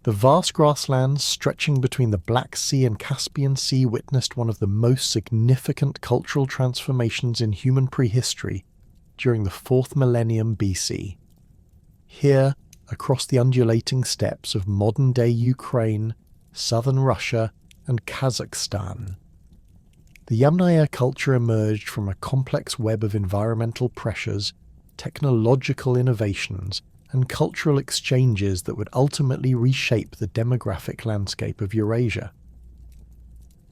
The vast grasslands stretching between the Black Sea and Caspian Sea witnessed one of the most significant cultural transformations in human prehistory during the 4th millennium BC. Here, across the undulating steppes of modern-day Ukraine, southern Russia, and Kazakhstan, the Yamnaya culture emerged from a complex web of environmental pressures, technological innovations, and cultural exchanges that would ultimately reshape the demographic landscape of Eurasia.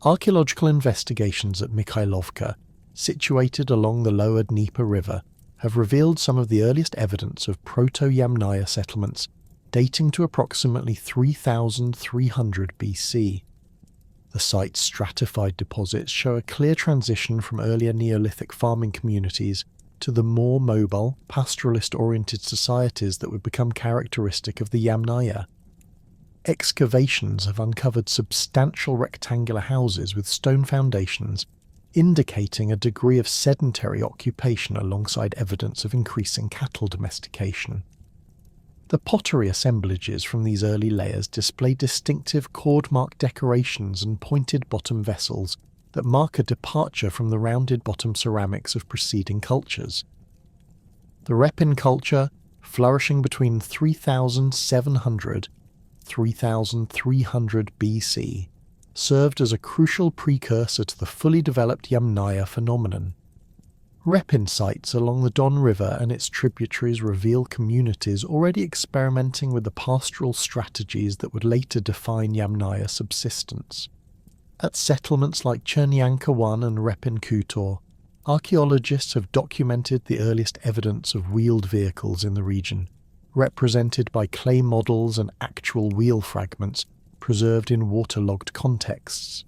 Archaeological investigations at Mikhailovka, situated along the lower Dnieper River, have revealed some of the earliest evidence of Proto-Yamnaya settlements dating to approximately 3300 BC. The site's stratified deposits show a clear transition from earlier Neolithic farming communities to the more mobile, pastoralist-oriented societies that would become characteristic of the Yamnaya. Excavations have uncovered substantial rectangular houses with stone foundations, indicating a degree of sedentary occupation alongside evidence of increasing cattle domestication. The pottery assemblages from these early layers display distinctive cord-marked decorations and pointed bottom vessels that mark a departure from the rounded bottom ceramics of preceding cultures. The Repin culture, flourishing between 3700 and 3300 BC, served as a crucial precursor to the fully developed Yamnaya phenomenon. Repin sites along the Don River and its tributaries reveal communities already experimenting with the pastoral strategies that would later define Yamnaya subsistence. At settlements like Chernyanka I and Repin Kutor, archaeologists have documented the earliest evidence of wheeled vehicles in the region, represented by clay models and actual wheel fragments preserved in waterlogged contexts.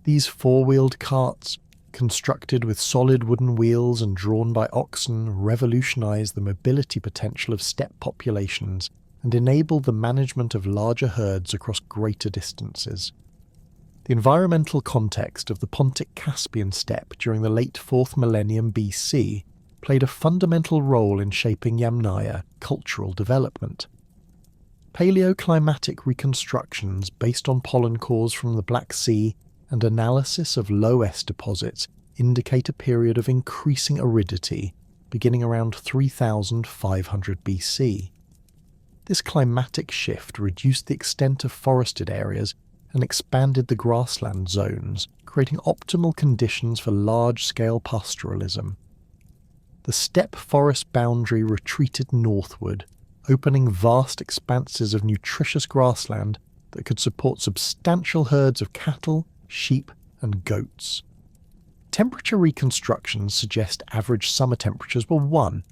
These four-wheeled carts, constructed with solid wooden wheels and drawn by oxen, revolutionized the mobility potential of steppe populations and enabled the management of larger herds across greater distances. The environmental context of the Pontic-Caspian steppe during the late 4th millennium BC played a fundamental role in shaping Yamnaya cultural development. Paleoclimatic reconstructions based on pollen cores from the Black Sea and analysis of low S deposits indicate a period of increasing aridity beginning around 3500 BC. This climatic shift reduced the extent of forested areas and expanded the grassland zones, creating optimal conditions for large-scale pastoralism. The steppe forest boundary retreated northward, opening vast expanses of nutritious grassland that could support substantial herds of cattle, sheep, and goats. Temperature reconstructions suggest average summer temperatures were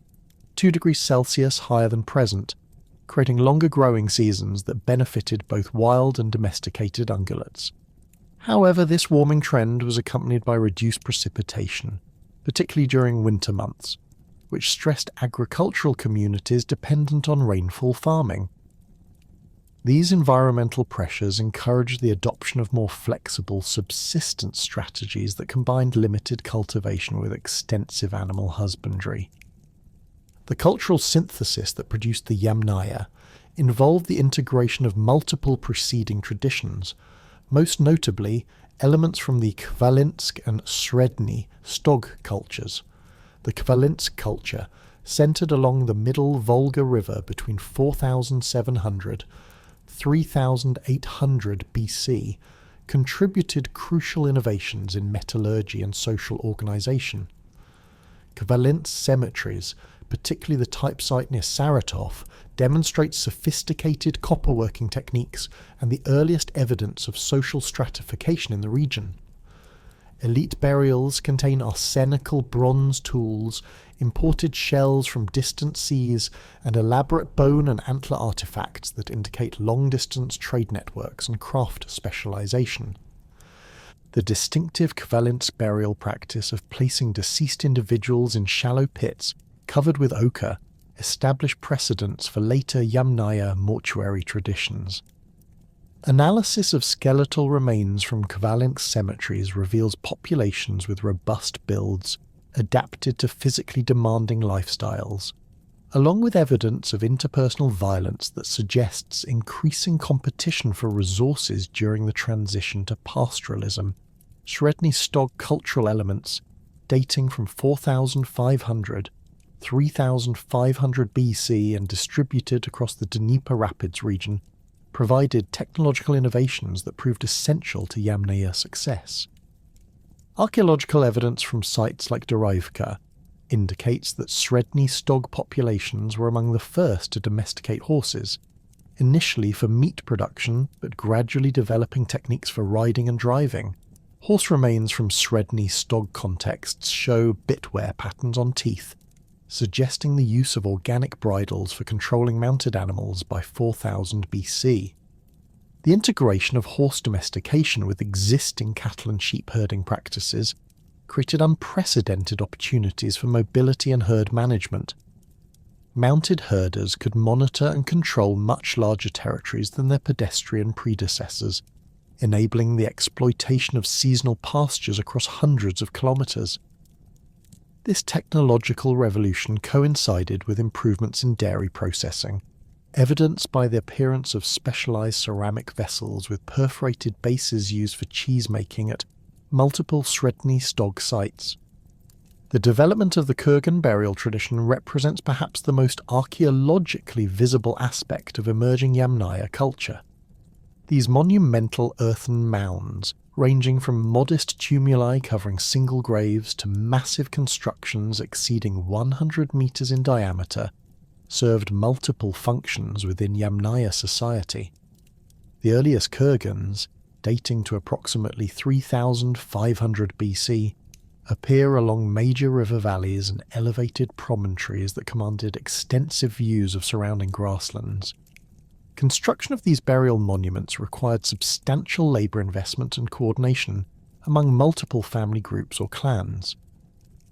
2 degrees Celsius higher than present, creating longer growing seasons that benefited both wild and domesticated ungulates. However, this warming trend was accompanied by reduced precipitation, particularly during winter months, which stressed agricultural communities dependent on rainfall farming. These environmental pressures encouraged the adoption of more flexible subsistence strategies that combined limited cultivation with extensive animal husbandry. The cultural synthesis that produced the Yamnaya involved the integration of multiple preceding traditions, most notably elements from the Khvalynsk and Sredny Stog cultures. The Khvalynsk culture, centered along the middle Volga River between 4700 3800 BC, contributed crucial innovations in metallurgy and social organization. Khvalynsk cemeteries, particularly the type site near Saratov, demonstrate sophisticated copperworking techniques and the earliest evidence of social stratification in the region. Elite burials contain arsenical bronze tools, imported shells from distant seas, and elaborate bone and antler artifacts that indicate long-distance trade networks and craft specialization. The distinctive Khvalynsk burial practice of placing deceased individuals in shallow pits covered with ochre established precedents for later Yamnaya mortuary traditions. Analysis of skeletal remains from Khvalynsk cemeteries reveals populations with robust builds, adapted to physically demanding lifestyles. along with evidence of interpersonal violence that suggests increasing competition for resources during the transition to pastoralism. Sredni Stog cultural elements, dating from 4500, 3500 BC and distributed across the Dnieper Rapids region, provided technological innovations that proved essential to Yamnaya success. Archaeological evidence from sites like Dorivka indicates that Sredni Stog populations were among the first to domesticate horses, initially for meat production but gradually developing techniques for riding and driving. Horse remains from Sredni Stog contexts show bitwear patterns on teeth, suggesting the use of organic bridles for controlling mounted animals by 4000 BC. The integration of horse domestication with existing cattle and sheep herding practices created unprecedented opportunities for mobility and herd management. Mounted herders could monitor and control much larger territories than their pedestrian predecessors, enabling the exploitation of seasonal pastures across hundreds of kilometres. This technological revolution coincided with improvements in dairy processing, evidenced by the appearance of specialised ceramic vessels with perforated bases used for cheese-making at multiple Sredni Stog sites. The development of the Kurgan burial tradition represents perhaps the most archaeologically visible aspect of emerging Yamnaya culture. These monumental earthen mounds, ranging from modest tumuli covering single graves to massive constructions exceeding 100 metres in diameter, served multiple functions within Yamnaya society. The earliest Kurgans, dating to approximately 3500 BC, appear along major river valleys and elevated promontories that commanded extensive views of surrounding grasslands. Construction of these burial monuments required substantial labour investment and coordination among multiple family groups or clans.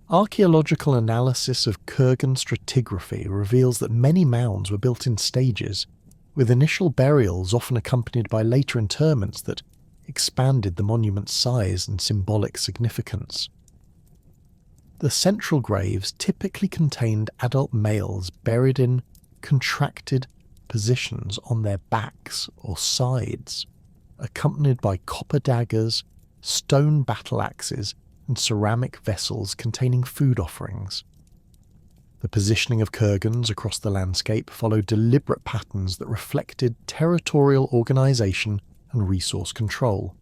Archaeological analysis of Kurgan stratigraphy reveals that many mounds were built in stages, with initial burials often accompanied by later interments that expanded the monument's size and symbolic significance. The central graves typically contained adult males buried in contracted positions on their backs or sides, accompanied by copper daggers, stone battle axes, and ceramic vessels containing food offerings. The positioning of Kurgans across the landscape followed deliberate patterns that reflected territorial organisation and resource control.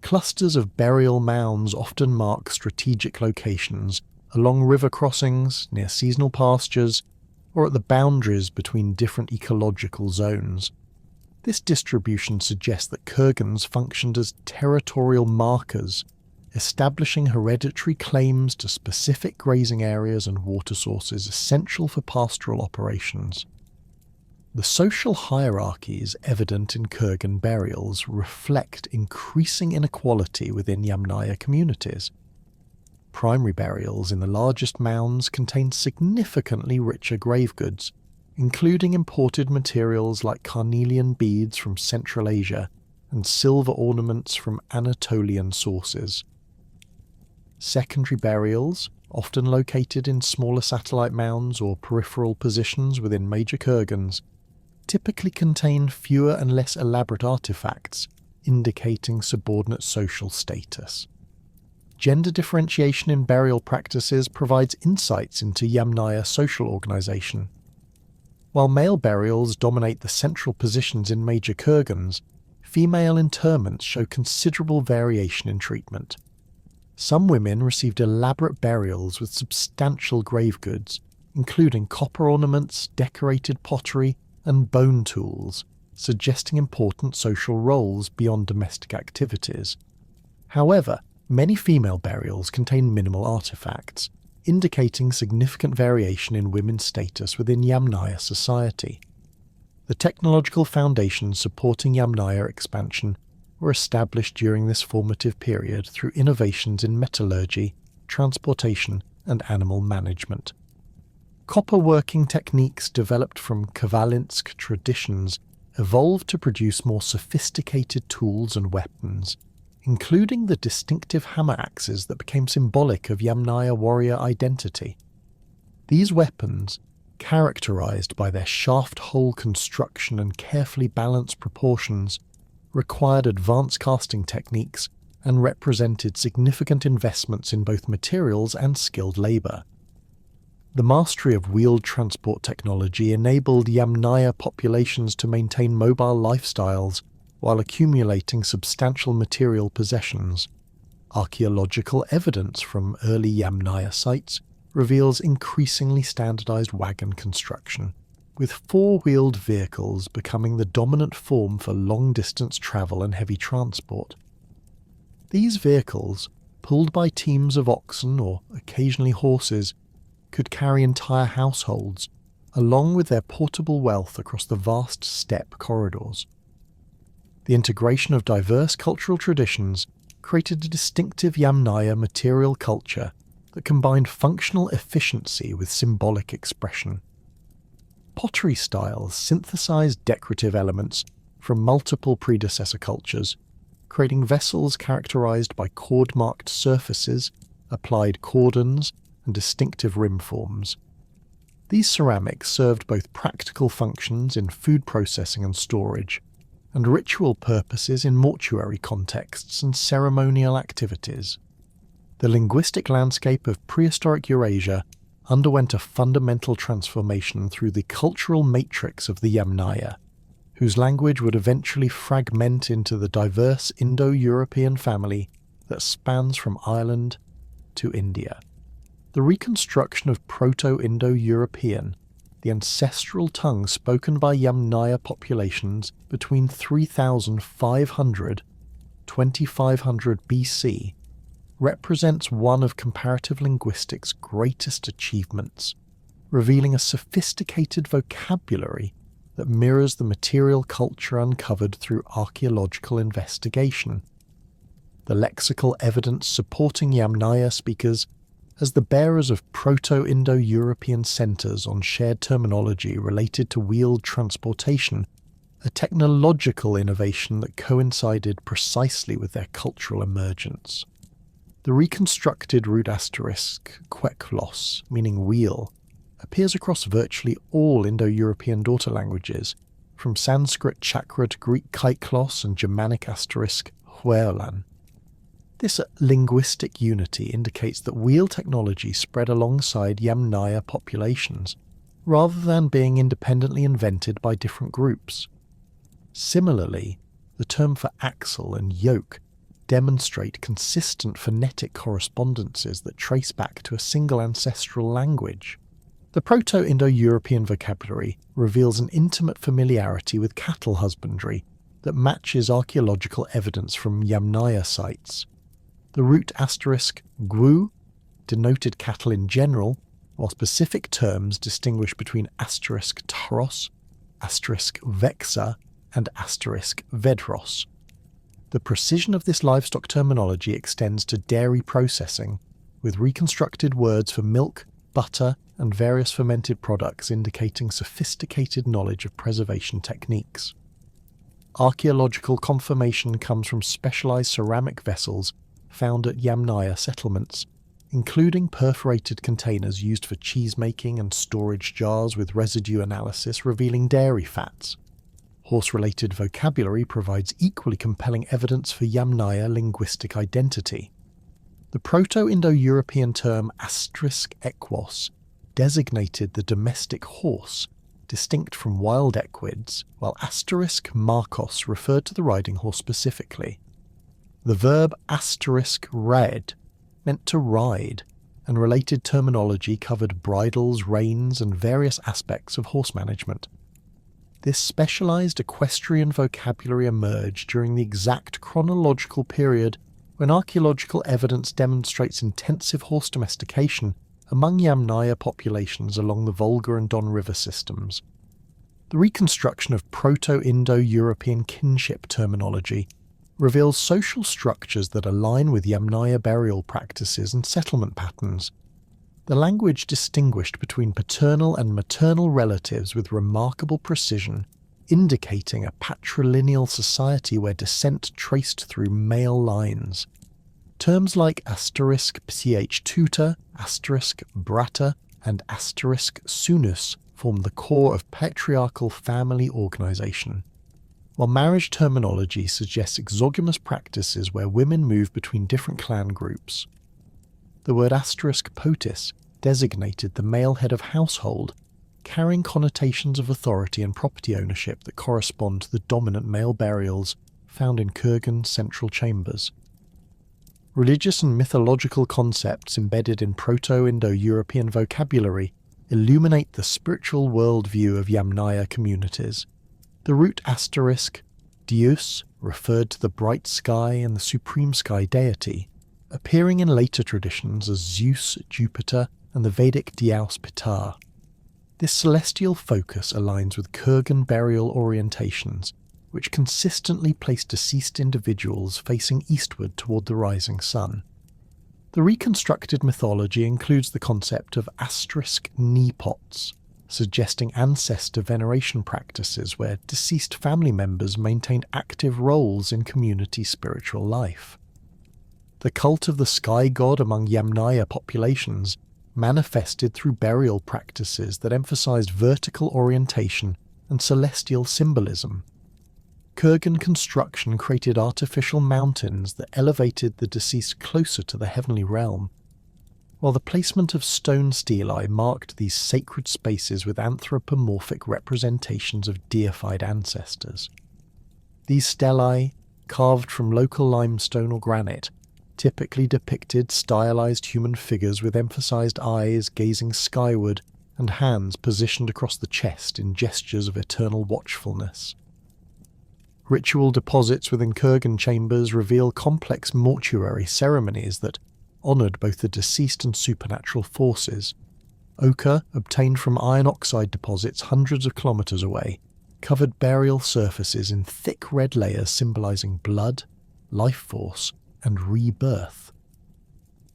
Clusters of burial mounds often mark strategic locations along river crossings, near seasonal pastures, or at the boundaries between different ecological zones. This distribution suggests that Kurgans functioned as territorial markers, establishing hereditary claims to specific grazing areas and water sources essential for pastoral operations. The social hierarchies evident in Kurgan burials reflect increasing inequality within Yamnaya communities. Primary burials in the largest mounds contain significantly richer grave goods, including imported materials like carnelian beads from Central Asia and silver ornaments from Anatolian sources. Secondary burials, often located in smaller satellite mounds or peripheral positions within major Kurgans, typically contain fewer and less elaborate artifacts, indicating subordinate social status. Gender differentiation in burial practices provides insights into Yamnaya social organisation. While male burials dominate the central positions in major Kurgans, female interments show considerable variation in treatment. Some women received elaborate burials with substantial grave goods, including copper ornaments, decorated pottery, and bone tools, suggesting important social roles beyond domestic activities. However, many female burials contain minimal artifacts, indicating significant variation in women's status within Yamnaya society. The technological foundations supporting Yamnaya expansion were established during this formative period through innovations in metallurgy, transportation, and animal management. Copper working techniques developed from Khvalynsk traditions evolved to produce more sophisticated tools and weapons, including the distinctive hammer axes that became symbolic of Yamnaya warrior identity. These weapons, characterized by their shaft-hole construction and carefully balanced proportions, required advanced casting techniques and represented significant investments in both materials and skilled labor. The mastery of wheeled transport technology enabled Yamnaya populations to maintain mobile lifestyles while accumulating substantial material possessions. Archaeological evidence from early Yamnaya sites reveals increasingly standardized wagon construction, with four-wheeled vehicles becoming the dominant form for long-distance travel and heavy transport. These vehicles, pulled by teams of oxen or occasionally horses, could carry entire households, along with their portable wealth across the vast steppe corridors. The integration of diverse cultural traditions created a distinctive Yamnaya material culture that combined functional efficiency with symbolic expression. Pottery styles synthesized decorative elements from multiple predecessor cultures, creating vessels characterized by cord-marked surfaces, applied cordons, and distinctive rim forms. These ceramics served both practical functions in food processing and storage, and ritual purposes in mortuary contexts and ceremonial activities. The linguistic landscape of prehistoric Eurasia underwent a fundamental transformation through the cultural matrix of the Yamnaya, whose language would eventually fragment into the diverse Indo-European family that spans from Ireland to India. The reconstruction of Proto-Indo-European, the ancestral tongue spoken by Yamnaya populations between 3,500 to 2,500 BC, represents one of comparative linguistics' greatest achievements, revealing a sophisticated vocabulary that mirrors the material culture uncovered through archaeological investigation. The lexical evidence supporting Yamnaya speakers as the bearers of Proto-Indo-European centres on shared terminology related to wheeled transportation, a technological innovation that coincided precisely with their cultural emergence. The reconstructed root asterisk kweklos, meaning wheel, appears across virtually all Indo-European daughter languages, from Sanskrit chakra to Greek kaiklos and Germanic asterisk huerlan. This linguistic unity indicates that wheel technology spread alongside Yamnaya populations, rather than being independently invented by different groups. Similarly, the term for axle and yoke demonstrate consistent phonetic correspondences that trace back to a single ancestral language. The Proto-Indo-European vocabulary reveals an intimate familiarity with cattle husbandry that matches archaeological evidence from Yamnaya sites. The root asterisk gwu denoted cattle in general, while specific terms distinguish between asterisk taros, asterisk vexa, and asterisk vedros. The precision of this livestock terminology extends to dairy processing, with reconstructed words for milk, butter, and various fermented products indicating sophisticated knowledge of preservation techniques. Archaeological confirmation comes from specialized ceramic vessels found at Yamnaya settlements, including perforated containers used for cheese-making and storage jars with residue analysis revealing dairy fats. Horse-related vocabulary provides equally compelling evidence for Yamnaya linguistic identity. The Proto-Indo-European term asterisk equos designated the domestic horse, distinct from wild equids, while asterisk markos referred to the riding horse specifically. The verb asterisk red meant to ride, and related terminology covered bridles, reins, and various aspects of horse management. This specialized equestrian vocabulary emerged during the exact chronological period when archaeological evidence demonstrates intensive horse domestication among Yamnaya populations along the Volga and Don River systems. The reconstruction of Proto-Indo-European kinship terminology reveals social structures that align with Yamnaya burial practices and settlement patterns. The language distinguished between paternal and maternal relatives with remarkable precision, indicating a patrilineal society where descent traced through male lines. Terms like asterisk pch tutor, asterisk brata, and asterisk sunus formed the core of patriarchal family organisation, while marriage terminology suggests exogamous practices where women move between different clan groups. The word *potis designated the male head of household, carrying connotations of authority and property ownership that correspond to the dominant male burials found in Kurgan central chambers. Religious and mythological concepts embedded in Proto-Indo-European vocabulary illuminate the spiritual worldview of Yamnaya communities. The root Deus referred to the bright sky and the supreme sky deity, appearing in later traditions as Zeus, Jupiter, and the Vedic Dyaus Pitar. This celestial focus aligns with Kurgan burial orientations, which consistently place deceased individuals facing eastward toward the rising sun. The reconstructed mythology includes the concept of knee pots, suggesting ancestor veneration practices where deceased family members maintained active roles in community spiritual life. The cult of the sky god among Yamnaya populations manifested through burial practices that emphasized vertical orientation and celestial symbolism. Kurgan construction created artificial mountains that elevated the deceased closer to the heavenly realm, while the placement of stone stelae marked these sacred spaces with anthropomorphic representations of deified ancestors. These stelae, carved from local limestone or granite, typically depicted stylized human figures with emphasized eyes gazing skyward and hands positioned across the chest in gestures of eternal watchfulness. Ritual deposits within Kurgan chambers reveal complex mortuary ceremonies that honoured both the deceased and supernatural forces. Ochre, obtained from iron oxide deposits hundreds of kilometres away, covered burial surfaces in thick red layers symbolising blood, life force, and rebirth.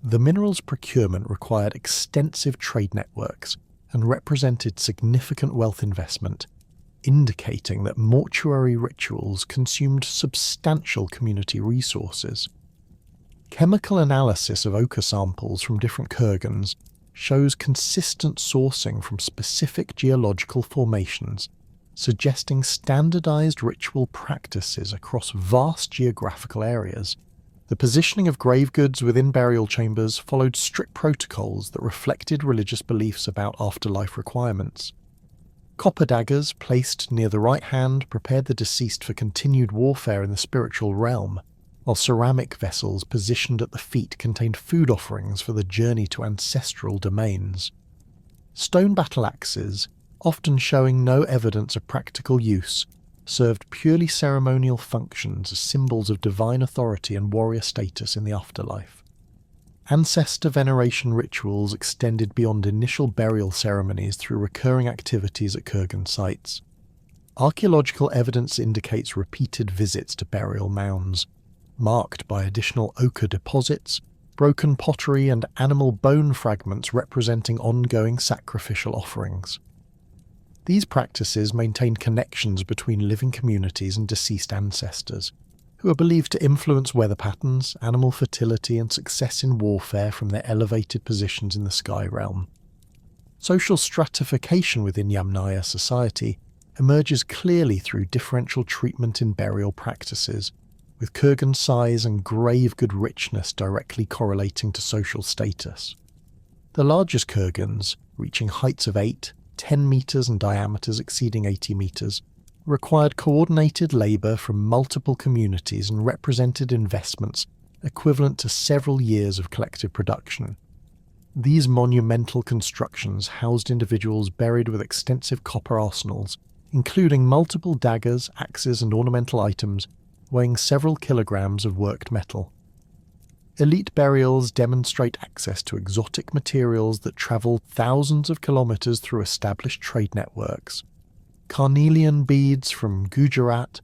The mineral's procurement required extensive trade networks and represented significant wealth investment, indicating that mortuary rituals consumed substantial community resources. Chemical analysis of ochre samples from different kurgans shows consistent sourcing from specific geological formations, suggesting standardized ritual practices across vast geographical areas. The positioning of grave goods within burial chambers followed strict protocols that reflected religious beliefs about afterlife requirements. Copper daggers placed near the right hand prepared the deceased for continued warfare in the spiritual realm, while ceramic vessels positioned at the feet contained food offerings for the journey to ancestral domains. Stone battle axes, often showing no evidence of practical use, served purely ceremonial functions as symbols of divine authority and warrior status in the afterlife. Ancestor veneration rituals extended beyond initial burial ceremonies through recurring activities at Kurgan sites. Archaeological evidence indicates repeated visits to burial mounds, marked by additional ochre deposits, broken pottery and animal bone fragments representing ongoing sacrificial offerings. These practices maintained connections between living communities and deceased ancestors, who are believed to influence weather patterns, animal fertility and success in warfare from their elevated positions in the sky realm. Social stratification within Yamnaya society emerges clearly through differential treatment in burial practices, with kurgan size and grave good richness directly correlating to social status. The largest kurgans, reaching heights of 10 metres and diameters exceeding 80 metres, required coordinated labour from multiple communities and represented investments equivalent to several years of collective production. These monumental constructions housed individuals buried with extensive copper arsenals, including multiple daggers, axes and ornamental items weighing several kilograms of worked metal. Elite burials demonstrate access to exotic materials that travel thousands of kilometres through established trade networks. Carnelian beads from Gujarat,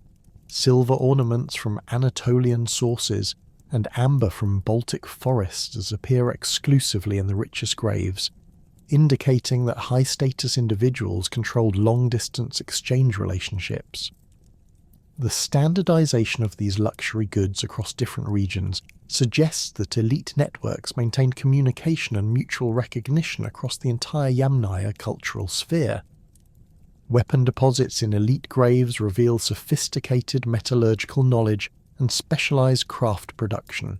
silver ornaments from Anatolian sources, and amber from Baltic forests appear exclusively in the richest graves, indicating that high-status individuals controlled long-distance exchange relationships. The standardization of these luxury goods across different regions suggests that elite networks maintained communication and mutual recognition across the entire Yamnaya cultural sphere. Weapon deposits in elite graves reveal sophisticated metallurgical knowledge and specialized craft production.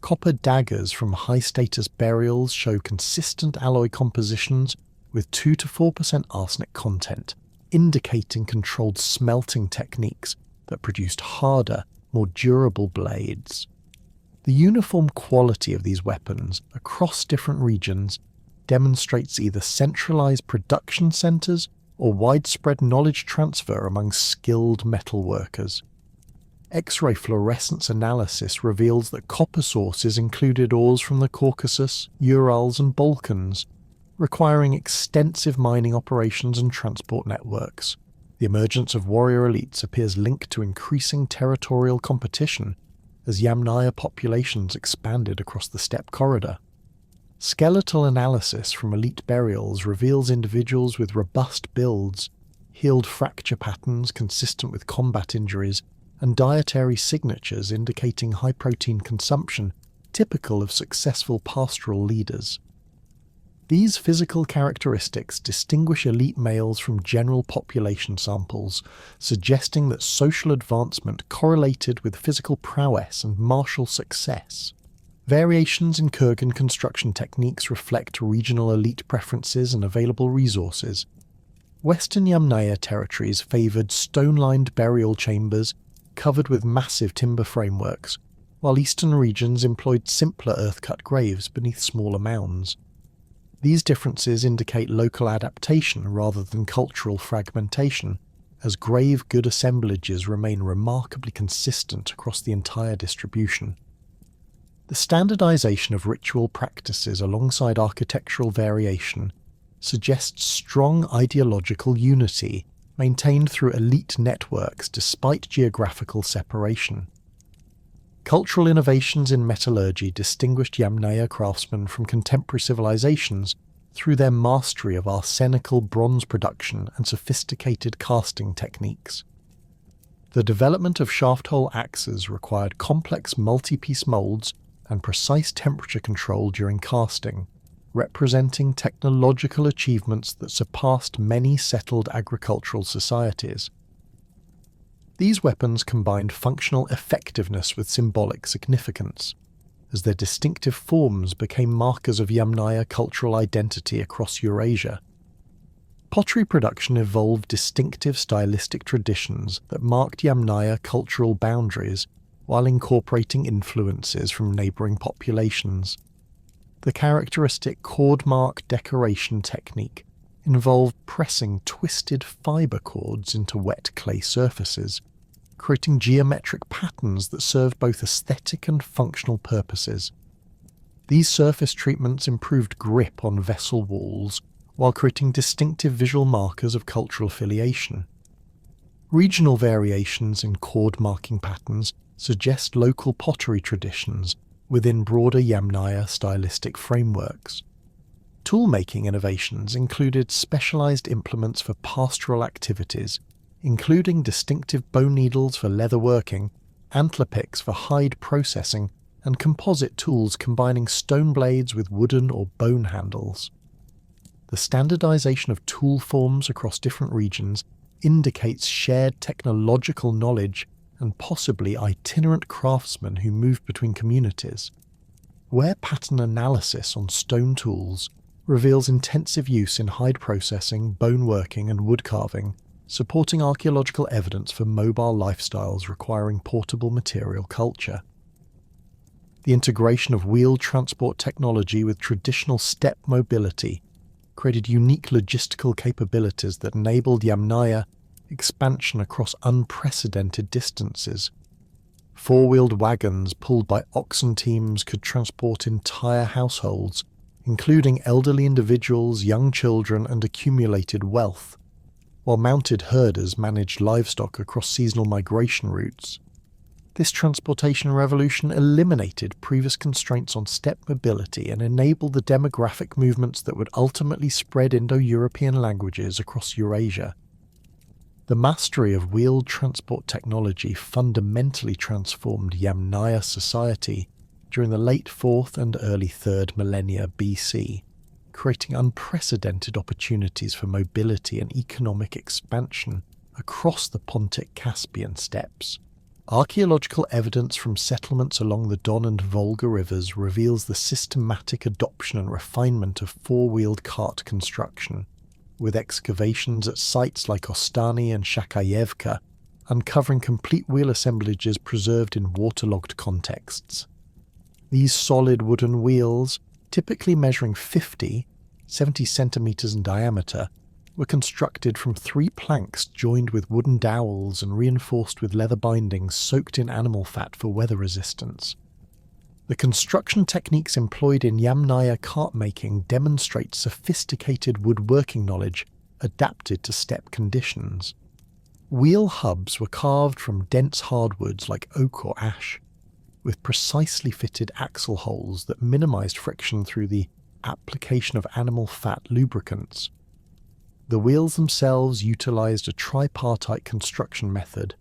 Copper daggers from high-status burials show consistent alloy compositions with 2 to 4% arsenic content, indicating controlled smelting techniques that produced harder, more durable blades. The uniform quality of these weapons across different regions demonstrates either centralized production centers or widespread knowledge transfer among skilled metalworkers. X-ray fluorescence analysis reveals that copper sources included ores from the Caucasus, Urals and Balkans, requiring extensive mining operations and transport networks. The emergence of warrior elites appears linked to increasing territorial competition as Yamnaya populations expanded across the steppe corridor. Skeletal analysis from elite burials reveals individuals with robust builds, healed fracture patterns consistent with combat injuries, and dietary signatures indicating high protein consumption typical of successful pastoral leaders. These physical characteristics distinguish elite males from general population samples, suggesting that social advancement correlated with physical prowess and martial success. Variations in Kurgan construction techniques reflect regional elite preferences and available resources. Western Yamnaya territories favoured stone-lined burial chambers covered with massive timber frameworks, while eastern regions employed simpler earth-cut graves beneath smaller mounds. These differences indicate local adaptation rather than cultural fragmentation, as grave good assemblages remain remarkably consistent across the entire distribution. The standardization of ritual practices alongside architectural variation suggests strong ideological unity maintained through elite networks despite geographical separation. Cultural innovations in metallurgy distinguished Yamnaya craftsmen from contemporary civilizations through their mastery of arsenical bronze production and sophisticated casting techniques. The development of shaft-hole axes required complex multi-piece molds and precise temperature control during casting, representing technological achievements that surpassed many settled agricultural societies. These weapons combined functional effectiveness with symbolic significance, as their distinctive forms became markers of Yamnaya cultural identity across Eurasia. Pottery production evolved distinctive stylistic traditions that marked Yamnaya cultural boundaries while incorporating influences from neighbouring populations. The characteristic cord mark decoration technique involved pressing twisted fibre cords into wet clay surfaces, creating geometric patterns that served both aesthetic and functional purposes. These surface treatments improved grip on vessel walls while creating distinctive visual markers of cultural affiliation. Regional variations in cord marking patterns suggest local pottery traditions within broader Yamnaya stylistic frameworks. Tool-making innovations included specialized implements for pastoral activities, including distinctive bone needles for leather working, antler picks for hide processing, and composite tools combining stone blades with wooden or bone handles. The standardization of tool forms across different regions indicates shared technological knowledge and possibly itinerant craftsmen who moved between communities. Wear pattern analysis on stone tools reveals intensive use in hide processing, bone working, and wood carving, supporting archaeological evidence for mobile lifestyles requiring portable material culture. The integration of wheeled transport technology with traditional steppe mobility created unique logistical capabilities that enabled Yamnaya expansion across unprecedented distances. Four-wheeled wagons pulled by oxen teams could transport entire households, including elderly individuals, young children, and accumulated wealth, while mounted herders managed livestock across seasonal migration routes. This transportation revolution eliminated previous constraints on steppe mobility and enabled the demographic movements that would ultimately spread Indo-European languages across Eurasia. The mastery of wheeled transport technology fundamentally transformed Yamnaya society during the late 4th and early 3rd millennia BC, creating unprecedented opportunities for mobility and economic expansion across the Pontic-Caspian steppes. Archaeological evidence from settlements along the Don and Volga rivers reveals the systematic adoption and refinement of four-wheeled cart construction, with excavations at sites like Ostany and Shakayevka uncovering complete wheel assemblages preserved in waterlogged contexts. These solid wooden wheels, typically measuring 70 centimetres in diameter, were constructed from 3 planks joined with wooden dowels and reinforced with leather bindings soaked in animal fat for weather resistance. The construction techniques employed in Yamnaya cart making demonstrate sophisticated woodworking knowledge adapted to steppe conditions. Wheel hubs were carved from dense hardwoods like oak or ash, with precisely fitted axle holes that minimized friction through the application of animal fat lubricants. The wheels themselves utilized a tripartite construction method,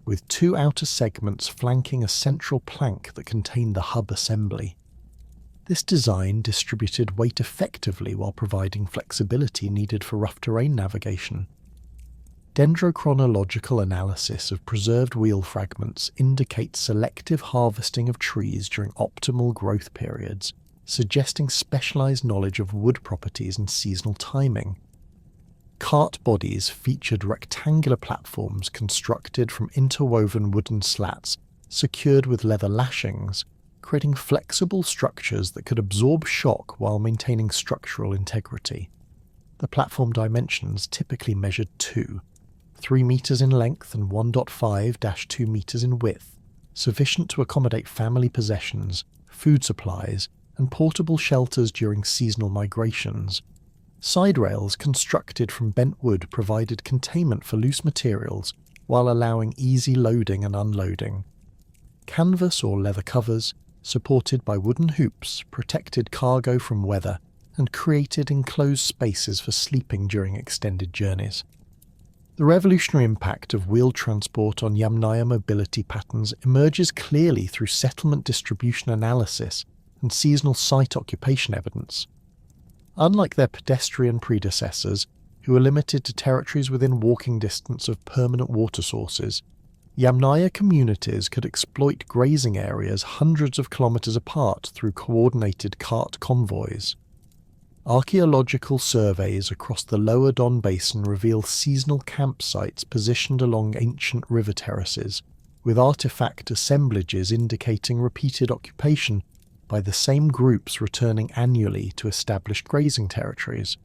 with 2 outer segments flanking a central plank that contained the hub assembly. This design distributed weight effectively while providing flexibility needed for rough terrain navigation. Dendrochronological analysis of preserved wheel fragments indicates selective harvesting of trees during optimal growth periods, suggesting specialized knowledge of wood properties and seasonal timing. Cart bodies featured rectangular platforms constructed from interwoven wooden slats secured with leather lashings, creating flexible structures that could absorb shock while maintaining structural integrity. The platform dimensions typically measured 3 meters in length and 1.5-2 meters in width, sufficient to accommodate family possessions, food supplies, and portable shelters during seasonal migrations. Side rails constructed from bent wood provided containment for loose materials while allowing easy loading and unloading. Canvas or leather covers, supported by wooden hoops, protected cargo from weather and created enclosed spaces for sleeping during extended journeys. The revolutionary impact of wheeled transport on Yamnaya mobility patterns emerges clearly through settlement distribution analysis and seasonal site occupation evidence. Unlike their pedestrian predecessors, who were limited to territories within walking distance of permanent water sources, Yamnaya communities could exploit grazing areas hundreds of kilometres apart through coordinated cart convoys. Archaeological surveys across the lower Don Basin reveal seasonal campsites positioned along ancient river terraces, with artefact assemblages indicating repeated occupation by the same groups returning annually to established grazing territories.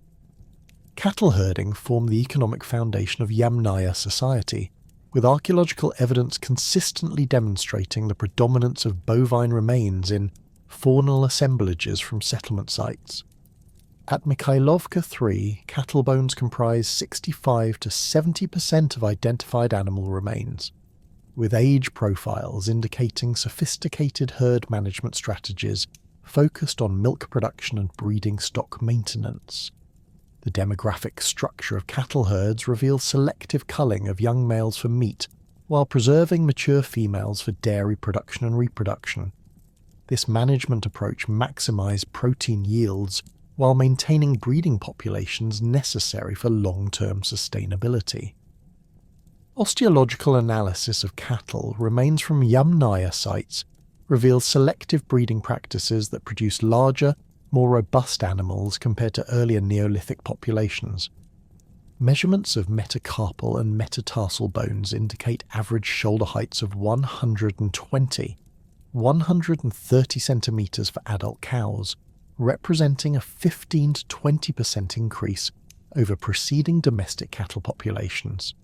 Cattle herding formed the economic foundation of Yamnaya society, with archaeological evidence consistently demonstrating the predominance of bovine remains in faunal assemblages from settlement sites. At Mikhailovka 3, cattle bones comprise 65 to 70% of identified animal remains, with age profiles indicating sophisticated herd management strategies focused on milk production and breeding stock maintenance. The demographic structure of cattle herds reveals selective culling of young males for meat, while preserving mature females for dairy production and reproduction. This management approach maximized protein yields while maintaining breeding populations necessary for long-term sustainability. Osteological analysis of cattle remains from Yamnaya sites reveals selective breeding practices that produce larger, more robust animals compared to earlier Neolithic populations. Measurements of metacarpal and metatarsal bones indicate average shoulder heights of 130 centimetres for adult cows, representing a 15 to 20% increase over preceding domestic cattle populations.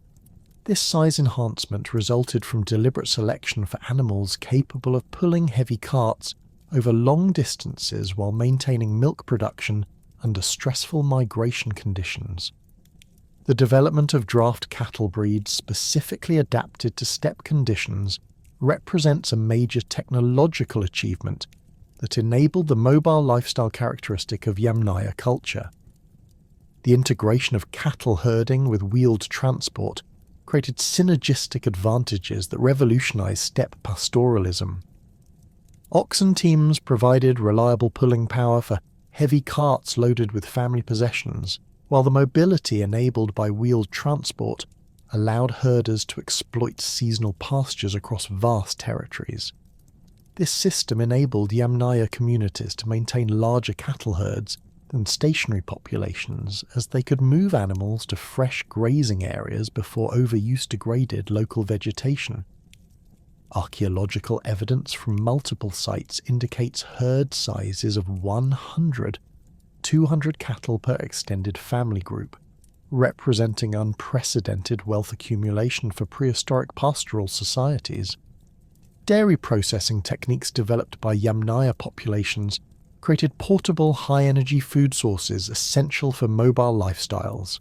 This size enhancement resulted from deliberate selection for animals capable of pulling heavy carts over long distances while maintaining milk production under stressful migration conditions. The development of draft cattle breeds specifically adapted to steppe conditions represents a major technological achievement that enabled the mobile lifestyle characteristic of Yamnaya culture. The integration of cattle herding with wheeled transport created synergistic advantages that revolutionized steppe pastoralism. Oxen teams provided reliable pulling power for heavy carts loaded with family possessions, while the mobility enabled by wheeled transport allowed herders to exploit seasonal pastures across vast territories. This system enabled Yamnaya communities to maintain larger cattle herds than stationary populations, as they could move animals to fresh grazing areas before overuse degraded local vegetation. Archaeological evidence from multiple sites indicates herd sizes of 200 cattle per extended family group, representing unprecedented wealth accumulation for prehistoric pastoral societies. Dairy processing techniques developed by Yamnaya populations created portable high-energy food sources essential for mobile lifestyles.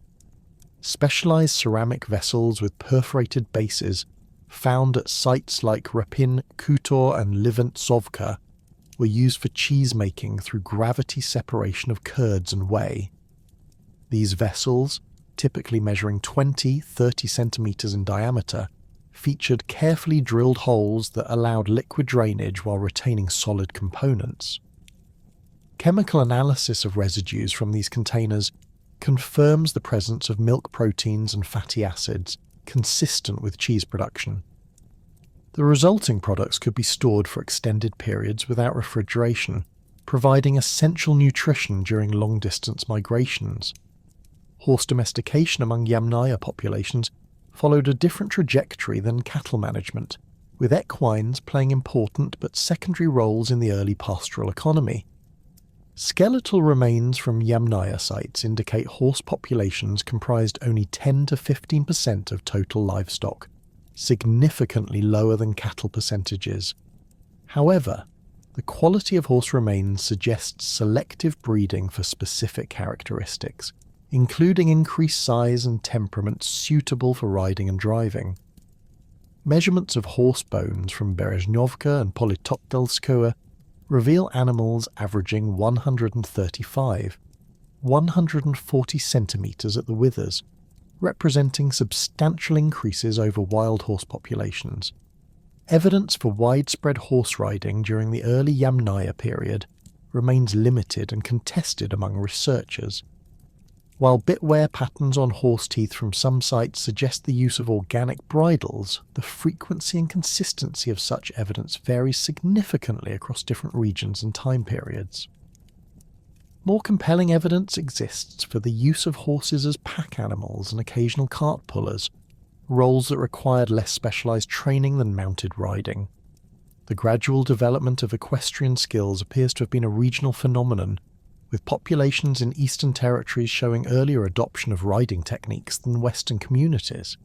Specialized ceramic vessels with perforated bases found at sites like Rapin, Kutor and Livent-Sovka were used for cheese making through gravity separation of curds and whey. These vessels, typically measuring 20-30 centimeters in diameter, featured carefully drilled holes that allowed liquid drainage while retaining solid components. Chemical analysis of residues from these containers confirms the presence of milk proteins and fatty acids consistent with cheese production. The resulting products could be stored for extended periods without refrigeration, providing essential nutrition during long-distance migrations. Horse domestication among Yamnaya populations followed a different trajectory than cattle management, with equines playing important but secondary roles in the early pastoral economy. Skeletal remains from Yamnaya sites indicate horse populations comprised only 10 to 15% of total livestock, significantly lower than cattle percentages. However, the quality of horse remains suggests selective breeding for specific characteristics, including increased size and temperament suitable for riding and driving. Measurements of horse bones from Berezhnovka and Politotdelskoe reveal animals averaging 140 centimeters at the withers, representing substantial increases over wild horse populations. Evidence for widespread horse riding during the early Yamnaya period remains limited and contested among researchers. While bitwear patterns on horse teeth from some sites suggest the use of organic bridles, the frequency and consistency of such evidence varies significantly across different regions and time periods. More compelling evidence exists for the use of horses as pack animals and occasional cart pullers, roles that required less specialized training than mounted riding. The gradual development of equestrian skills appears to have been a regional phenomenon, with populations in eastern territories showing earlier adoption of riding techniques than western communities.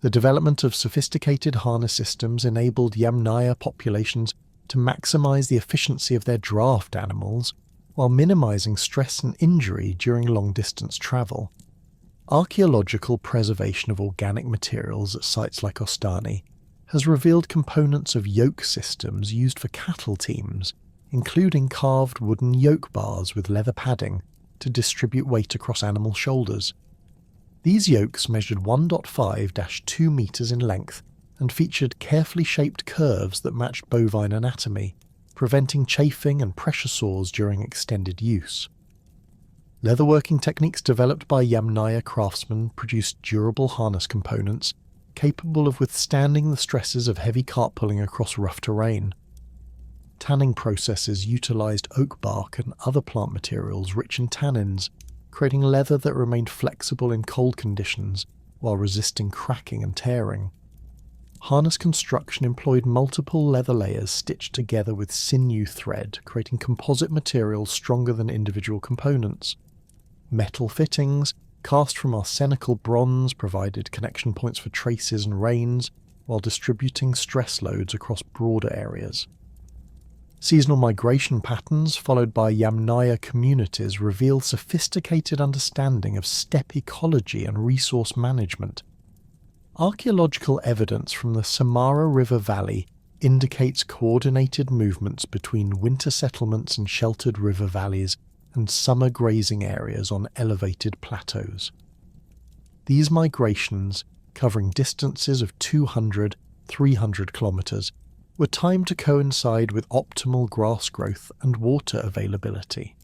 The development of sophisticated harness systems enabled Yamnaya populations to maximize the efficiency of their draft animals, while minimizing stress and injury during long-distance travel. Archaeological preservation of organic materials at sites like Ostani has revealed components of yoke systems used for cattle teams, including carved wooden yoke bars with leather padding to distribute weight across animal shoulders. These yokes measured 1.5-2 meters in length and featured carefully shaped curves that matched bovine anatomy, preventing chafing and pressure sores during extended use. Leatherworking techniques developed by Yamnaya craftsmen produced durable harness components capable of withstanding the stresses of heavy cart pulling across rough terrain. Tanning processes utilized oak bark and other plant materials rich in tannins, creating leather that remained flexible in cold conditions while resisting cracking and tearing. Harness construction employed multiple leather layers stitched together with sinew thread, creating composite materials stronger than individual components. Metal fittings, cast from arsenical bronze, provided connection points for traces and reins, while distributing stress loads across broader areas. Seasonal migration patterns followed by Yamnaya communities reveal sophisticated understanding of steppe ecology and resource management. Archaeological evidence from the Samara River Valley indicates coordinated movements between winter settlements in sheltered river valleys and summer grazing areas on elevated plateaus. These migrations, covering distances of 200-300 kilometers, were timed to coincide with optimal grass growth and water availability.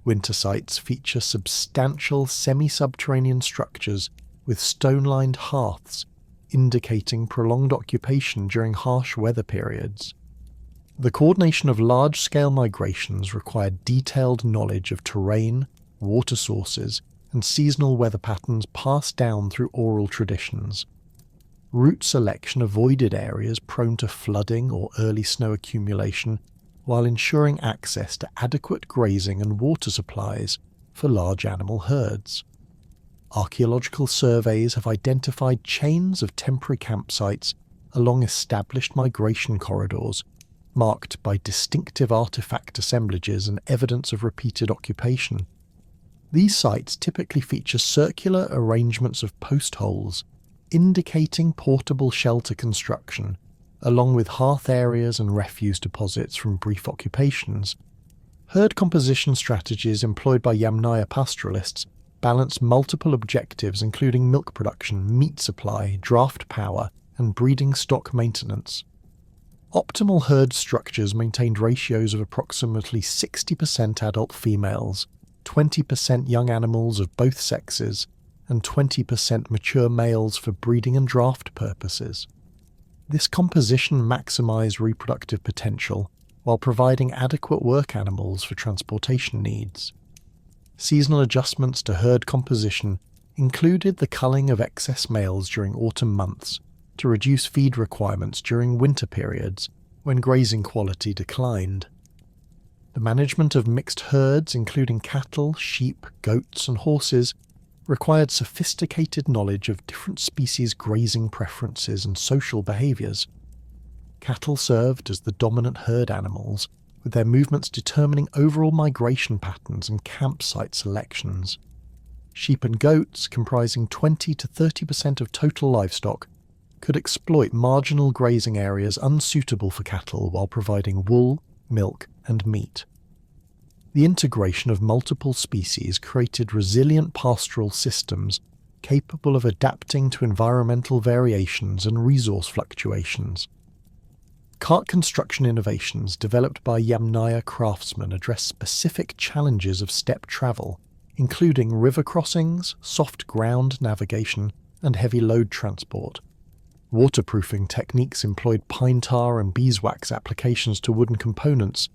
Winter sites feature substantial semi-subterranean structures with stone-lined hearths, indicating prolonged occupation during harsh weather periods. The coordination of large-scale migrations required detailed knowledge of terrain, water sources, and seasonal weather patterns passed down through oral traditions. Route selection avoided areas prone to flooding or early snow accumulation, while ensuring access to adequate grazing and water supplies for large animal herds. Archaeological surveys have identified chains of temporary campsites along established migration corridors, marked by distinctive artifact assemblages and evidence of repeated occupation. These sites typically feature circular arrangements of post holes, indicating portable shelter construction, along with hearth areas and refuse deposits from brief occupations. Herd composition strategies employed by Yamnaya pastoralists balance multiple objectives including milk production, meat supply, draft power, and breeding stock maintenance. Optimal herd structures maintained ratios of approximately 60% adult females, 20% young animals of both sexes, and 20% mature males for breeding and draft purposes. This composition maximised reproductive potential while providing adequate work animals for transportation needs. Seasonal adjustments to herd composition included the culling of excess males during autumn months to reduce feed requirements during winter periods when grazing quality declined. The management of mixed herds, including cattle, sheep, goats, and horses, required sophisticated knowledge of different species' grazing preferences and social behaviours. Cattle served as the dominant herd animals, with their movements determining overall migration patterns and campsite selections. Sheep and goats, comprising 20 to 30% of total livestock, could exploit marginal grazing areas unsuitable for cattle while providing wool, milk, and meat. The integration of multiple species created resilient pastoral systems capable of adapting to environmental variations and resource fluctuations. Cart construction innovations developed by Yamnaya craftsmen address specific challenges of steppe travel, including river crossings, soft ground navigation, and heavy load transport. Waterproofing techniques employed pine tar and beeswax applications to wooden components,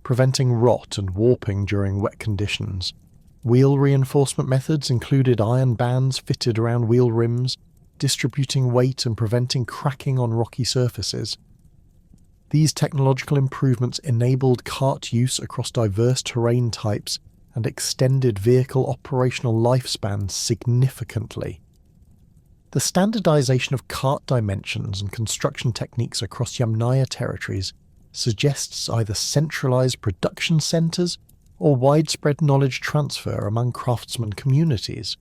preventing rot and warping during wet conditions. Wheel reinforcement methods included iron bands fitted around wheel rims, distributing weight and preventing cracking on rocky surfaces. These technological improvements enabled cart use across diverse terrain types and extended vehicle operational lifespans significantly. The standardization of cart dimensions and construction techniques across Yamnaya territories suggests either centralized production centers or widespread knowledge transfer among craftsman communities.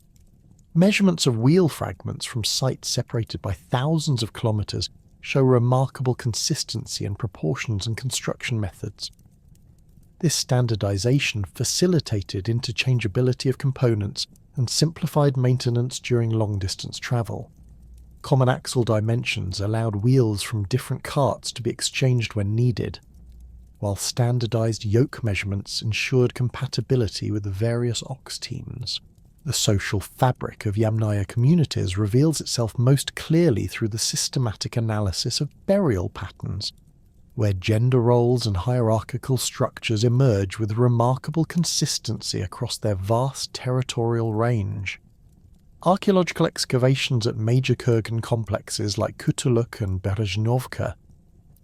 Measurements of wheel fragments from sites separated by thousands of kilometers show remarkable consistency in proportions and construction methods. This standardization facilitated interchangeability of components and simplified maintenance during long-distance travel. Common axle dimensions allowed wheels from different carts to be exchanged when needed, while standardized yoke measurements ensured compatibility with the various ox teams. The social fabric of Yamnaya communities reveals itself most clearly through the systematic analysis of burial patterns, where gender roles and hierarchical structures emerge with remarkable consistency across their vast territorial range. Archaeological excavations at major Kurgan complexes like Kutuluk and Berezhnovka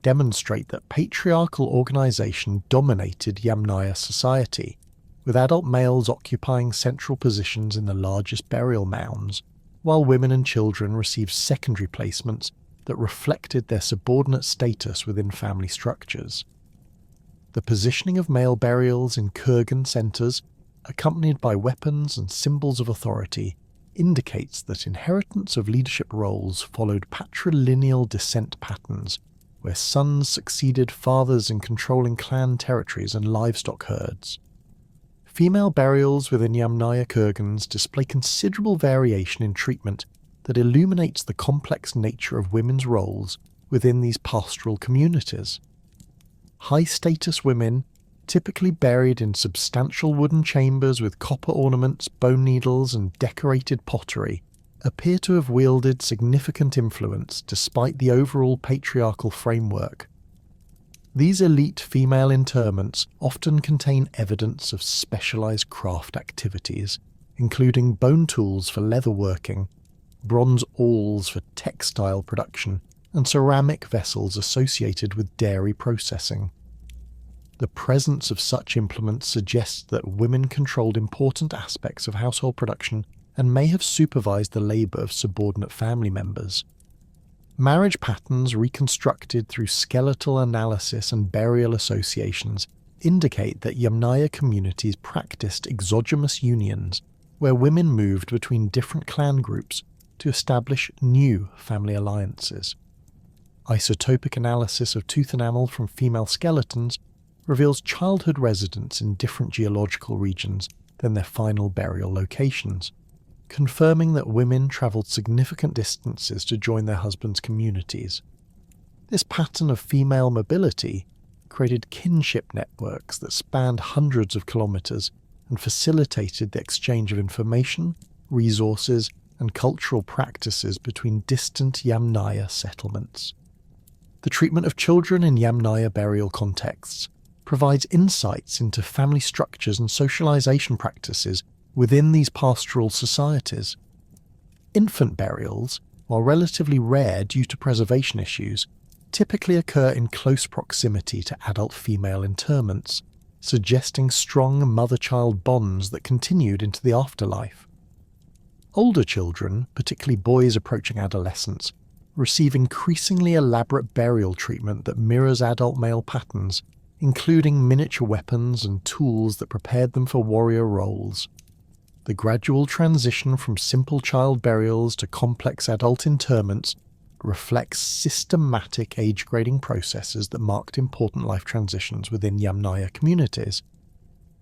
demonstrate that patriarchal organization dominated Yamnaya society, with adult males occupying central positions in the largest burial mounds, while women and children received secondary placements that reflected their subordinate status within family structures. The positioning of male burials in Kurgan centres, accompanied by weapons and symbols of authority, indicates that inheritance of leadership roles followed patrilineal descent patterns, where sons succeeded fathers in controlling clan territories and livestock herds. Female burials within Yamnaya Kurgans display considerable variation in treatment that illuminates the complex nature of women's roles within these pastoral communities. High-status women, typically buried in substantial wooden chambers with copper ornaments, bone needles, and decorated pottery, appear to have wielded significant influence despite the overall patriarchal framework. These elite female interments often contain evidence of specialized craft activities, including bone tools for leatherworking, bronze awls for textile production, and ceramic vessels associated with dairy processing. The presence of such implements suggests that women controlled important aspects of household production and may have supervised the labour of subordinate family members. Marriage patterns reconstructed through skeletal analysis and burial associations indicate that Yamnaya communities practiced exogamous unions, where women moved between different clan groups to establish new family alliances. Isotopic analysis of tooth enamel from female skeletons reveals childhood residence in different geological regions than their final burial locations, confirming that women travelled significant distances to join their husbands' communities. This pattern of female mobility created kinship networks that spanned hundreds of kilometres and facilitated the exchange of information, resources, and cultural practices between distant Yamnaya settlements. The treatment of children in Yamnaya burial contexts provides insights into family structures and socialization practices within these pastoral societies. Infant burials, while relatively rare due to preservation issues, typically occur in close proximity to adult female interments, suggesting strong mother-child bonds that continued into the afterlife. Older children, particularly boys approaching adolescence, receive increasingly elaborate burial treatment that mirrors adult male patterns, including miniature weapons and tools that prepared them for warrior roles. The gradual transition from simple child burials to complex adult interments reflects systematic age-grading processes that marked important life transitions within Yamnaya communities.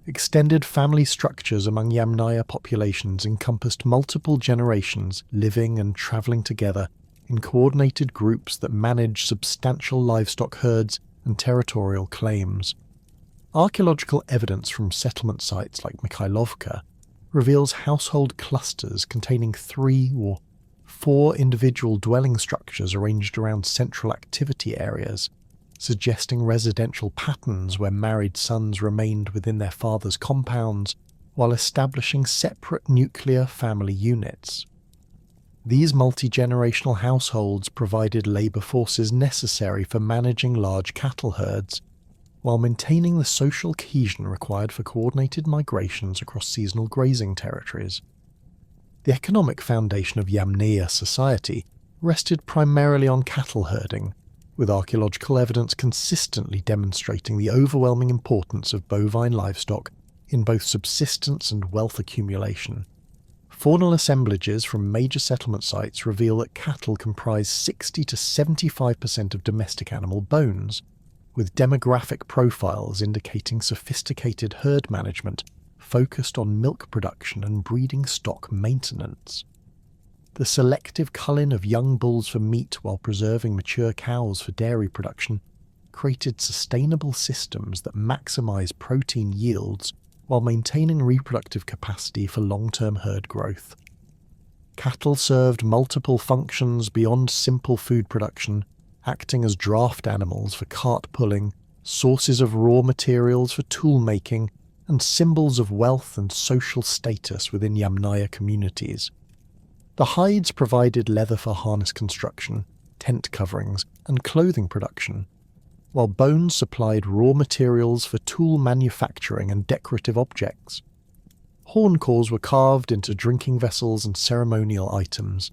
Extended family structures among Yamnaya populations encompassed multiple generations living and travelling together in coordinated groups that managed substantial livestock herds and territorial claims. Archaeological evidence from settlement sites like Mikhailovka reveals household clusters containing 3 or 4 individual dwelling structures arranged around central activity areas, suggesting residential patterns where married sons remained within their father's compounds while establishing separate nuclear family units. These multi-generational households provided labour forces necessary for managing large cattle herds, while maintaining the social cohesion required for coordinated migrations across seasonal grazing territories. The economic foundation of Yamnaya society rested primarily on cattle herding, with archaeological evidence consistently demonstrating the overwhelming importance of bovine livestock in both subsistence and wealth accumulation. Faunal assemblages from major settlement sites reveal that cattle comprise 60 to 75% of domestic animal bones, with demographic profiles indicating sophisticated herd management focused on milk production and breeding stock maintenance. The selective culling of young bulls for meat while preserving mature cows for dairy production created sustainable systems that maximize protein yields while maintaining reproductive capacity for long-term herd growth. Cattle served multiple functions beyond simple food production, acting as draft animals for cart pulling, sources of raw materials for tool making, and symbols of wealth and social status within Yamnaya communities. The hides provided leather for harness construction, tent coverings, and clothing production, while bones supplied raw materials for tool manufacturing and decorative objects. Horn cores were carved into drinking vessels and ceremonial items,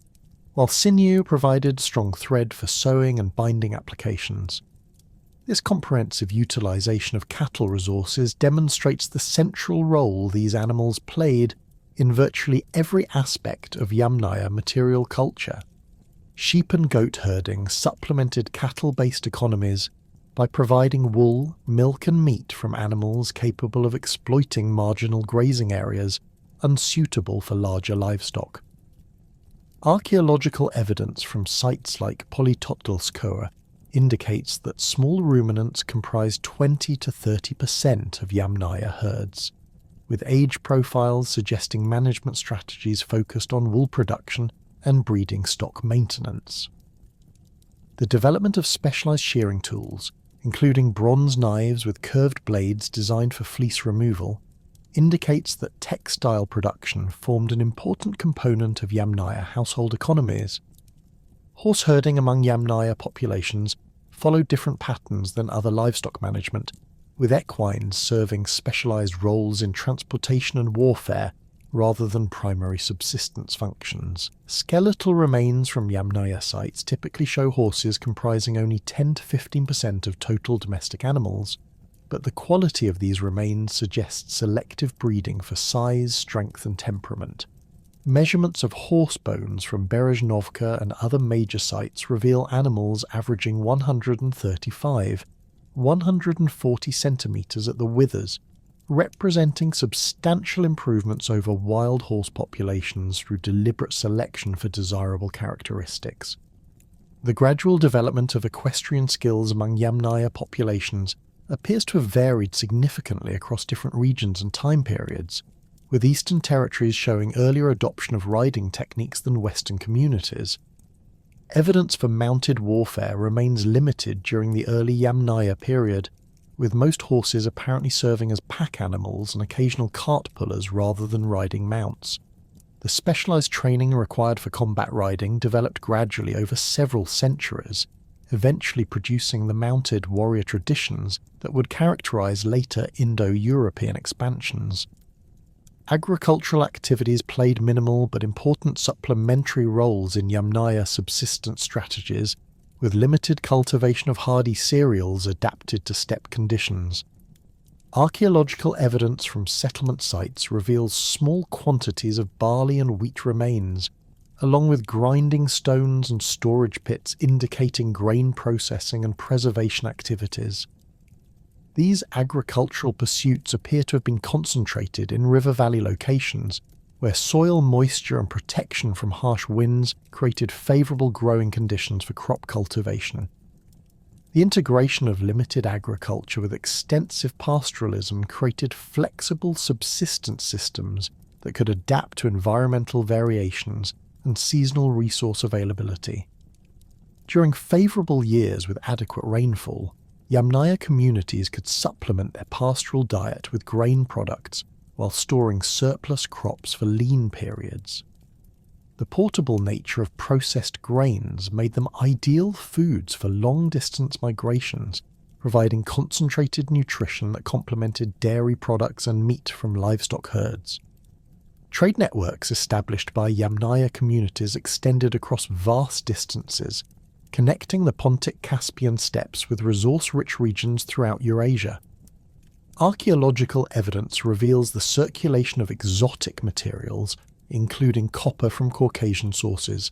while sinew provided strong thread for sewing and binding applications. This comprehensive utilization of cattle resources demonstrates the central role these animals played in virtually every aspect of Yamnaya material culture. Sheep and goat herding supplemented cattle-based economies by providing wool, milk and meat from animals capable of exploiting marginal grazing areas unsuitable for larger livestock. Archaeological evidence from sites like Politotolskoe indicates that small ruminants comprise 20 to 30% of Yamnaya herds, with age profiles suggesting management strategies focused on wool production and breeding stock maintenance. The development of specialized shearing tools, including bronze knives with curved blades designed for fleece removal, indicates that textile production formed an important component of Yamnaya household economies. Horse herding among Yamnaya populations followed different patterns than other livestock management, with equines serving specialized roles in transportation and warfare rather than primary subsistence functions. Skeletal remains from Yamnaya sites typically show horses comprising only 10 to 15% of total domestic animals, but the quality of these remains suggests selective breeding for size, strength and temperament. Measurements of horse bones from Berezhnovka and other major sites reveal animals averaging 135, 140 centimetres at the withers, representing substantial improvements over wild horse populations through deliberate selection for desirable characteristics. The gradual development of equestrian skills among Yamnaya populations appears to have varied significantly across different regions and time periods, with eastern territories showing earlier adoption of riding techniques than western communities. Evidence for mounted warfare remains limited during the early Yamnaya period, with most horses apparently serving as pack animals and occasional cart pullers rather than riding mounts. The specialized training required for combat riding developed gradually over several centuries, eventually producing the mounted warrior traditions that would characterize later Indo-European expansions. Agricultural activities played minimal but important supplementary roles in Yamnaya subsistence strategies, with limited cultivation of hardy cereals adapted to steppe conditions. Archaeological evidence from settlement sites reveals small quantities of barley and wheat remains, along with grinding stones and storage pits indicating grain processing and preservation activities. These agricultural pursuits appear to have been concentrated in river valley locations, where soil moisture and protection from harsh winds created favourable growing conditions for crop cultivation. The integration of limited agriculture with extensive pastoralism created flexible subsistence systems that could adapt to environmental variations and seasonal resource availability. During favourable years with adequate rainfall, Yamnaya communities could supplement their pastoral diet with grain products while storing surplus crops for lean periods. The portable nature of processed grains made them ideal foods for long-distance migrations, providing concentrated nutrition that complemented dairy products and meat from livestock herds. Trade networks established by Yamnaya communities extended across vast distances, connecting the Pontic-Caspian steppes with resource-rich regions throughout Eurasia. Archaeological evidence reveals the circulation of exotic materials, including copper from Caucasian sources,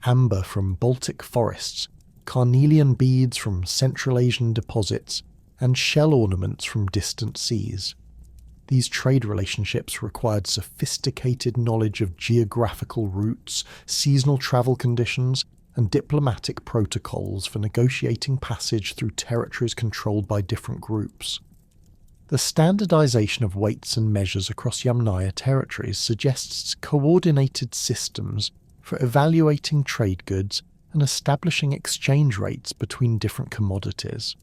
amber from Baltic forests, carnelian beads from Central Asian deposits, and shell ornaments from distant seas. These trade relationships required sophisticated knowledge of geographical routes, seasonal travel conditions, and diplomatic protocols for negotiating passage through territories controlled by different groups. The standardization of weights and measures across Yamnaya territories suggests coordinated systems for evaluating trade goods and establishing exchange rates between different commodities.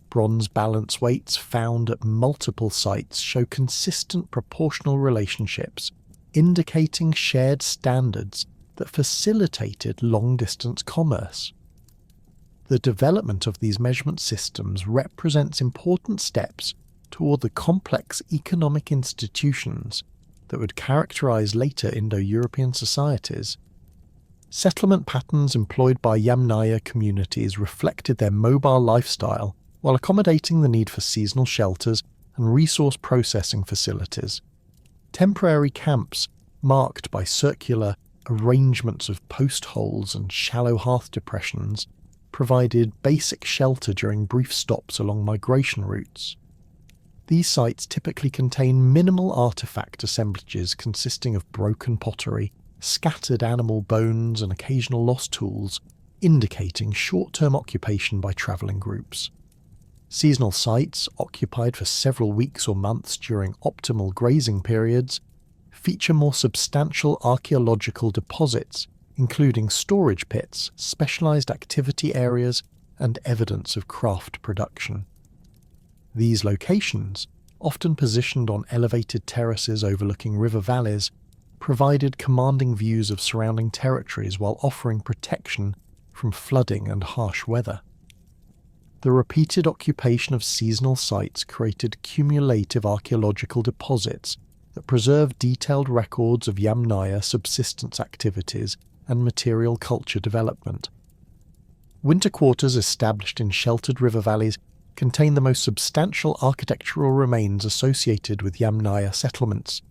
Bronze balance weights found at multiple sites show consistent proportional relationships, indicating shared standards that facilitated long-distance commerce. The development of these measurement systems represents important steps toward the complex economic institutions that would characterize later Indo-European societies. Settlement patterns employed by Yamnaya communities reflected their mobile lifestyle while accommodating the need for seasonal shelters and resource processing facilities. Temporary camps, marked by circular arrangements of post holes and shallow hearth depressions, provided basic shelter during brief stops along migration routes. These sites typically contain minimal artifact assemblages consisting of broken pottery, scattered animal bones and occasional lost tools, indicating short-term occupation by travelling groups. Seasonal sites, occupied for several weeks or months during optimal grazing periods, feature more substantial archaeological deposits, including storage pits, specialised activity areas, and evidence of craft production. These locations, often positioned on elevated terraces overlooking river valleys, provided commanding views of surrounding territories while offering protection from flooding and harsh weather. The repeated occupation of seasonal sites created cumulative archaeological deposits that preserve detailed records of Yamnaya subsistence activities and material culture development. Winter quarters established in sheltered river valleys contain the most substantial architectural remains associated with Yamnaya settlements,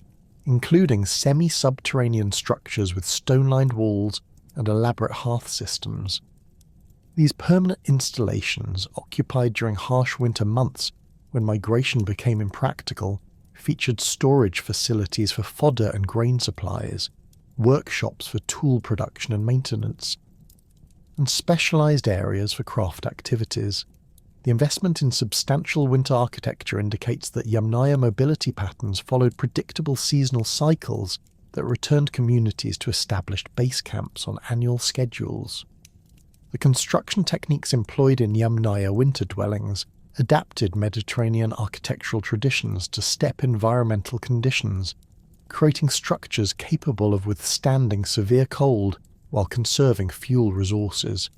including semi-subterranean structures with stone-lined walls and elaborate hearth systems. These permanent installations, occupied during harsh winter months when migration became impractical, featured storage facilities for fodder and grain supplies, workshops for tool production and maintenance, and specialised areas for craft activities. The investment in substantial winter architecture indicates that Yamnaya mobility patterns followed predictable seasonal cycles that returned communities to established base camps on annual schedules. The construction techniques employed in Yamnaya winter dwellings adapted Mediterranean architectural traditions to steppe environmental conditions, creating structures capable of withstanding severe cold while conserving fuel resources.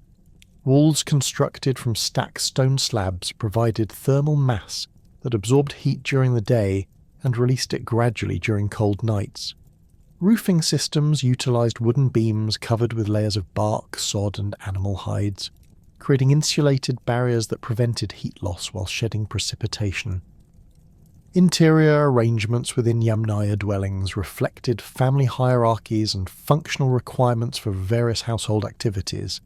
Walls constructed from stacked stone slabs provided thermal mass that absorbed heat during the day and released it gradually during cold nights. Roofing systems utilised wooden beams covered with layers of bark, sod and animal hides, creating insulated barriers that prevented heat loss while shedding precipitation. Interior arrangements within Yamnaya dwellings reflected family hierarchies and functional requirements for various household activities.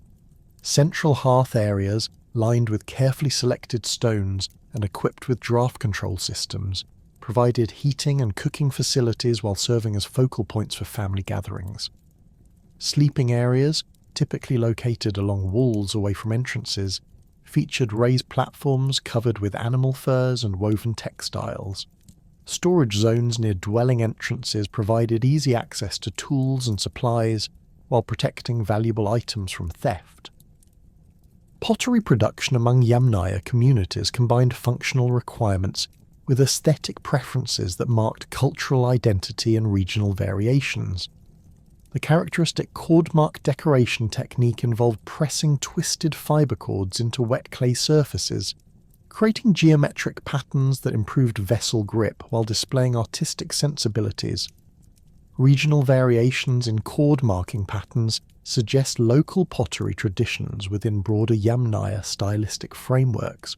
Central hearth areas, lined with carefully selected stones and equipped with draft control systems, provided heating and cooking facilities while serving as focal points for family gatherings. Sleeping areas, typically located along walls away from entrances, featured raised platforms covered with animal furs and woven textiles. Storage zones near dwelling entrances provided easy access to tools and supplies while protecting valuable items from theft. Pottery production among Yamnaya communities combined functional requirements with aesthetic preferences that marked cultural identity and regional variations. The characteristic cord-mark decoration technique involved pressing twisted fibre cords into wet clay surfaces, creating geometric patterns that improved vessel grip while displaying artistic sensibilities. Regional variations in cord marking patterns suggest local pottery traditions within broader Yamnaya stylistic frameworks,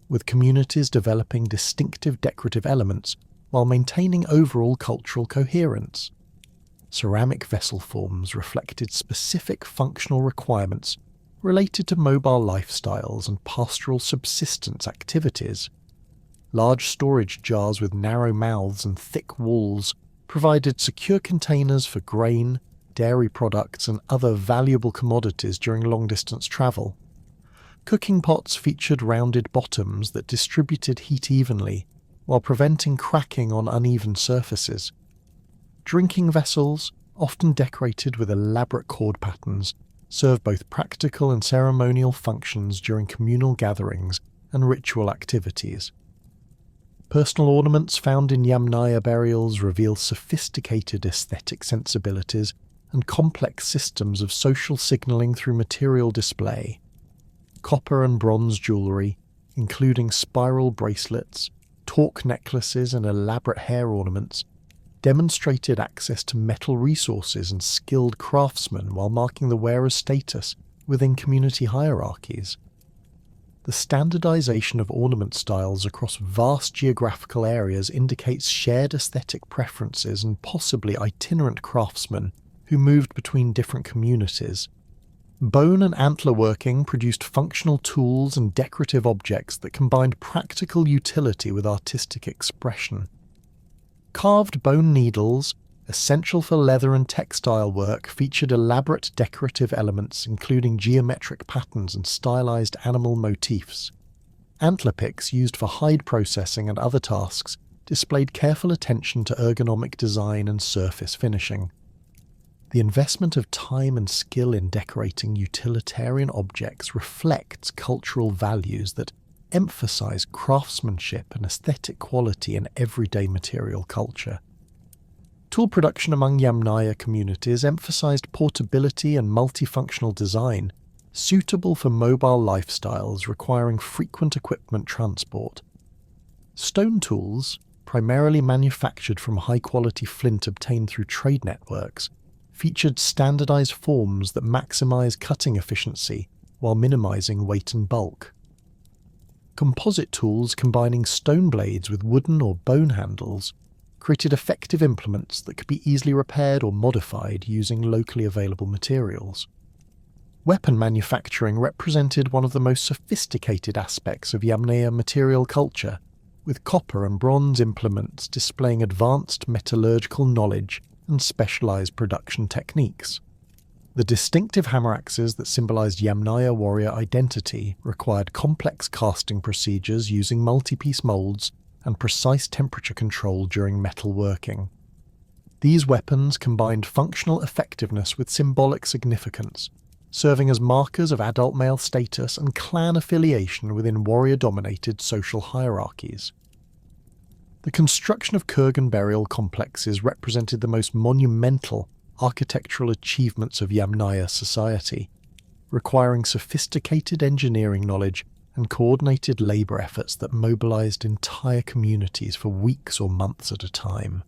with communities developing distinctive decorative elements while maintaining overall cultural coherence. Ceramic vessel forms reflected specific functional requirements related to mobile lifestyles and pastoral subsistence activities. Large storage jars with narrow mouths and thick walls provided secure containers for grain, dairy products and other valuable commodities during long-distance travel. Cooking pots featured rounded bottoms that distributed heat evenly while preventing cracking on uneven surfaces. Drinking vessels, often decorated with elaborate cord patterns, serve both practical and ceremonial functions during communal gatherings and ritual activities. Personal ornaments found in Yamnaya burials reveal sophisticated aesthetic sensibilities and complex systems of social signalling through material display. Copper and bronze jewellery, including spiral bracelets, torque necklaces and elaborate hair ornaments, demonstrated access to metal resources and skilled craftsmen while marking the wearer's status within community hierarchies. The standardization of ornament styles across vast geographical areas indicates shared aesthetic preferences and possibly itinerant craftsmen who moved between different communities. Bone and antler working produced functional tools and decorative objects that combined practical utility with artistic expression. Carved bone needles, essential for leather and textile work, featured elaborate decorative elements including geometric patterns and stylized animal motifs. Antler picks used for hide processing and other tasks displayed careful attention to ergonomic design and surface finishing. The investment of time and skill in decorating utilitarian objects reflects cultural values that emphasize craftsmanship and aesthetic quality in everyday material culture. Tool production among Yamnaya communities emphasized portability and multifunctional design, suitable for mobile lifestyles requiring frequent equipment transport. Stone tools, primarily manufactured from high-quality flint obtained through trade networks, featured standardized forms that maximize cutting efficiency while minimizing weight and bulk. Composite tools combining stone blades with wooden or bone handles created effective implements that could be easily repaired or modified using locally available materials. Weapon manufacturing represented one of the most sophisticated aspects of Yamnaya material culture, with copper and bronze implements displaying advanced metallurgical knowledge and specialized production techniques. The distinctive hammer axes that symbolized Yamnaya warrior identity required complex casting procedures using multi-piece molds and precise temperature control during metal working. These weapons combined functional effectiveness with symbolic significance, serving as markers of adult male status and clan affiliation within warrior-dominated social hierarchies. The construction of Kurgan burial complexes represented the most monumental architectural achievements of Yamnaya society, requiring sophisticated engineering knowledge and coordinated labour efforts that mobilised entire communities for weeks or months at a time.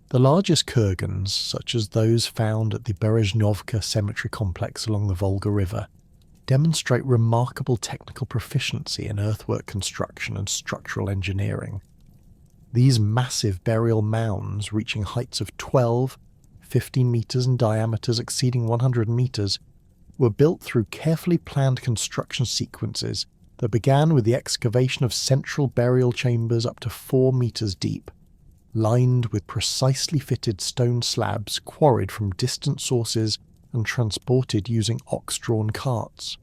The largest kurgans, such as those found at the Berezhnovka cemetery complex along the Volga River, demonstrate remarkable technical proficiency in earthwork construction and structural engineering. These massive burial mounds, reaching heights of 12, 15 metres and diameters exceeding 100 metres, were built through carefully planned construction sequences that began with the excavation of central burial chambers up to 4 metres deep, lined with precisely fitted stone slabs quarried from distant sources and transported using ox-drawn carts.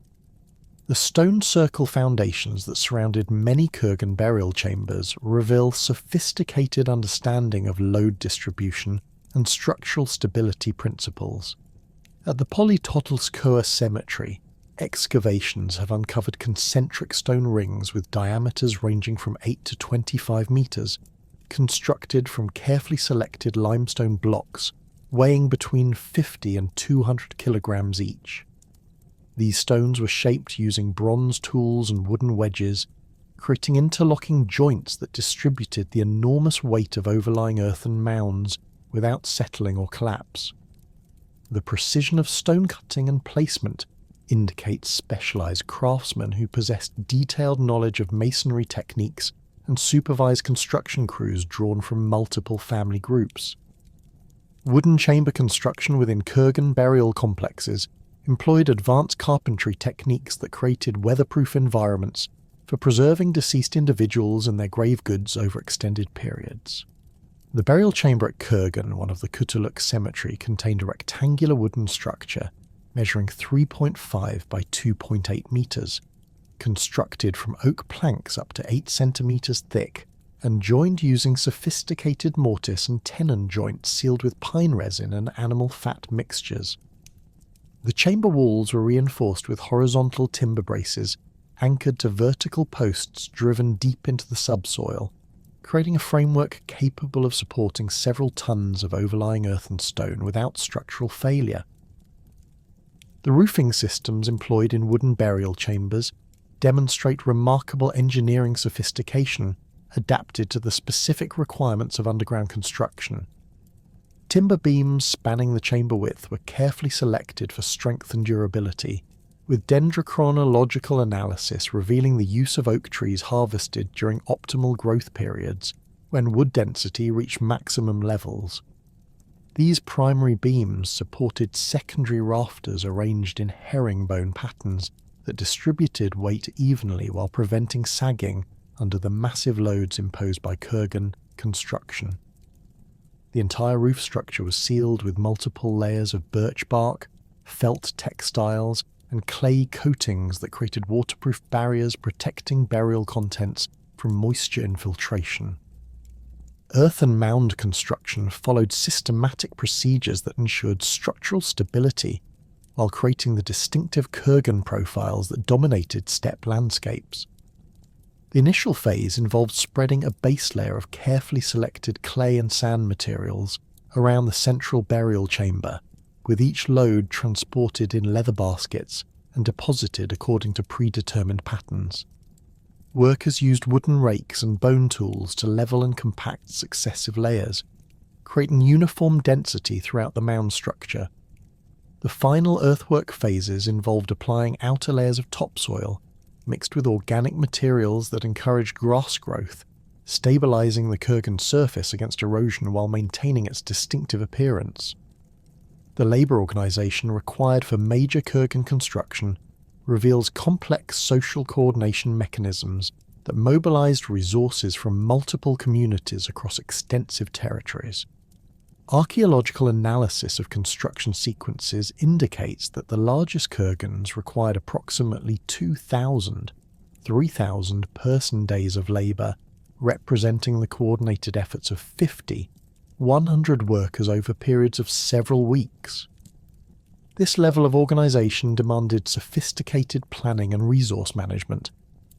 The stone circle foundations that surrounded many Kurgan burial chambers reveal sophisticated understanding of load distribution and structural stability principles. At the Polytotelskoye cemetery, excavations have uncovered concentric stone rings with diameters ranging from 8 to 25 metres, constructed from carefully selected limestone blocks weighing between 50 and 200 kilograms each. These stones were shaped using bronze tools and wooden wedges, creating interlocking joints that distributed the enormous weight of overlying earthen mounds without settling or collapse. The precision of stone cutting and placement indicates specialized craftsmen who possessed detailed knowledge of masonry techniques and supervised construction crews drawn from multiple family groups. Wooden chamber construction within Kurgan burial complexes employed advanced carpentry techniques that created weatherproof environments for preserving deceased individuals and their grave goods over extended periods. The burial chamber at Kurgan, one of the Kutuluk cemetery, contained a rectangular wooden structure measuring 3.5 by 2.8 metres, constructed from oak planks up to 8 centimetres thick and joined using sophisticated mortise and tenon joints sealed with pine resin and animal fat mixtures. The chamber walls were reinforced with horizontal timber braces anchored to vertical posts driven deep into the subsoil, creating a framework capable of supporting several tons of overlying earth and stone without structural failure. The roofing systems employed in wooden burial chambers demonstrate remarkable engineering sophistication adapted to the specific requirements of underground construction. Timber beams spanning the chamber width were carefully selected for strength and durability, with dendrochronological analysis revealing the use of oak trees harvested during optimal growth periods, when wood density reached maximum levels. These primary beams supported secondary rafters arranged in herringbone patterns that distributed weight evenly while preventing sagging under the massive loads imposed by Kurgan construction. The entire roof structure was sealed with multiple layers of birch bark, felt textiles, and clay coatings that created waterproof barriers protecting burial contents from moisture infiltration. Earth and mound construction followed systematic procedures that ensured structural stability while creating the distinctive Kurgan profiles that dominated steppe landscapes. The initial phase involved spreading a base layer of carefully selected clay and sand materials around the central burial chamber, with each load transported in leather baskets and deposited according to predetermined patterns. Workers used wooden rakes and bone tools to level and compact successive layers, creating uniform density throughout the mound structure. The final earthwork phases involved applying outer layers of topsoil mixed with organic materials that encouraged grass growth, stabilizing the Kurgan surface against erosion while maintaining its distinctive appearance. The labour organisation required for major Kurgan construction reveals complex social coordination mechanisms that mobilised resources from multiple communities across extensive territories. Archaeological analysis of construction sequences indicates that the largest Kurgans required approximately 3,000 person-days of labour, representing the coordinated efforts of 100 workers over periods of several weeks. This level of organisation demanded sophisticated planning and resource management,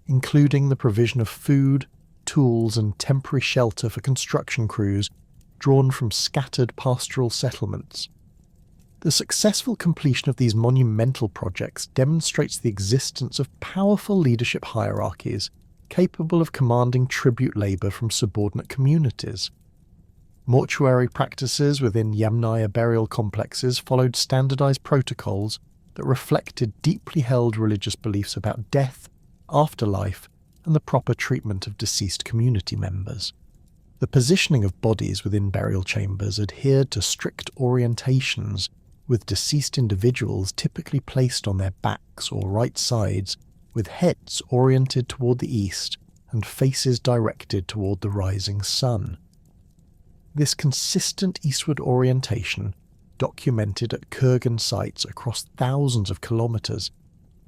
including the provision of food, tools and temporary shelter for construction crews drawn from scattered pastoral settlements. The successful completion of these monumental projects demonstrates the existence of powerful leadership hierarchies capable of commanding tribute labour from subordinate communities. Mortuary practices within Yamnaya burial complexes followed standardised protocols that reflected deeply held religious beliefs about death, afterlife, and the proper treatment of deceased community members. The positioning of bodies within burial chambers adhered to strict orientations, with deceased individuals typically placed on their backs or right sides, with heads oriented toward the east and faces directed toward the rising sun. This consistent eastward orientation, documented at Kurgan sites across thousands of kilometres,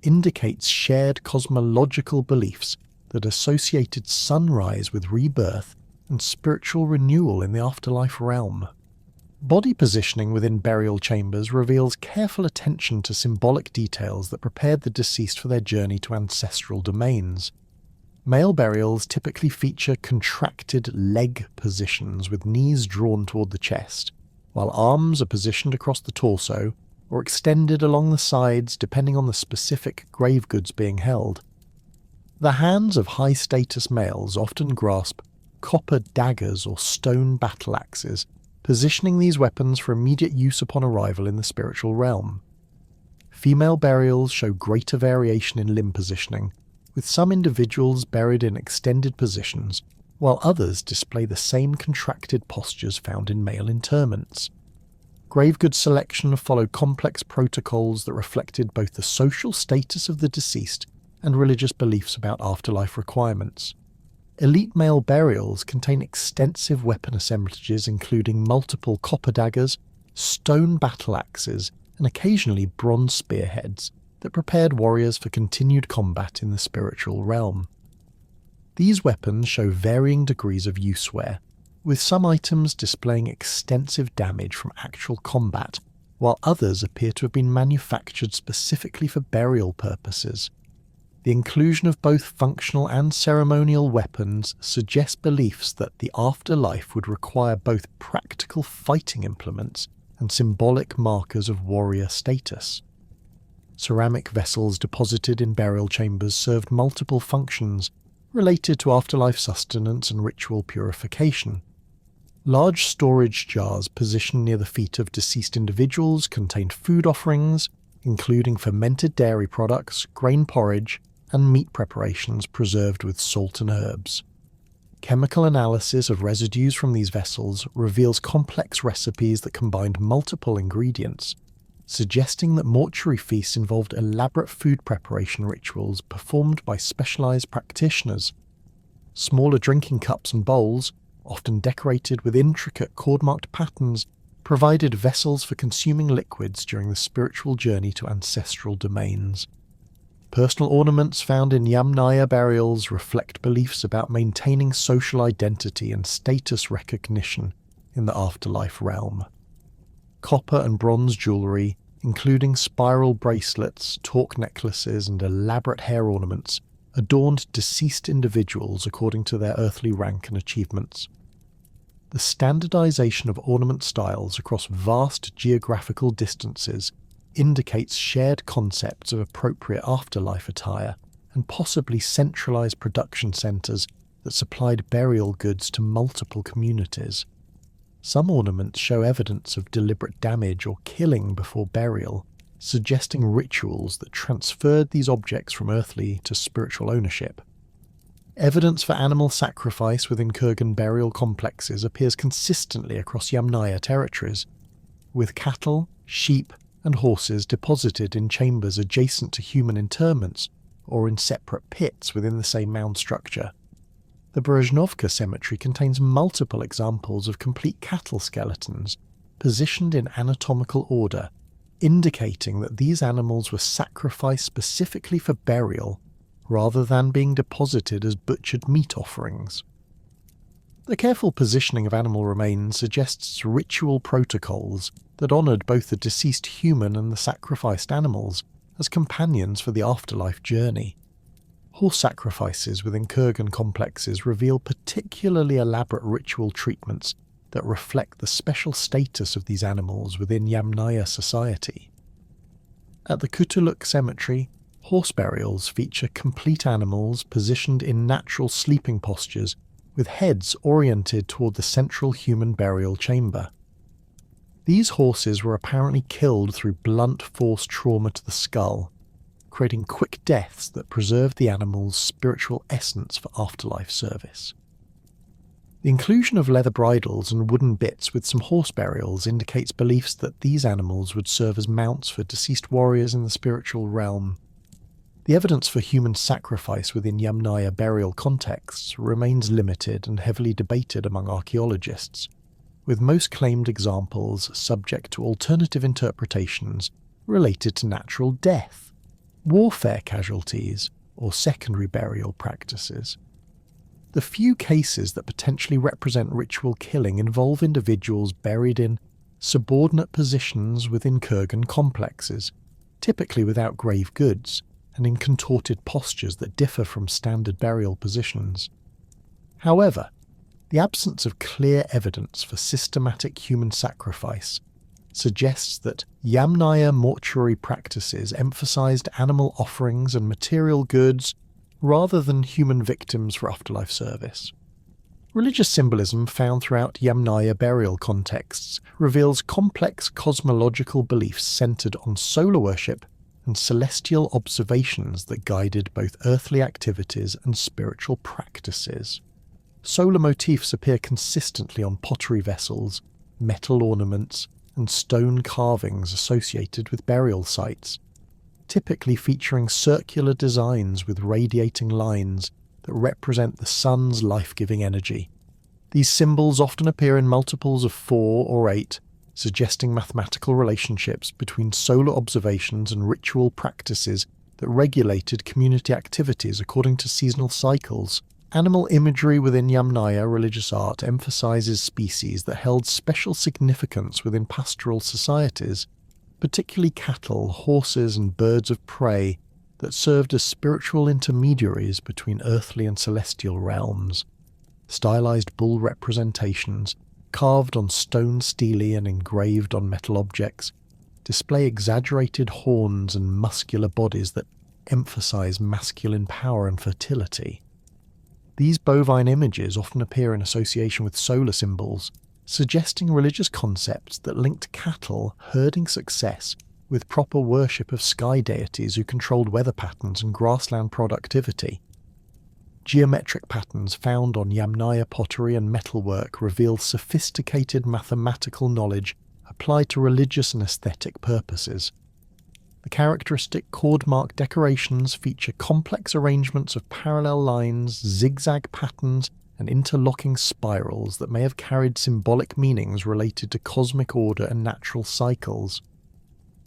indicates shared cosmological beliefs that associated sunrise with rebirth and spiritual renewal in the afterlife realm. Body positioning within burial chambers reveals careful attention to symbolic details that prepared the deceased for their journey to ancestral domains. Male burials typically feature contracted leg positions with knees drawn toward the chest, while arms are positioned across the torso or extended along the sides depending on the specific grave goods being held. The hands of high-status males often grasp copper daggers or stone battle axes, positioning these weapons for immediate use upon arrival in the spiritual realm. Female burials show greater variation in limb positioning, with some individuals buried in extended positions, while others display the same contracted postures found in male interments. Gravegoods selection followed complex protocols that reflected both the social status of the deceased and religious beliefs about afterlife requirements. Elite male burials contain extensive weapon assemblages including multiple copper daggers, stone battle axes, and occasionally bronze spearheads that prepared warriors for continued combat in the spiritual realm. These weapons show varying degrees of use wear, with some items displaying extensive damage from actual combat, while others appear to have been manufactured specifically for burial purposes. The inclusion of both functional and ceremonial weapons suggests beliefs that the afterlife would require both practical fighting implements and symbolic markers of warrior status. Ceramic vessels deposited in burial chambers served multiple functions related to afterlife sustenance and ritual purification. Large storage jars positioned near the feet of deceased individuals contained food offerings, including fermented dairy products, grain porridge, and meat preparations preserved with salt and herbs. Chemical analysis of residues from these vessels reveals complex recipes that combined multiple ingredients, suggesting that mortuary feasts involved elaborate food preparation rituals performed by specialized practitioners. Smaller drinking cups and bowls, often decorated with intricate cord-marked patterns, provided vessels for consuming liquids during the spiritual journey to ancestral domains. Personal ornaments found in Yamnaya burials reflect beliefs about maintaining social identity and status recognition in the afterlife realm. Copper and bronze jewellery, including spiral bracelets, torque necklaces and elaborate hair ornaments, adorned deceased individuals according to their earthly rank and achievements. The standardization of ornament styles across vast geographical distances indicates shared concepts of appropriate afterlife attire and possibly centralized production centers that supplied burial goods to multiple communities. Some ornaments show evidence of deliberate damage or killing before burial, suggesting rituals that transferred these objects from earthly to spiritual ownership. Evidence for animal sacrifice within Kurgan burial complexes appears consistently across Yamnaya territories, with cattle, sheep, and horses deposited in chambers adjacent to human interments or in separate pits within the same mound structure. The Berezhnovka cemetery contains multiple examples of complete cattle skeletons, positioned in anatomical order, indicating that these animals were sacrificed specifically for burial rather than being deposited as butchered meat offerings. The careful positioning of animal remains suggests ritual protocols that honoured both the deceased human and the sacrificed animals as companions for the afterlife journey. Horse sacrifices within Kurgan complexes reveal particularly elaborate ritual treatments that reflect the special status of these animals within Yamnaya society. At the Kutuluk cemetery, horse burials feature complete animals positioned in natural sleeping postures with heads oriented toward the central human burial chamber. These horses were apparently killed through blunt force trauma to the skull, creating quick deaths that preserved the animal's spiritual essence for afterlife service. The inclusion of leather bridles and wooden bits with some horse burials indicates beliefs that these animals would serve as mounts for deceased warriors in the spiritual realm. The evidence for human sacrifice within Yamnaya burial contexts remains limited and heavily debated among archaeologists, with most claimed examples subject to alternative interpretations related to natural death, warfare casualties, or secondary burial practices. The few cases that potentially represent ritual killing involve individuals buried in subordinate positions within Kurgan complexes, typically without grave goods, and in contorted postures that differ from standard burial positions. However, the absence of clear evidence for systematic human sacrifice suggests that Yamnaya mortuary practices emphasized animal offerings and material goods rather than human victims for afterlife service. Religious symbolism found throughout Yamnaya burial contexts reveals complex cosmological beliefs centered on solar worship and celestial observations that guided both earthly activities and spiritual practices. Solar motifs appear consistently on pottery vessels, metal ornaments, and stone carvings associated with burial sites, typically featuring circular designs with radiating lines that represent the sun's life-giving energy. These symbols often appear in multiples of 4 or 8, suggesting mathematical relationships between solar observations and ritual practices that regulated community activities according to seasonal cycles. Animal imagery within Yamnaya religious art emphasizes species that held special significance within pastoral societies, particularly cattle, horses, and birds of prey that served as spiritual intermediaries between earthly and celestial realms. Stylized bull representations, carved on stone stele and engraved on metal objects, display exaggerated horns and muscular bodies that emphasize masculine power and fertility. These bovine images often appear in association with solar symbols, suggesting religious concepts that linked cattle herding success with proper worship of sky deities who controlled weather patterns and grassland productivity. Geometric patterns found on Yamnaya pottery and metalwork reveal sophisticated mathematical knowledge applied to religious and aesthetic purposes. The characteristic cord-mark decorations feature complex arrangements of parallel lines, zigzag patterns, and interlocking spirals that may have carried symbolic meanings related to cosmic order and natural cycles.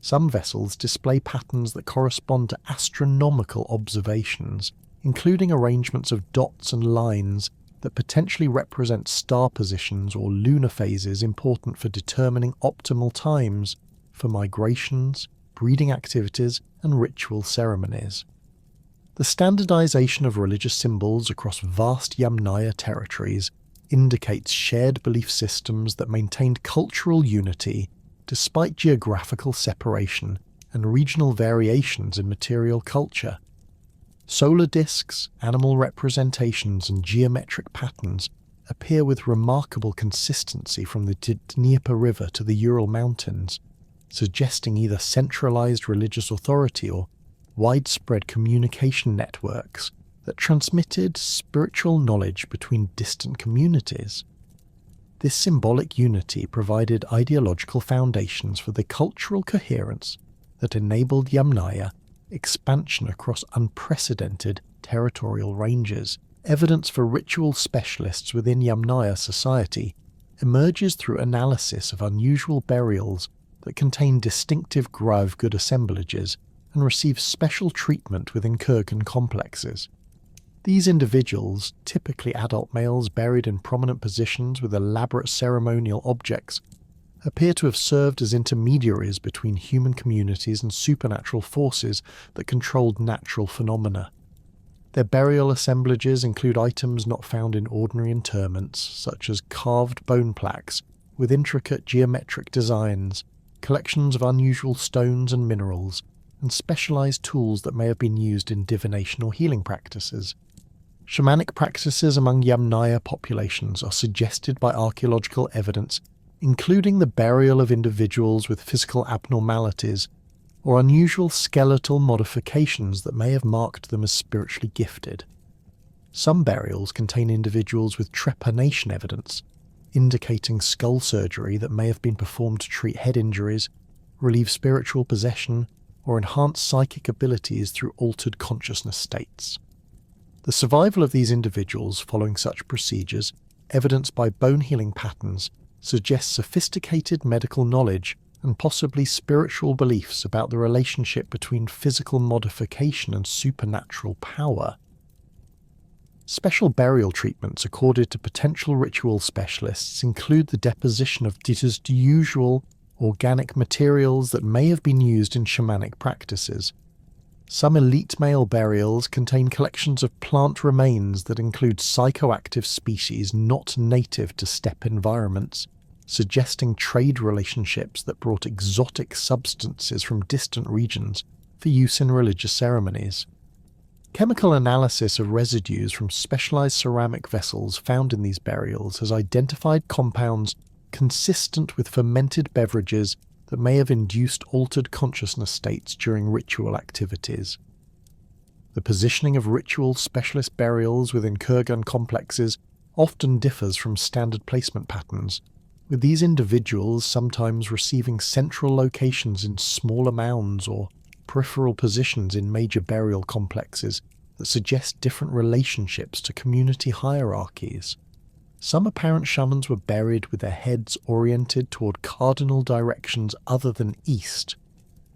Some vessels display patterns that correspond to astronomical observations, including arrangements of dots and lines that potentially represent star positions or lunar phases important for determining optimal times for migrations, breeding activities, and ritual ceremonies. The standardization of religious symbols across vast Yamnaya territories indicates shared belief systems that maintained cultural unity despite geographical separation and regional variations in material culture. Solar discs, animal representations, and geometric patterns appear with remarkable consistency from the Dnieper River to the Ural Mountains, suggesting either centralized religious authority or widespread communication networks that transmitted spiritual knowledge between distant communities. This symbolic unity provided ideological foundations for the cultural coherence that enabled Yamnaya expansion across unprecedented territorial ranges. Evidence for ritual specialists within Yamnaya society emerges through analysis of unusual burials that contain distinctive Gravgud assemblages and receive special treatment within Kurgan complexes. These individuals, typically adult males buried in prominent positions with elaborate ceremonial objects, appear to have served as intermediaries between human communities and supernatural forces that controlled natural phenomena. Their burial assemblages include items not found in ordinary interments, such as carved bone plaques with intricate geometric designs, collections of unusual stones and minerals, and specialized tools that may have been used in divination or healing practices. Shamanic practices among Yamnaya populations are suggested by archaeological evidence, including the burial of individuals with physical abnormalities or unusual skeletal modifications that may have marked them as spiritually gifted. Some burials contain individuals with trepanation evidence, indicating skull surgery that may have been performed to treat head injuries, relieve spiritual possession, or enhance psychic abilities through altered consciousness states. The survival of these individuals following such procedures, evidenced by bone healing patterns, suggests sophisticated medical knowledge and possibly spiritual beliefs about the relationship between physical modification and supernatural power. Special burial treatments accorded to potential ritual specialists include the deposition of usual organic materials that may have been used in shamanic practices. Some elite male burials contain collections of plant remains that include psychoactive species not native to steppe environments, suggesting trade relationships that brought exotic substances from distant regions for use in religious ceremonies. Chemical analysis of residues from specialized ceramic vessels found in these burials has identified compounds consistent with fermented beverages that may have induced altered consciousness states during ritual activities. The positioning of ritual specialist burials within Kurgan complexes often differs from standard placement patterns, with these individuals sometimes receiving central locations in smaller mounds or peripheral positions in major burial complexes that suggest different relationships to community hierarchies. Some apparent shamans were buried with their heads oriented toward cardinal directions other than east,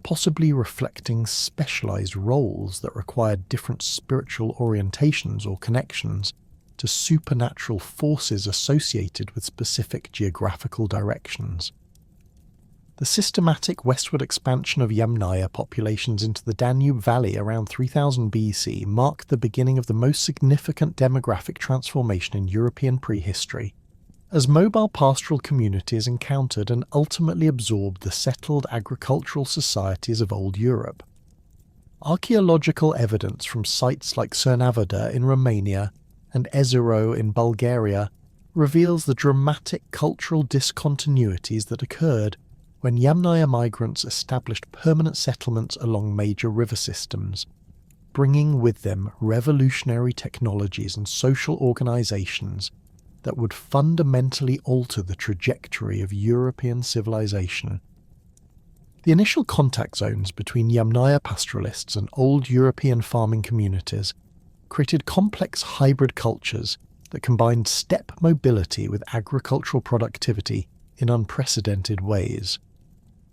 possibly reflecting specialized roles that required different spiritual orientations or connections to supernatural forces associated with specific geographical directions. The systematic westward expansion of Yamnaya populations into the Danube Valley around 3000 BC marked the beginning of the most significant demographic transformation in European prehistory, as mobile pastoral communities encountered and ultimately absorbed the settled agricultural societies of old Europe. Archaeological evidence from sites like Cernavoda in Romania and Ezero in Bulgaria reveals the dramatic cultural discontinuities that occurred when Yamnaya migrants established permanent settlements along major river systems, bringing with them revolutionary technologies and social organizations that would fundamentally alter the trajectory of European civilization. The initial contact zones between Yamnaya pastoralists and old European farming communities created complex hybrid cultures that combined steppe mobility with agricultural productivity in unprecedented ways.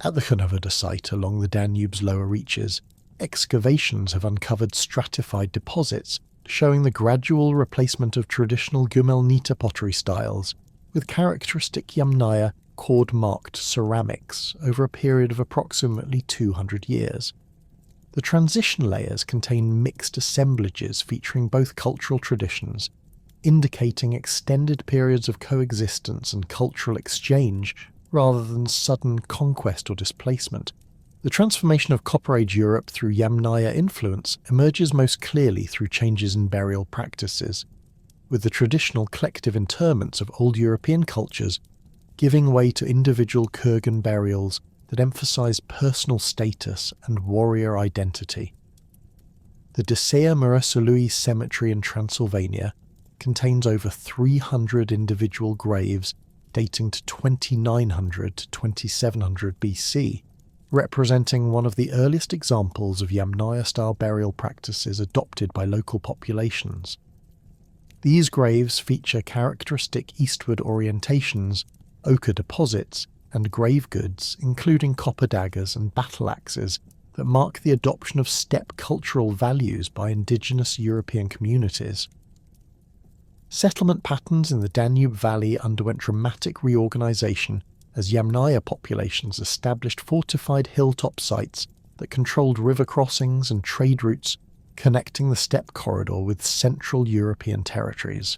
At the Hierarchies site along the Danube's lower reaches, excavations have uncovered stratified deposits showing the gradual replacement of traditional Gumelnita pottery styles with characteristic Yamnaya cord-marked ceramics over a period of approximately 200 years. The transition layers contain mixed assemblages featuring both cultural traditions, indicating extended periods of coexistence and cultural exchange rather than sudden conquest or displacement. The transformation of Copper Age Europe through Yamnaya influence emerges most clearly through changes in burial practices, with the traditional collective interments of old European cultures giving way to individual Kurgan burials that emphasize personal status and warrior identity. The Desea Murasului cemetery in Transylvania contains over 300 individual graves dating to 2900 to 2700 BC, representing one of the earliest examples of Yamnaya-style burial practices adopted by local populations. These graves feature characteristic eastward orientations, ochre deposits, and grave goods, including copper daggers and battle axes, that mark the adoption of steppe cultural values by indigenous European communities. Settlement patterns in the Danube Valley underwent dramatic reorganization as Yamnaya populations established fortified hilltop sites that controlled river crossings and trade routes connecting the steppe corridor with Central European territories.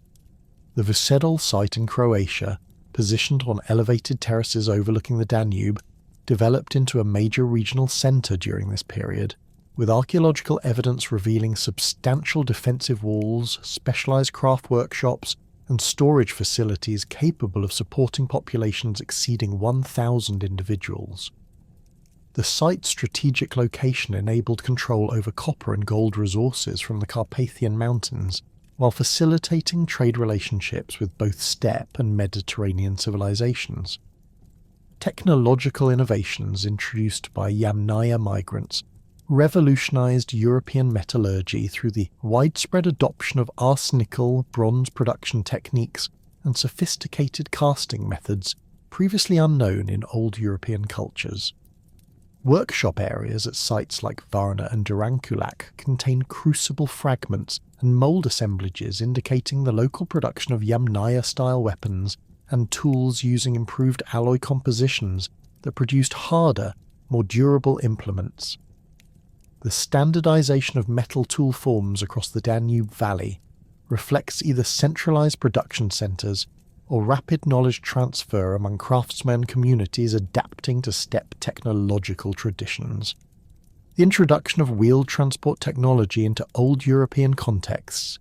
The Vucedol site in Croatia, positioned on elevated terraces overlooking the Danube, developed into a major regional centre during this period, with archaeological evidence revealing substantial defensive walls, specialised craft workshops, and storage facilities capable of supporting populations exceeding 1,000 individuals. The site's strategic location enabled control over copper and gold resources from the Carpathian Mountains, while facilitating trade relationships with both steppe and Mediterranean civilizations. Technological innovations introduced by Yamnaya migrants revolutionized European metallurgy through the widespread adoption of arsenical bronze production techniques and sophisticated casting methods previously unknown in old European cultures. Workshop areas at sites like Varna and Durankulak contain crucible fragments and mould assemblages indicating the local production of Yamnaya-style weapons and tools using improved alloy compositions that produced harder, more durable implements. The standardization of metal tool forms across the Danube Valley reflects either centralized production centers or rapid knowledge transfer among craftsmen communities adapting to steppe technological traditions. The introduction of wheeled transport technology into old European contexts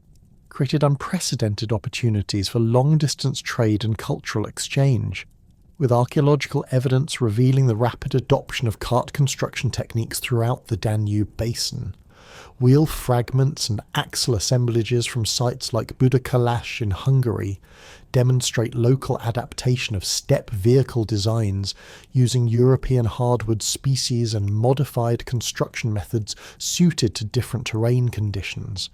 created unprecedented opportunities for long-distance trade and cultural exchange, with archaeological evidence revealing the rapid adoption of cart construction techniques throughout the Danube basin. Wheel fragments and axle assemblages from sites like Budakalash in Hungary demonstrate local adaptation of steppe vehicle designs using European hardwood species and modified construction methods suited to different terrain conditions.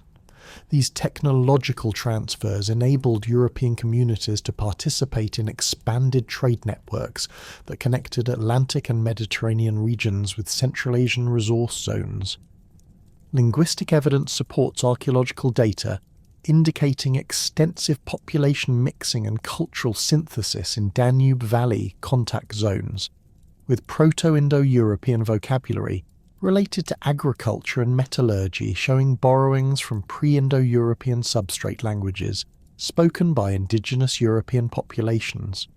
These technological transfers enabled European communities to participate in expanded trade networks that connected Atlantic and Mediterranean regions with Central Asian resource zones. Linguistic evidence supports archaeological data indicating extensive population mixing and cultural synthesis in Danube Valley contact zones, with Proto-Indo-European vocabulary related to agriculture and metallurgy showing borrowings from pre-Indo-European substrate languages spoken by indigenous European populations.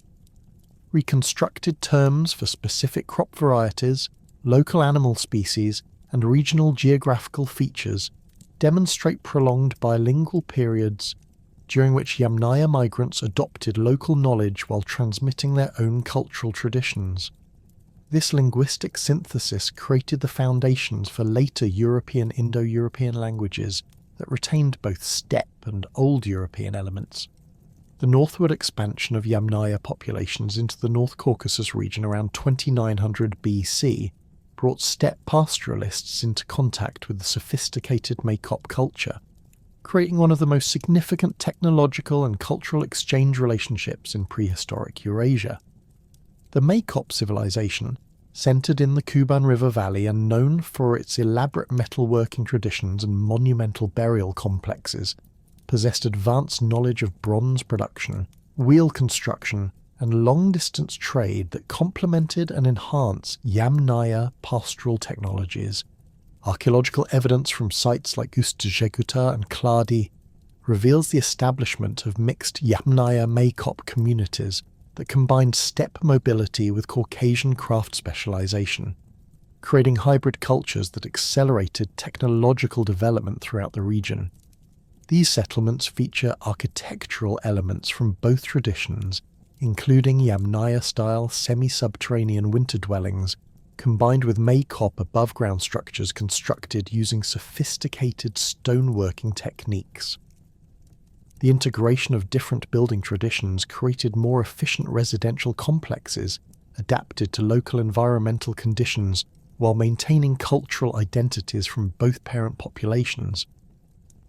Reconstructed terms for specific crop varieties, local animal species, and regional geographical features demonstrate prolonged bilingual periods during which Yamnaya migrants adopted local knowledge while transmitting their own cultural traditions. This linguistic synthesis created the foundations for later European Indo-European languages that retained both steppe and Old European elements. The northward expansion of Yamnaya populations into the North Caucasus region around 2900 BC brought steppe pastoralists into contact with the sophisticated Makop culture. creating one of the most significant technological and cultural exchange relationships in prehistoric Eurasia. The Maykop civilization, centered in the Kuban River Valley and known for its elaborate metalworking traditions and monumental burial complexes, possessed advanced knowledge of bronze production, wheel construction, and long-distance trade that complemented and enhanced Yamnaya pastoral technologies. Archaeological evidence from sites like Ust-Zheguta and Kladi reveals the establishment of mixed Yamnaya-Maykop communities that combined steppe mobility with Caucasian craft specialization, creating hybrid cultures that accelerated technological development throughout the region. These settlements feature architectural elements from both traditions, including Yamnaya-style semi-subterranean winter dwellings, combined with Maykop above-ground structures constructed using sophisticated stoneworking techniques. The integration of different building traditions created more efficient residential complexes adapted to local environmental conditions while maintaining cultural identities from both parent populations.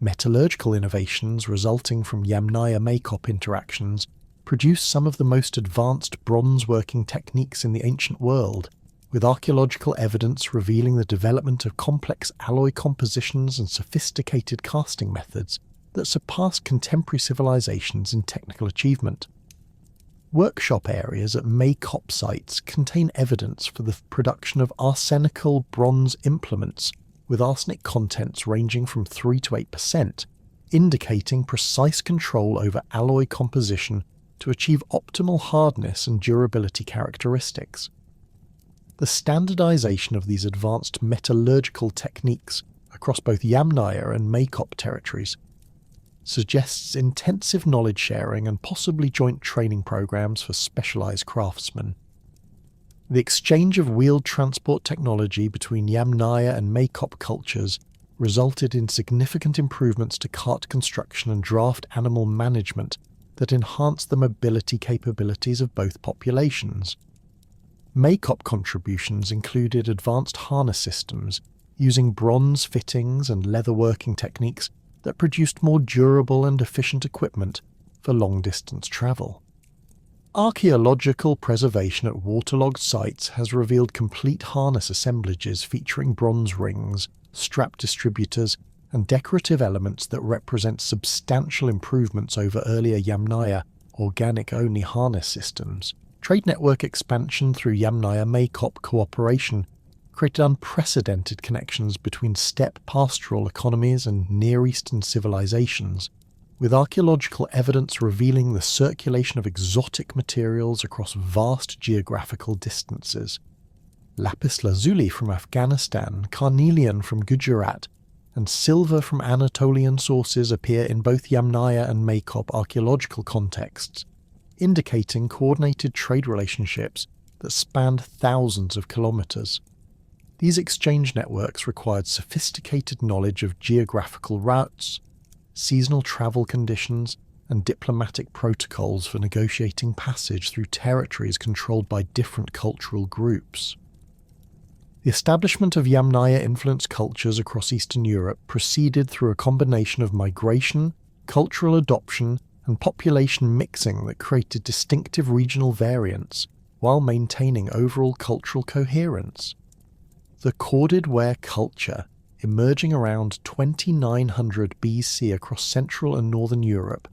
Metallurgical innovations resulting from Yamnaya-Maykop interactions produced some of the most advanced bronze working techniques in the ancient world, with archaeological evidence revealing the development of complex alloy compositions and sophisticated casting methods that surpassed contemporary civilizations in technical achievement. Workshop areas at Maykop sites contain evidence for the production of arsenical bronze implements with arsenic contents ranging from 3 to 8%, indicating precise control over alloy composition to achieve optimal hardness and durability characteristics. The standardization of these advanced metallurgical techniques across both Yamnaya and Maykop territories suggests intensive knowledge sharing and possibly joint training programs for specialized craftsmen. The exchange of wheeled transport technology between Yamnaya and Maykop cultures resulted in significant improvements to cart construction and draft animal management that enhanced the mobility capabilities of both populations. Maykop contributions included advanced harness systems using bronze fittings and leatherworking techniques that produced more durable and efficient equipment for long-distance travel. Archaeological preservation at waterlogged sites has revealed complete harness assemblages featuring bronze rings, strap distributors, and decorative elements that represent substantial improvements over earlier Yamnaya organic-only harness systems. Trade network expansion through Yamnaya-Maykop cooperation created unprecedented connections between steppe pastoral economies and Near Eastern civilizations, with archaeological evidence revealing the circulation of exotic materials across vast geographical distances. Lapis lazuli from Afghanistan, carnelian from Gujarat, and silver from Anatolian sources appear in both Yamnaya and Maykop archaeological contexts, indicating coordinated trade relationships that spanned thousands of kilometers. These exchange networks required sophisticated knowledge of geographical routes, seasonal travel conditions, and diplomatic protocols for negotiating passage through territories controlled by different cultural groups. The establishment of Yamnaya-influenced cultures across Eastern Europe proceeded through a combination of migration, cultural adoption, and population mixing that created distinctive regional variants while maintaining overall cultural coherence. The corded ware culture, emerging around 2900 BC across Central and Northern Europe,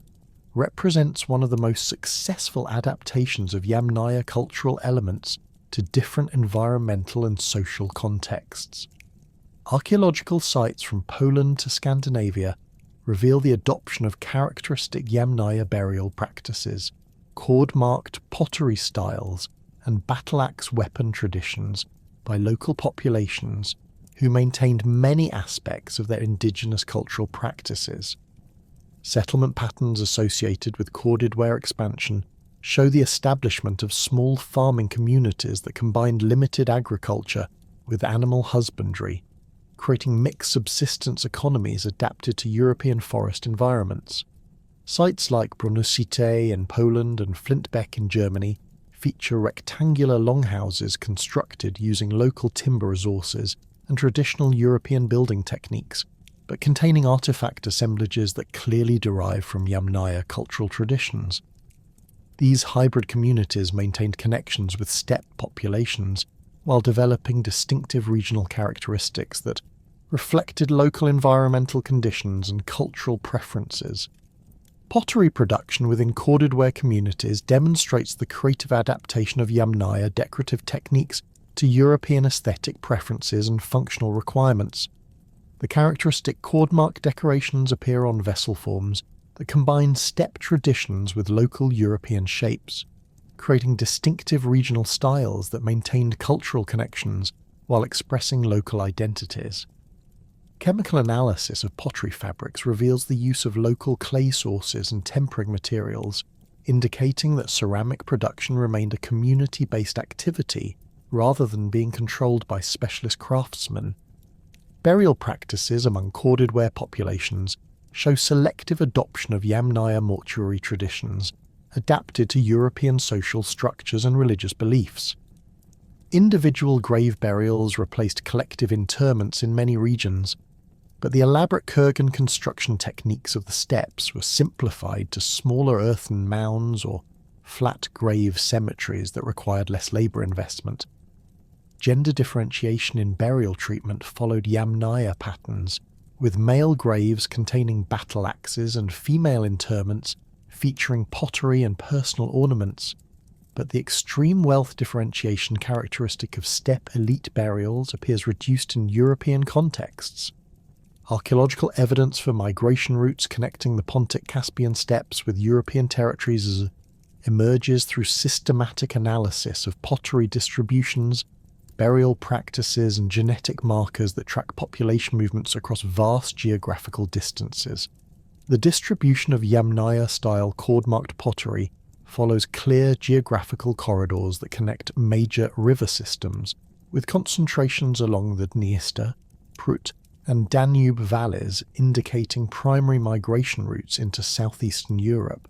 represents one of the most successful adaptations of Yamnaya cultural elements to different environmental and social contexts. Archaeological sites from Poland to Scandinavia reveal the adoption of characteristic Yamnaya burial practices, cord-marked pottery styles, and battle-axe weapon traditions by local populations who maintained many aspects of their indigenous cultural practices. Settlement patterns associated with corded ware expansion show the establishment of small farming communities that combined limited agriculture with animal husbandry, creating mixed subsistence economies adapted to European forest environments. Sites like Brunusite in Poland and Flintbeck in Germany feature rectangular longhouses constructed using local timber resources and traditional European building techniques, but containing artifact assemblages that clearly derive from Yamnaya cultural traditions. These hybrid communities maintained connections with steppe populations while developing distinctive regional characteristics that reflected local environmental conditions and cultural preferences. Pottery production within corded-ware communities demonstrates the creative adaptation of Yamnaya decorative techniques to European aesthetic preferences and functional requirements. The characteristic cord-mark decorations appear on vessel forms that combine steppe traditions with local European shapes, creating distinctive regional styles that maintained cultural connections while expressing local identities. Chemical analysis of pottery fabrics reveals the use of local clay sources and tempering materials, indicating that ceramic production remained a community-based activity rather than being controlled by specialist craftsmen. Burial practices among corded-ware populations show selective adoption of Yamnaya mortuary traditions, adapted to European social structures and religious beliefs. Individual grave burials replaced collective interments in many regions, but the elaborate Kurgan construction techniques of the steppes were simplified to smaller earthen mounds or flat grave cemeteries that required less labour investment. Gender differentiation in burial treatment followed Yamnaya patterns, with male graves containing battle axes and female interments featuring pottery and personal ornaments, but the extreme wealth differentiation characteristic of steppe elite burials appears reduced in European contexts. Archaeological evidence for migration routes connecting the Pontic-Caspian steppes with European territories emerges through systematic analysis of pottery distributions, burial practices and genetic markers that track population movements across vast geographical distances. The distribution of Yamnaya-style cord-marked pottery follows clear geographical corridors that connect major river systems, with concentrations along the Dniester, Prut, and Danube valleys indicating primary migration routes into southeastern Europe.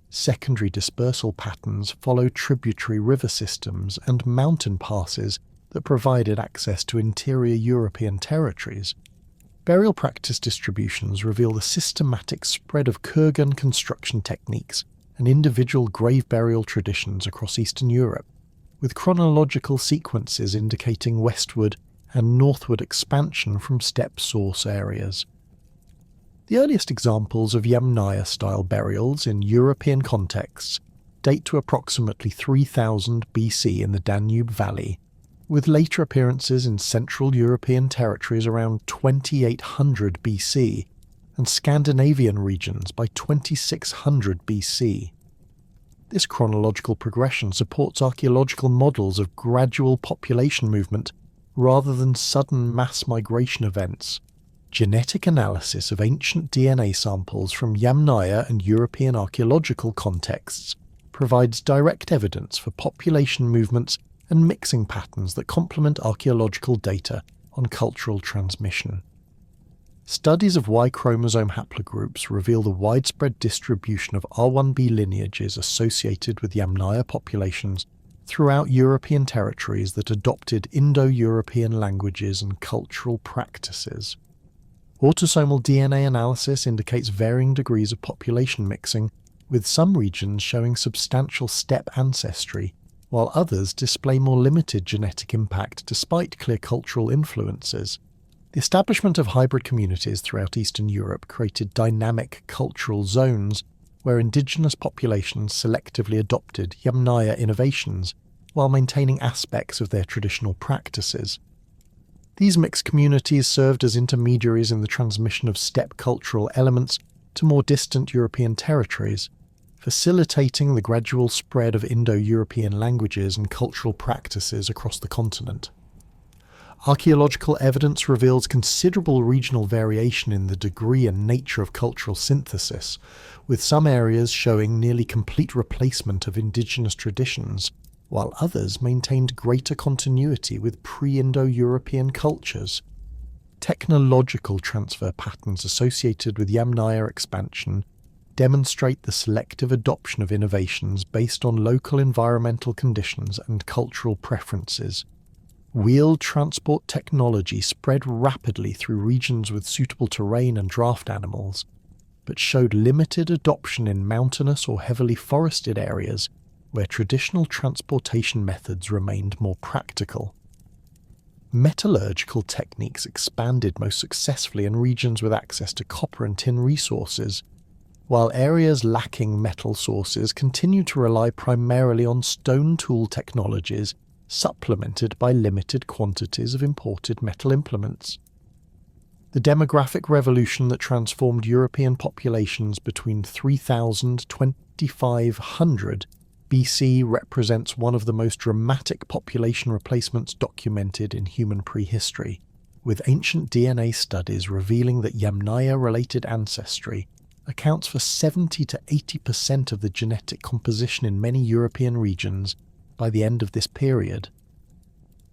Secondary dispersal patterns follow tributary river systems and mountain passes that provided access to interior European territories. Burial practice distributions reveal the systematic spread of Kurgan construction techniques and individual grave burial traditions across Eastern Europe, with chronological sequences indicating westward and northward expansion from steppe source areas. The earliest examples of Yamnaya-style burials in European contexts date to approximately 3000 BC in the Danube Valley, with later appearances in Central European territories around 2800 BC and Scandinavian regions by 2600 BC. This chronological progression supports archaeological models of gradual population movement rather than sudden mass migration events. Genetic analysis of ancient DNA samples from Yamnaya and European archaeological contexts provides direct evidence for population movements and mixing patterns that complement archaeological data on cultural transmission. Studies of Y chromosome haplogroups reveal the widespread distribution of R1b lineages associated with Yamnaya populations throughout European territories that adopted Indo-European languages and cultural practices. Autosomal DNA analysis indicates varying degrees of population mixing, with some regions showing substantial steppe ancestry, while others display more limited genetic impact despite clear cultural influences. The establishment of hybrid communities throughout Eastern Europe created dynamic cultural zones where indigenous populations selectively adopted Yamnaya innovations while maintaining aspects of their traditional practices. These mixed communities served as intermediaries in the transmission of steppe cultural elements to more distant European territories, facilitating the gradual spread of Indo-European languages and cultural practices across the continent. Archaeological evidence reveals considerable regional variation in the degree and nature of cultural synthesis, with some areas showing nearly complete replacement of indigenous traditions, while others maintained greater continuity with pre-Indo-European cultures. Technological transfer patterns associated with Yamnaya expansion demonstrate the selective adoption of innovations based on local environmental conditions and cultural preferences. Wheeled transport technology spread rapidly through regions with suitable terrain and draft animals, but showed limited adoption in mountainous or heavily forested areas where traditional transportation methods remained more practical. Metallurgical techniques expanded most successfully in regions with access to copper and tin resources, while areas lacking metal sources continued to rely primarily on stone tool technologies supplemented by limited quantities of imported metal implements. The demographic revolution that transformed European populations between 3000 and 2500 BC represents one of the most dramatic population replacements documented in human prehistory, with ancient DNA studies revealing that Yamnaya-related ancestry accounts for 70 to 80% of the genetic composition in many European regions by the end of this period.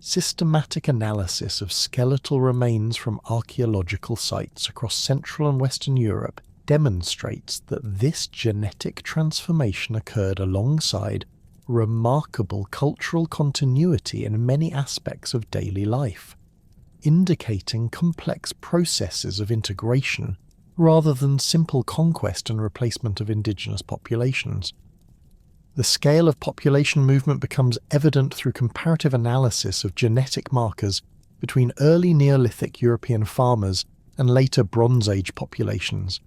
Systematic analysis of skeletal remains from archaeological sites across Central and Western Europe demonstrates that this genetic transformation occurred alongside remarkable cultural continuity in many aspects of daily life, indicating complex processes of integration rather than simple conquest and replacement of indigenous populations. The scale of population movement becomes evident through comparative analysis of genetic markers between early Neolithic European farmers and later Bronze Age populations,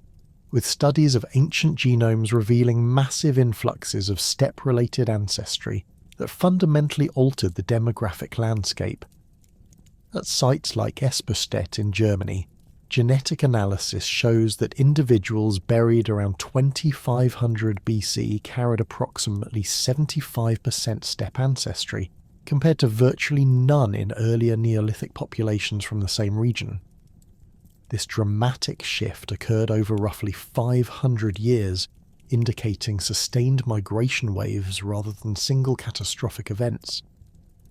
with studies of ancient genomes revealing massive influxes of steppe-related ancestry that fundamentally altered the demographic landscape. At sites like Esperstedt in Germany, genetic analysis shows that individuals buried around 2500 BC carried approximately 75% steppe ancestry, compared to virtually none in earlier Neolithic populations from the same region. This dramatic shift occurred over roughly 500 years, indicating sustained migration waves rather than single catastrophic events.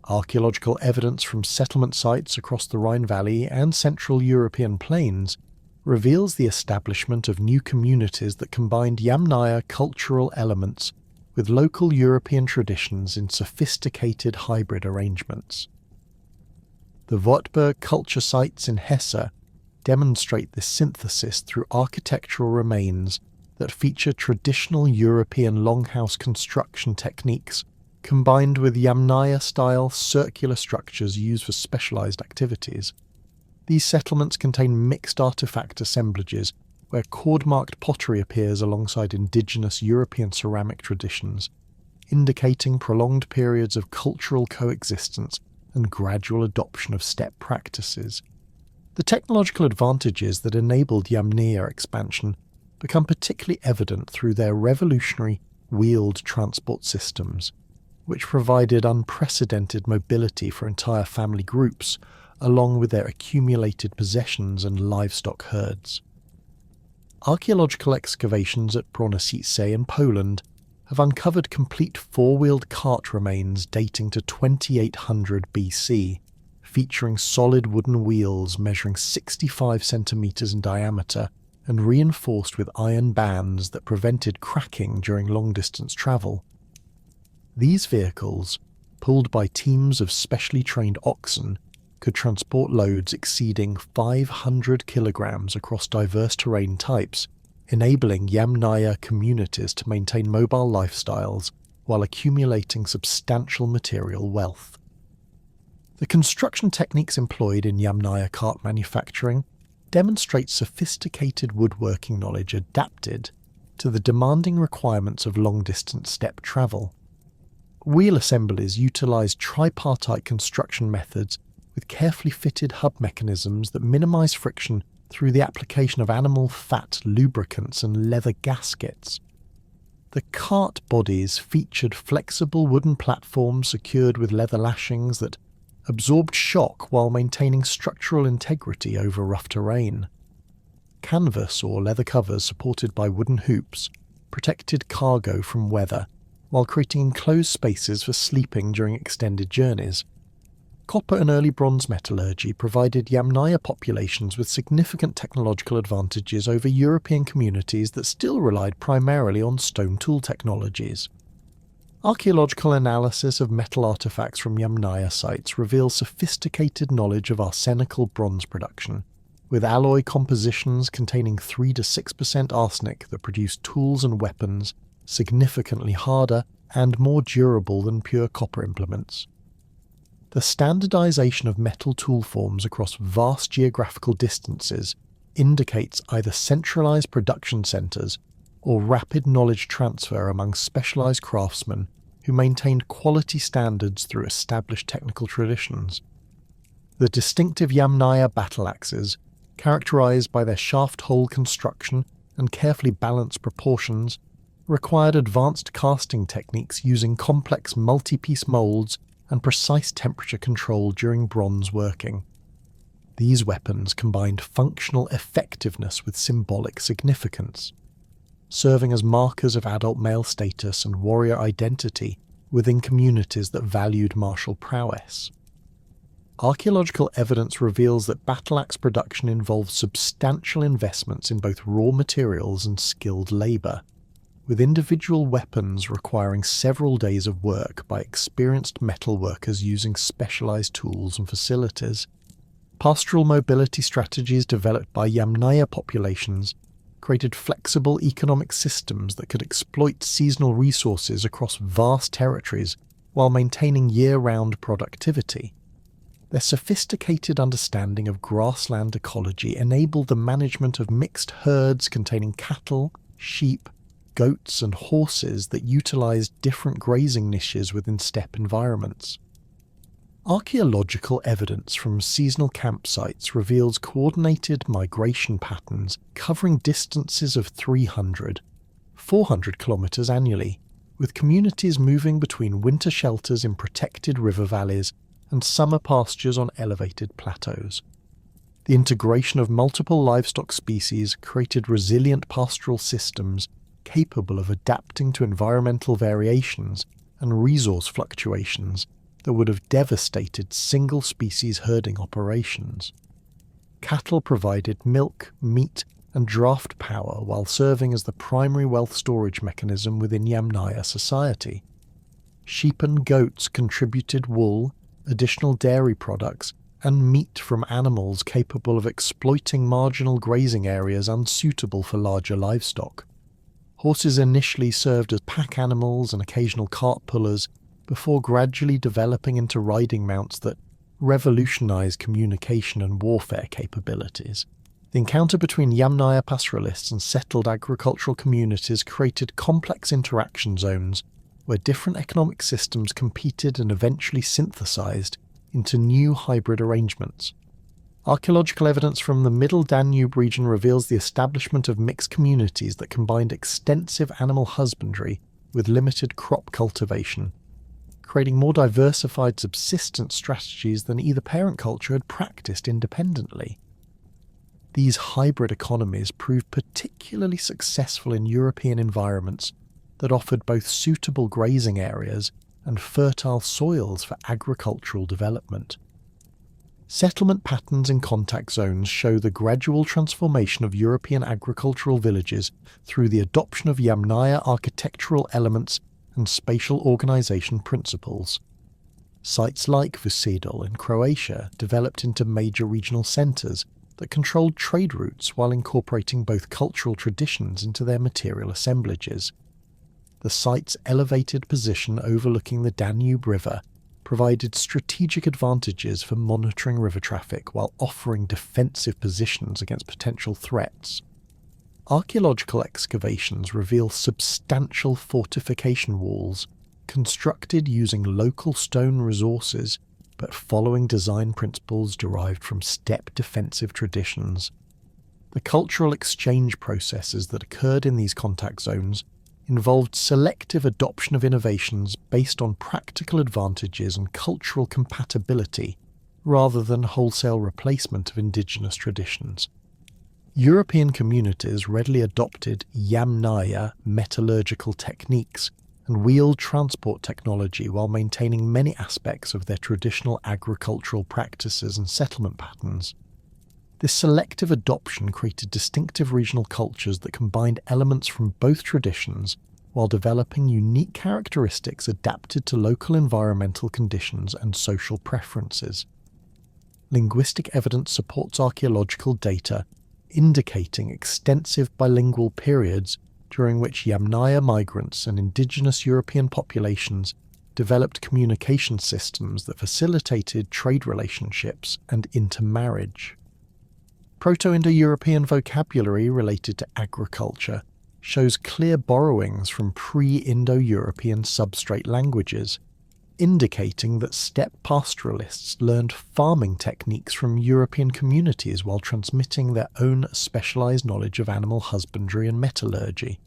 Archaeological evidence from settlement sites across the Rhine Valley and Central European plains reveals the establishment of new communities that combined Yamnaya cultural elements with local European traditions in sophisticated hybrid arrangements. The Wartburg culture sites in Hesse demonstrate this synthesis through architectural remains that feature traditional European longhouse construction techniques combined with Yamnaya-style circular structures used for specialized activities. These settlements contain mixed artifact assemblages where cord-marked pottery appears alongside indigenous European ceramic traditions, indicating prolonged periods of cultural coexistence and gradual adoption of steppe practices. The technological advantages that enabled Yamnaya expansion become particularly evident through their revolutionary wheeled transport systems, which provided unprecedented mobility for entire family groups, along with their accumulated possessions and livestock herds. Archaeological excavations at Proto-Indo-European in Poland have uncovered complete four-wheeled cart remains dating to 2800 BC, featuring solid wooden wheels measuring 65 centimeters in diameter and reinforced with iron bands that prevented cracking during long-distance travel. These vehicles, pulled by teams of specially trained oxen, could transport loads exceeding 500 kilograms across diverse terrain types, enabling Yamnaya communities to maintain mobile lifestyles while accumulating substantial material wealth. The construction techniques employed in Yamnaya cart manufacturing demonstrate sophisticated woodworking knowledge adapted to the demanding requirements of long-distance steppe travel. Wheel assemblies utilize tripartite construction methods with carefully fitted hub mechanisms that minimize friction through the application of animal fat lubricants and leather gaskets. The cart bodies featured flexible wooden platforms secured with leather lashings that absorbed shock while maintaining structural integrity over rough terrain. Canvas or leather covers supported by wooden hoops protected cargo from weather, while creating enclosed spaces for sleeping during extended journeys. Copper and early bronze metallurgy provided Yamnaya populations with significant technological advantages over European communities that still relied primarily on stone tool technologies. Archaeological analysis of metal artifacts from Yamnaya sites reveals sophisticated knowledge of arsenical bronze production, with alloy compositions containing 3 to 6% arsenic that produce tools and weapons significantly harder and more durable than pure copper implements. The standardization of metal tool forms across vast geographical distances indicates either centralized production centers or rapid knowledge transfer among specialized craftsmen who maintained quality standards through established technical traditions. The distinctive Yamnaya battle axes, characterized by their shaft-hole construction and carefully balanced proportions, required advanced casting techniques using complex multi-piece molds and precise temperature control during bronze working. These weapons combined functional effectiveness with symbolic significance, serving as markers of adult male status and warrior identity within communities that valued martial prowess. Archaeological evidence reveals that battle axe production involved substantial investments in both raw materials and skilled labour, with individual weapons requiring several days of work by experienced metal workers using specialised tools and facilities. Pastoral mobility strategies developed by Yamnaya populations created flexible economic systems that could exploit seasonal resources across vast territories while maintaining year-round productivity. Their sophisticated understanding of grassland ecology enabled the management of mixed herds containing cattle, sheep, goats and horses that utilized different grazing niches within steppe environments. Archaeological evidence from seasonal campsites reveals coordinated migration patterns covering distances of 300, 400 kilometers annually, with communities moving between winter shelters in protected river valleys and summer pastures on elevated plateaus. The integration of multiple livestock species created resilient pastoral systems capable of adapting to environmental variations and resource fluctuations that would have devastated single-species herding operations. Cattle provided milk, meat, and draft power while serving as the primary wealth storage mechanism within Yamnaya society. Sheep and goats contributed wool, additional dairy products, and meat from animals capable of exploiting marginal grazing areas unsuitable for larger livestock. Horses initially served as pack animals and occasional cart pullers, before gradually developing into riding mounts that revolutionized communication and warfare capabilities. The encounter between Yamnaya pastoralists and settled agricultural communities created complex interaction zones where different economic systems competed and eventually synthesized into new hybrid arrangements. Archaeological evidence from the Middle Danube region reveals the establishment of mixed communities that combined extensive animal husbandry with limited crop cultivation, creating more diversified subsistence strategies than either parent culture had practiced independently. These hybrid economies proved particularly successful in European environments that offered both suitable grazing areas and fertile soils for agricultural development. Settlement patterns in contact zones show the gradual transformation of European agricultural villages through the adoption of Yamnaya architectural elements and spatial organization principles. Sites like Vucedol in Croatia developed into major regional centers that controlled trade routes while incorporating both cultural traditions into their material assemblages. The site's elevated position overlooking the Danube River provided strategic advantages for monitoring river traffic while offering defensive positions against potential threats. Archaeological excavations reveal substantial fortification walls constructed using local stone resources but following design principles derived from steppe defensive traditions. The cultural exchange processes that occurred in these contact zones involved selective adoption of innovations based on practical advantages and cultural compatibility rather than wholesale replacement of indigenous traditions. European communities readily adopted Yamnaya metallurgical techniques and wheeled transport technology while maintaining many aspects of their traditional agricultural practices and settlement patterns. This selective adoption created distinctive regional cultures that combined elements from both traditions while developing unique characteristics adapted to local environmental conditions and social preferences. Linguistic evidence supports archaeological data indicating extensive bilingual periods during which Yamnaya migrants and indigenous European populations developed communication systems that facilitated trade relationships and intermarriage. Proto-Indo-European vocabulary related to agriculture shows clear borrowings from pre-Indo-European substrate languages, indicating that steppe pastoralists learned farming techniques from European communities while transmitting their own specialized knowledge of animal husbandry and metallurgy.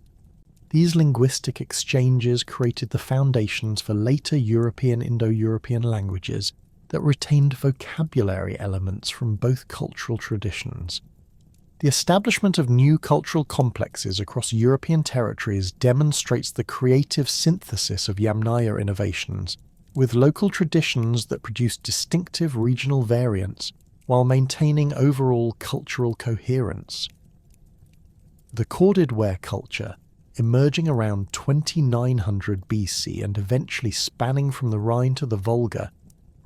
These linguistic exchanges created the foundations for later European Indo-European languages that retained vocabulary elements from both cultural traditions. The establishment of new cultural complexes across European territories demonstrates the creative synthesis of Yamnaya innovations, with local traditions that produce distinctive regional variants while maintaining overall cultural coherence. The corded ware culture, emerging around 2900 BC and eventually spanning from the Rhine to the Volga,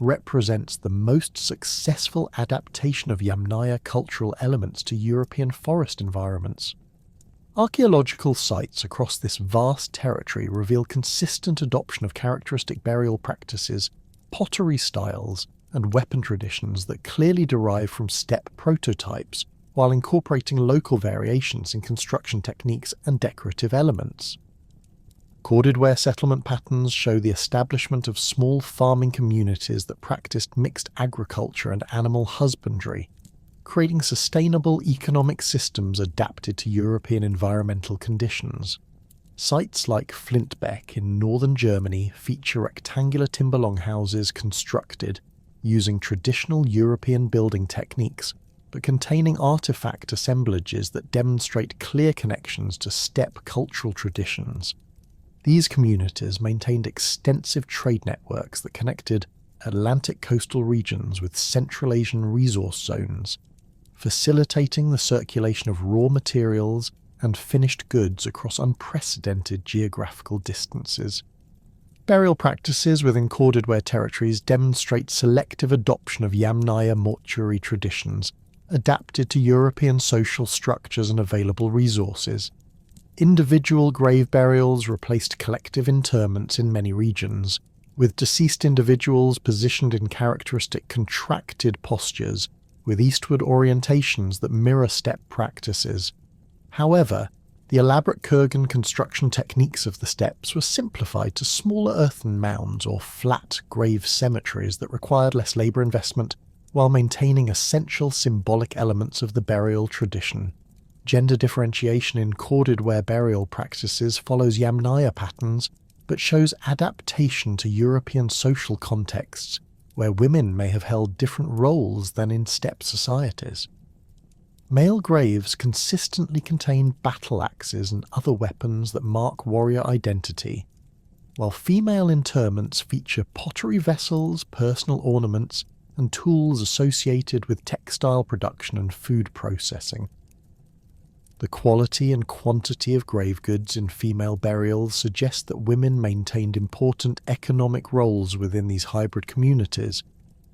represents the most successful adaptation of Yamnaya cultural elements to European forest environments. Archaeological sites across this vast territory reveal consistent adoption of characteristic burial practices, pottery styles, and weapon traditions that clearly derive from steppe prototypes, while incorporating local variations in construction techniques and decorative elements. Corded ware settlement patterns show the establishment of small farming communities that practiced mixed agriculture and animal husbandry, creating sustainable economic systems adapted to European environmental conditions. Sites like Flintbeck in northern Germany feature rectangular timber longhouses constructed using traditional European building techniques, but containing artifact assemblages that demonstrate clear connections to steppe cultural traditions. These communities maintained extensive trade networks that connected Atlantic coastal regions with Central Asian resource zones, facilitating the circulation of raw materials and finished goods across unprecedented geographical distances. Burial practices within corded ware territories demonstrate selective adoption of Yamnaya mortuary traditions, adapted to European social structures and available resources. Individual grave burials replaced collective interments in many regions, with deceased individuals positioned in characteristic contracted postures with eastward orientations that mirror steppe practices. However, the elaborate Kurgan construction techniques of the steppes were simplified to smaller earthen mounds or flat grave cemeteries that required less labour investment while maintaining essential symbolic elements of the burial tradition. Gender differentiation in corded ware burial practices follows Yamnaya patterns, but shows adaptation to European social contexts, where women may have held different roles than in steppe societies. Male graves consistently contain battle axes and other weapons that mark warrior identity, while female interments feature pottery vessels, personal ornaments, and tools associated with textile production and food processing. The quality and quantity of grave goods in female burials suggest that women maintained important economic roles within these hybrid communities,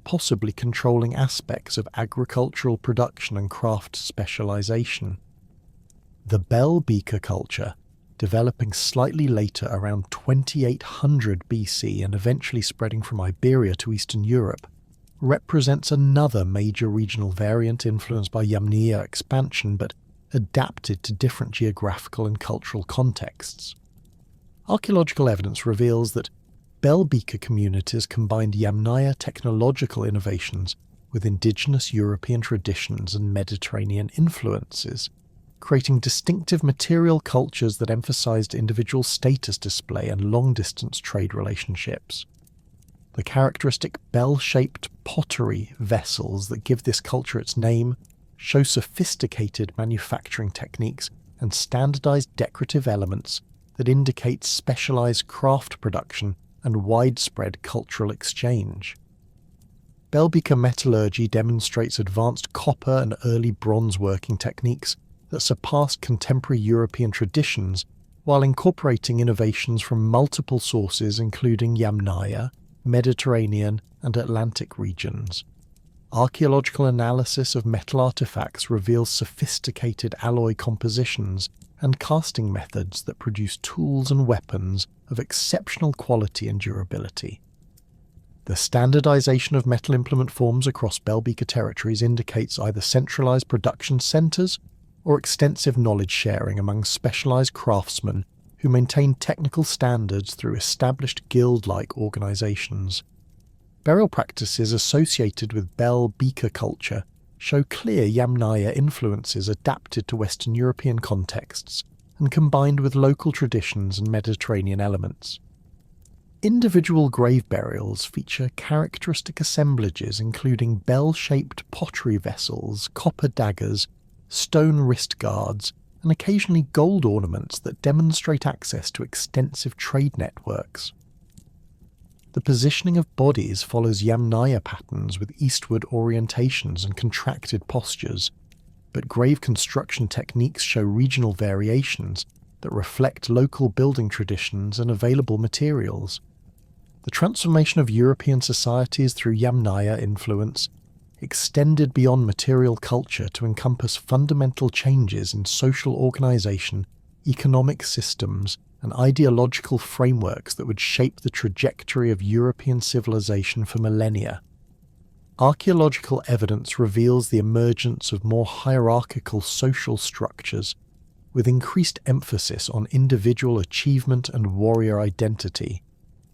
possibly controlling aspects of agricultural production and craft specialization. The bell beaker culture, developing slightly later around 2800 BC and eventually spreading from Iberia to Eastern Europe, represents another major regional variant influenced by Yamnaya expansion but adapted to different geographical and cultural contexts. Archaeological evidence reveals that bell beaker communities combined Yamnaya technological innovations with indigenous European traditions and Mediterranean influences, creating distinctive material cultures that emphasized individual status display and long-distance trade relationships. The characteristic bell-shaped pottery vessels that give this culture its name show sophisticated manufacturing techniques and standardized decorative elements that indicate specialized craft production and widespread cultural exchange. Bell beaker metallurgy demonstrates advanced copper and early bronze working techniques that surpassed contemporary European traditions while incorporating innovations from multiple sources including Yamnaya, Mediterranean and Atlantic regions. Archaeological analysis of metal artifacts reveals sophisticated alloy compositions and casting methods that produce tools and weapons of exceptional quality and durability. The standardization of metal implement forms across Belbeaker territories indicates either centralized production centers or extensive knowledge sharing among specialized craftsmen who maintain technical standards through established guild-like organizations. Burial practices associated with Belbeaker culture show clear Yamnaya influences adapted to Western European contexts and combined with local traditions and Mediterranean elements. Individual grave burials feature characteristic assemblages including bell-shaped pottery vessels, copper daggers, stone wrist guards, and occasionally gold ornaments that demonstrate access to extensive trade networks. The positioning of bodies follows Yamnaya patterns with eastward orientations and contracted postures, but grave construction techniques show regional variations that reflect local building traditions and available materials. The transformation of European societies through Yamnaya influence extended beyond material culture to encompass fundamental changes in social organization, economic systems, and ideological frameworks that would shape the trajectory of European civilization for millennia. Archaeological evidence reveals the emergence of more hierarchical social structures, with increased emphasis on individual achievement and warrior identity,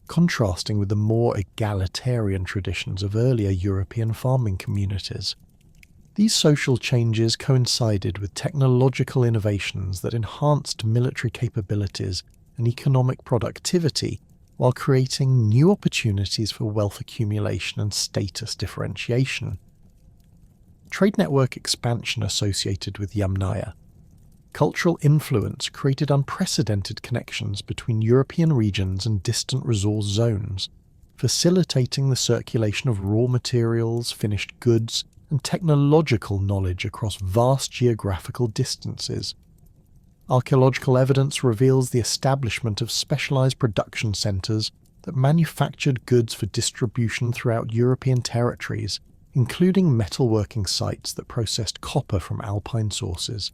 contrasting with the more egalitarian traditions of earlier European farming communities. These social changes coincided with technological innovations that enhanced military capabilities and economic productivity while creating new opportunities for wealth accumulation and status differentiation. Trade network expansion associated with Yamnaya. Cultural influence created unprecedented connections between European regions and distant resource zones, facilitating the circulation of raw materials, finished goods, and technological knowledge across vast geographical distances. Archaeological evidence reveals the establishment of specialized production centers that manufactured goods for distribution throughout European territories, including metalworking sites that processed copper from alpine sources,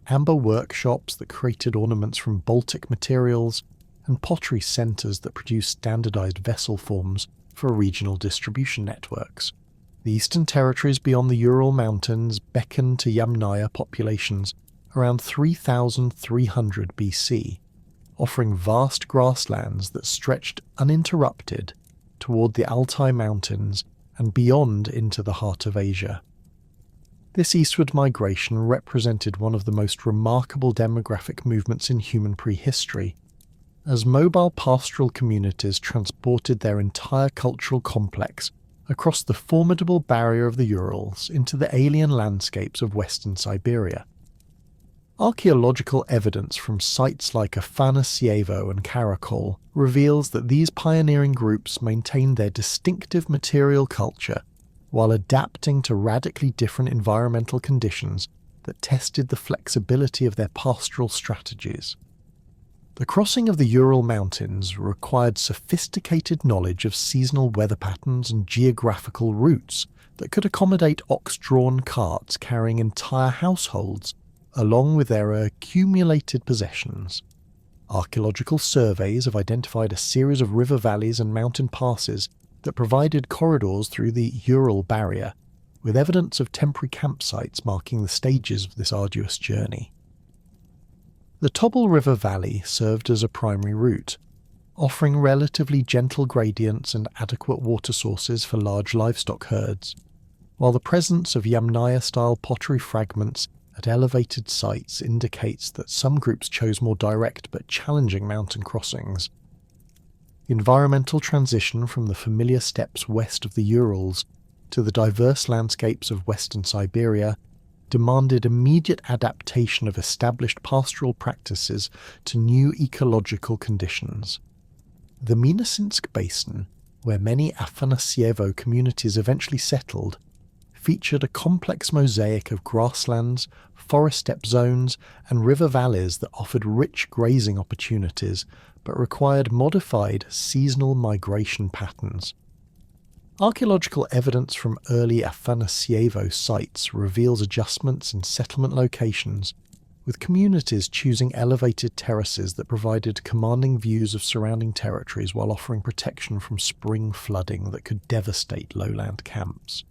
amber workshops that created ornaments from Baltic materials, and pottery centers that produced standardized vessel forms for regional distribution networks. The eastern territories beyond the Ural Mountains beckoned to Yamnaya populations around 3,300 BC, offering vast grasslands that stretched uninterrupted toward the Altai Mountains and beyond into the heart of Asia. This eastward migration represented one of the most remarkable demographic movements in human prehistory, as mobile pastoral communities transported their entire cultural complex across the formidable barrier of the Urals into the alien landscapes of western Siberia. Archaeological evidence from sites like Afanasievo and Karakol reveals that these pioneering groups maintained their distinctive material culture while adapting to radically different environmental conditions that tested the flexibility of their pastoral strategies. The crossing of the Ural Mountains required sophisticated knowledge of seasonal weather patterns and geographical routes that could accommodate ox-drawn carts carrying entire households, along with their accumulated possessions. Archaeological surveys have identified a series of river valleys and mountain passes that provided corridors through the Ural barrier, with evidence of temporary campsites marking the stages of this arduous journey. The Tobol River Valley served as a primary route, offering relatively gentle gradients and adequate water sources for large livestock herds, while the presence of Yamnaya-style pottery fragments at elevated sites indicates that some groups chose more direct but challenging mountain crossings. The environmental transition from the familiar steppes west of the Urals to the diverse landscapes of western Siberia demanded immediate adaptation of established pastoral practices to new ecological conditions. The Minasinsk Basin, where many Afanasievo communities eventually settled, featured a complex mosaic of grasslands, forest steppe zones, and river valleys that offered rich grazing opportunities but required modified seasonal migration patterns. Archaeological evidence from early Afanasievo sites reveals adjustments in settlement locations, with communities choosing elevated terraces that provided commanding views of surrounding territories while offering protection from spring flooding that could devastate lowland camps.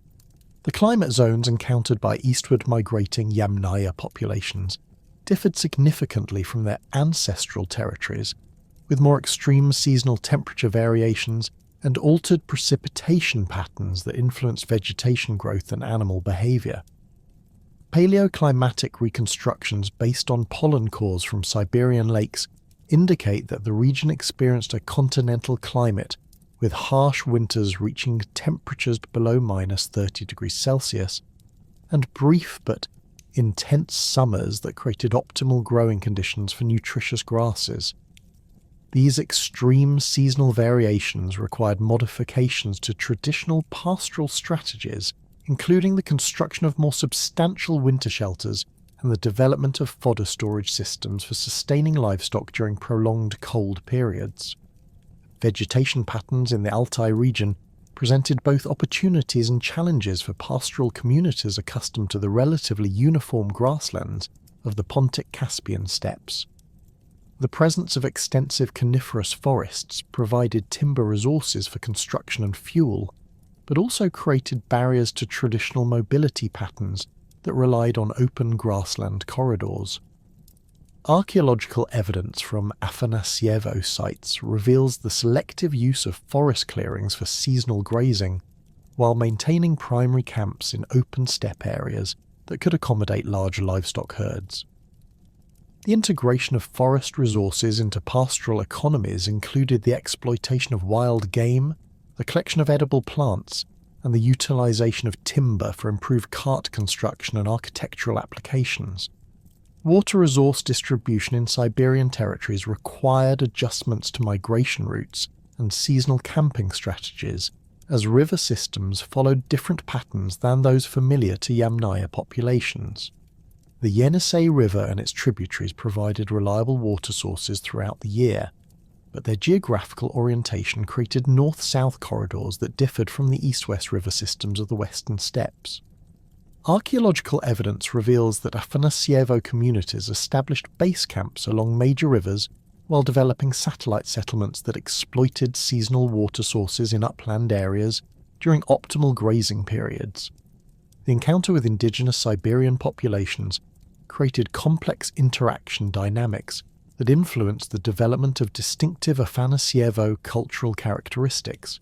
The climate zones encountered by eastward migrating Yamnaya populations differed significantly from their ancestral territories, with more extreme seasonal temperature variations and altered precipitation patterns that influenced vegetation growth and animal behaviour. Paleoclimatic reconstructions based on pollen cores from Siberian lakes indicate that the region experienced a continental climate with harsh winters reaching temperatures below -30°C and brief but intense summers that created optimal growing conditions for nutritious grasses. These extreme seasonal variations required modifications to traditional pastoral strategies, including the construction of more substantial winter shelters and the development of fodder storage systems for sustaining livestock during prolonged cold periods. Vegetation patterns in the Altai region presented both opportunities and challenges for pastoral communities accustomed to the relatively uniform grasslands of the Pontic-Caspian steppes. The presence of extensive coniferous forests provided timber resources for construction and fuel, but also created barriers to traditional mobility patterns that relied on open grassland corridors. Archaeological evidence from Afanasievo sites reveals the selective use of forest clearings for seasonal grazing, while maintaining primary camps in open steppe areas that could accommodate large livestock herds. The integration of forest resources into pastoral economies included the exploitation of wild game, the collection of edible plants, and the utilization of timber for improved cart construction and architectural applications. Water resource distribution in Siberian territories required adjustments to migration routes and seasonal camping strategies, as river systems followed different patterns than those familiar to Yamnaya populations. The Yenisei River and its tributaries provided reliable water sources throughout the year, but their geographical orientation created north-south corridors that differed from the east-west river systems of the western steppes. Archaeological evidence reveals that Afanasievo communities established base camps along major rivers while developing satellite settlements that exploited seasonal water sources in upland areas during optimal grazing periods. The encounter with indigenous Siberian populations created complex interaction dynamics that influenced the development of distinctive Afanasievo cultural characteristics.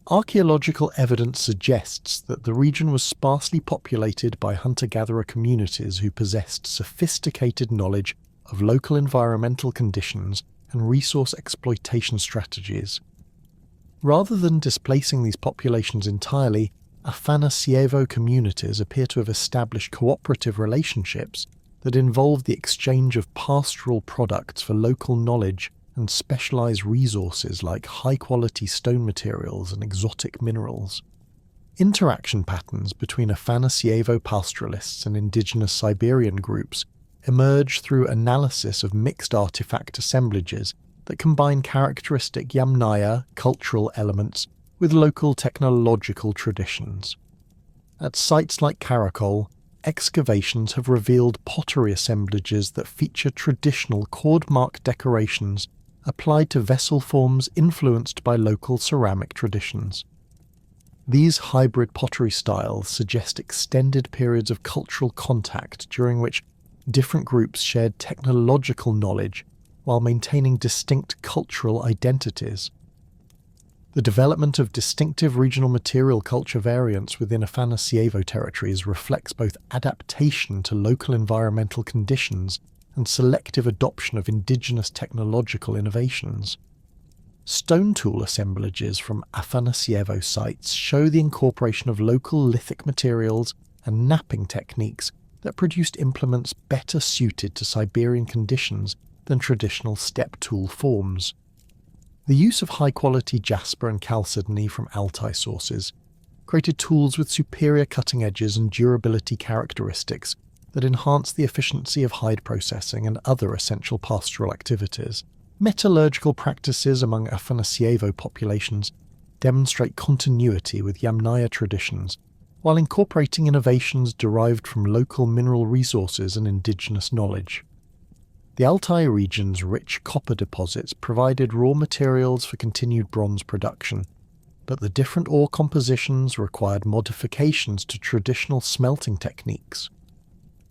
Archaeological evidence suggests that the region was sparsely populated by hunter-gatherer communities who possessed sophisticated knowledge of local environmental conditions and resource exploitation strategies. Rather than displacing these populations entirely, Afanasievo communities appear to have established cooperative relationships that involved the exchange of pastoral products for local knowledge and specialized resources like high-quality stone materials and exotic minerals. Interaction patterns between Afanasievo pastoralists and indigenous Siberian groups emerge through analysis of mixed artifact assemblages that combine characteristic Yamnaya cultural elements with local technological traditions. At sites like Karakol, excavations have revealed pottery assemblages that feature traditional cord-mark decorations applied to vessel forms influenced by local ceramic traditions. These hybrid pottery styles suggest extended periods of cultural contact during which different groups shared technological knowledge while maintaining distinct cultural identities. The development of distinctive regional material culture variants within Afanasievo territories reflects both adaptation to local environmental conditions and selective adoption of indigenous technological innovations. Stone tool assemblages from Afanasievo sites show the incorporation of local lithic materials and knapping techniques that produced implements better suited to Siberian conditions than traditional steppe tool forms. The use of high-quality jasper and chalcedony from Altai sources created tools with superior cutting edges and durability characteristics that enhance the efficiency of hide processing and other essential pastoral activities. Metallurgical practices among Afanasievo populations demonstrate continuity with Yamnaya traditions, while incorporating innovations derived from local mineral resources and indigenous knowledge. The Altai region's rich copper deposits provided raw materials for continued bronze production, but the different ore compositions required modifications to traditional smelting techniques.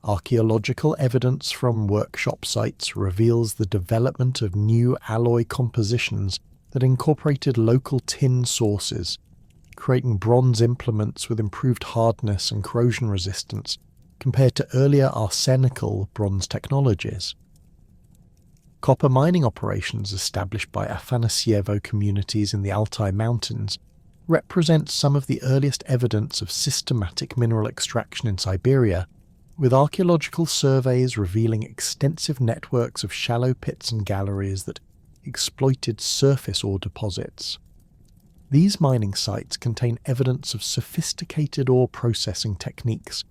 Archaeological evidence from workshop sites reveals the development of new alloy compositions that incorporated local tin sources, creating bronze implements with improved hardness and corrosion resistance compared to earlier arsenical bronze technologies. Copper mining operations established by Afanasievo communities in the Altai Mountains represent some of the earliest evidence of systematic mineral extraction in Siberia, with archaeological surveys revealing extensive networks of shallow pits and galleries that exploited surface ore deposits. These mining sites contain evidence of sophisticated ore processing techniques,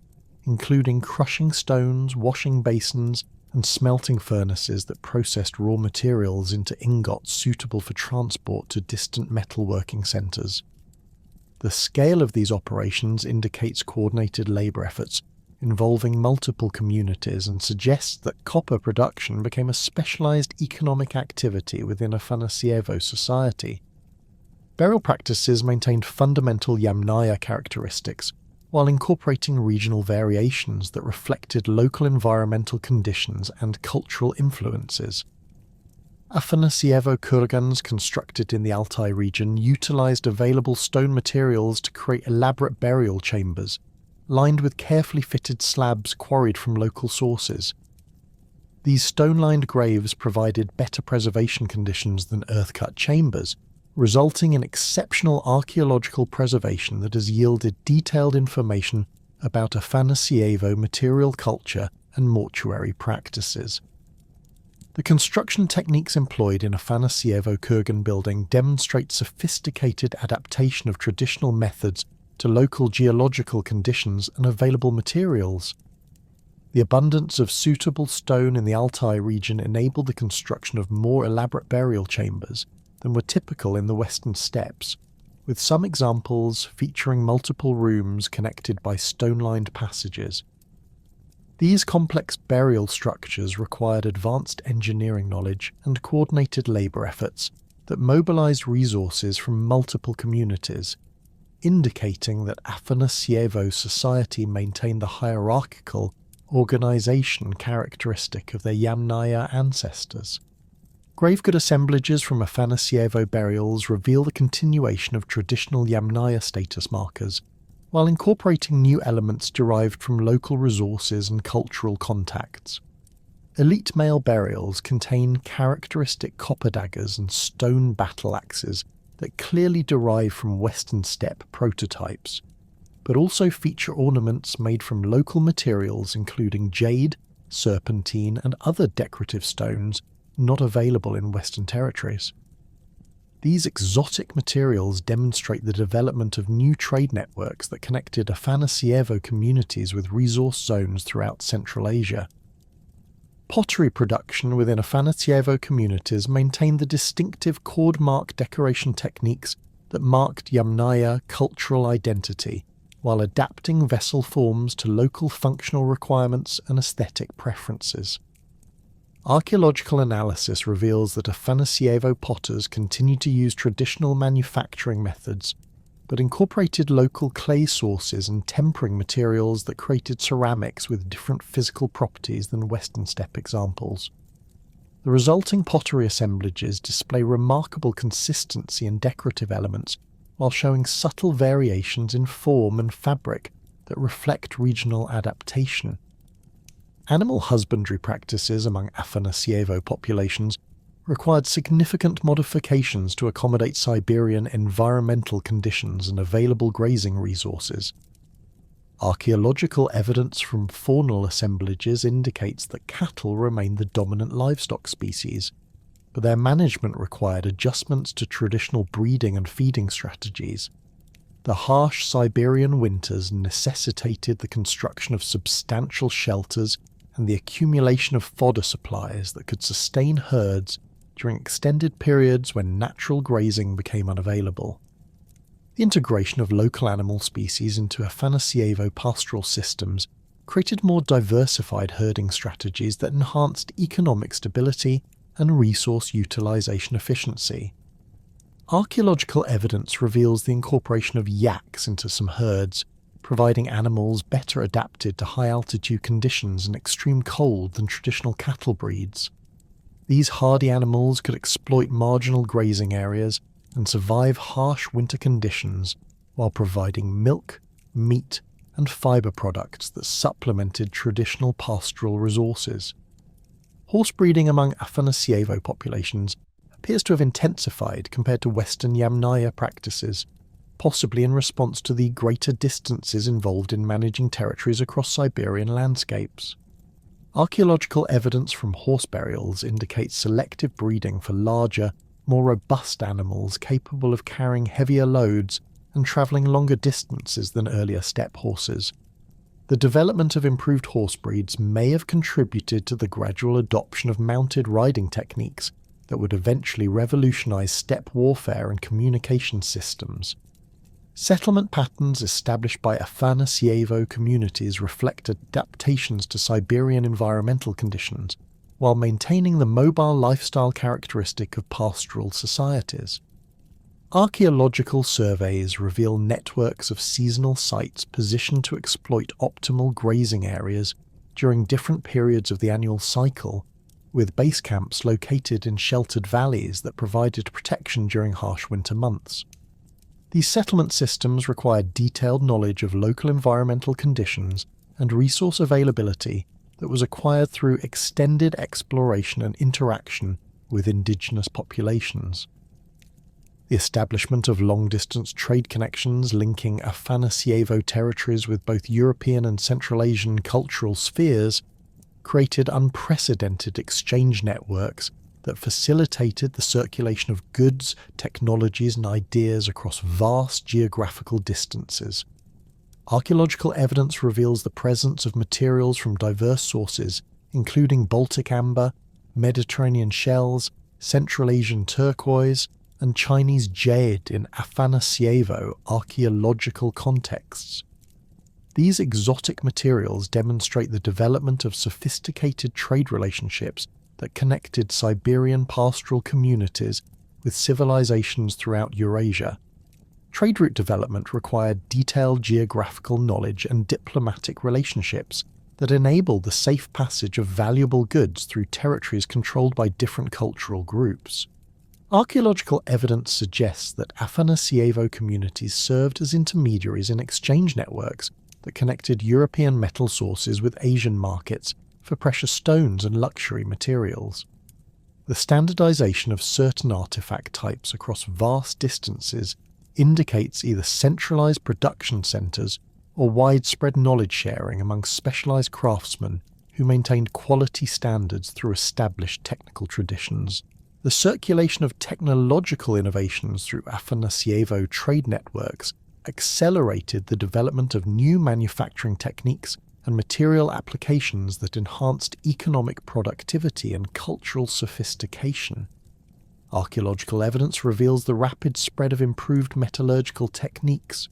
including crushing stones, washing basins, and smelting furnaces that processed raw materials into ingots suitable for transport to distant metalworking centres. The scale of these operations indicates coordinated labour efforts involving multiple communities and suggests that copper production became a specialised economic activity within Afanasievo society. Burial practices maintained fundamental Yamnaya characteristics, while incorporating regional variations that reflected local environmental conditions and cultural influences. Afanasievo kurgans constructed in the Altai region utilised available stone materials to create elaborate burial chambers, lined with carefully fitted slabs quarried from local sources. These stone-lined graves provided better preservation conditions than earth-cut chambers, resulting in exceptional archaeological preservation that has yielded detailed information about Afanasievo material culture and mortuary practices. The construction techniques employed in Afanasievo kurgan building demonstrate sophisticated adaptation of traditional methods to local geological conditions and available materials. The abundance of suitable stone in the Altai region enabled the construction of more elaborate burial chambers than were typical in the western steppes, with some examples featuring multiple rooms connected by stone-lined passages. These complex burial structures required advanced engineering knowledge and coordinated labour efforts that mobilised resources from multiple communities, indicating that Afanasievo society maintained the hierarchical organisation characteristic of their Yamnaya ancestors. Gravegood assemblages from Afanasievo burials reveal the continuation of traditional Yamnaya status markers, while incorporating new elements derived from local resources and cultural contacts. Elite male burials contain characteristic copper daggers and stone battle axes that clearly derive from Western steppe prototypes, but also feature ornaments made from local materials including jade, serpentine, and other decorative stones not available in Western territories. These exotic materials demonstrate the development of new trade networks that connected Afanasievo communities with resource zones throughout Central Asia. Pottery production within Afanasievo communities maintained the distinctive cord mark decoration techniques that marked Yamnaya cultural identity, while adapting vessel forms to local functional requirements and aesthetic preferences. Archaeological analysis reveals that Afanasievo potters continued to use traditional manufacturing methods, but incorporated local clay sources and tempering materials that created ceramics with different physical properties than Western steppe examples. The resulting pottery assemblages display remarkable consistency in decorative elements, while showing subtle variations in form and fabric that reflect regional adaptation. Animal husbandry practices among Afanasievo populations required significant modifications to accommodate Siberian environmental conditions and available grazing resources. Archaeological evidence from faunal assemblages indicates that cattle remained the dominant livestock species, but their management required adjustments to traditional breeding and feeding strategies. The harsh Siberian winters necessitated the construction of substantial shelters and the accumulation of fodder supplies that could sustain herds during extended periods when natural grazing became unavailable. The integration of local animal species into Afanasievo pastoral systems created more diversified herding strategies that enhanced economic stability and resource utilization efficiency. Archaeological evidence reveals the incorporation of yaks into some herds, providing animals better adapted to high-altitude conditions and extreme cold than traditional cattle breeds. These hardy animals could exploit marginal grazing areas and survive harsh winter conditions while providing milk, meat, and fibre products that supplemented traditional pastoral resources. Horse breeding among Afanasievo populations appears to have intensified compared to Western Yamnaya practices, possibly in response to the greater distances involved in managing territories across Siberian landscapes. Archaeological evidence from horse burials indicates selective breeding for larger, more robust animals capable of carrying heavier loads and travelling longer distances than earlier steppe horses. The development of improved horse breeds may have contributed to the gradual adoption of mounted riding techniques that would eventually revolutionise steppe warfare and communication systems. Settlement patterns established by Afanasievo communities reflect adaptations to Siberian environmental conditions, while maintaining the mobile lifestyle characteristic of pastoral societies. Archaeological surveys reveal networks of seasonal sites positioned to exploit optimal grazing areas during different periods of the annual cycle, with base camps located in sheltered valleys that provided protection during harsh winter months. These settlement systems required detailed knowledge of local environmental conditions and resource availability that was acquired through extended exploration and interaction with indigenous populations. The establishment of long-distance trade connections linking Afanasievo territories with both European and Central Asian cultural spheres created unprecedented exchange networks that facilitated the circulation of goods, technologies and ideas across vast geographical distances. Archaeological evidence reveals the presence of materials from diverse sources, including Baltic amber, Mediterranean shells, Central Asian turquoise, and Chinese jade in Afanasievo archaeological contexts. These exotic materials demonstrate the development of sophisticated trade relationships that connected Siberian pastoral communities with civilizations throughout Eurasia. Trade route development required detailed geographical knowledge and diplomatic relationships that enabled the safe passage of valuable goods through territories controlled by different cultural groups. Archaeological evidence suggests that Afanasievo communities served as intermediaries in exchange networks that connected European metal sources with Asian markets for precious stones and luxury materials. The standardization of certain artifact types across vast distances indicates either centralized production centers or widespread knowledge sharing among specialized craftsmen who maintained quality standards through established technical traditions. The circulation of technological innovations through Afanasievo trade networks accelerated the development of new manufacturing techniques and material applications that enhanced economic productivity and cultural sophistication. Archaeological evidence reveals the rapid spread of improved metallurgical techniques,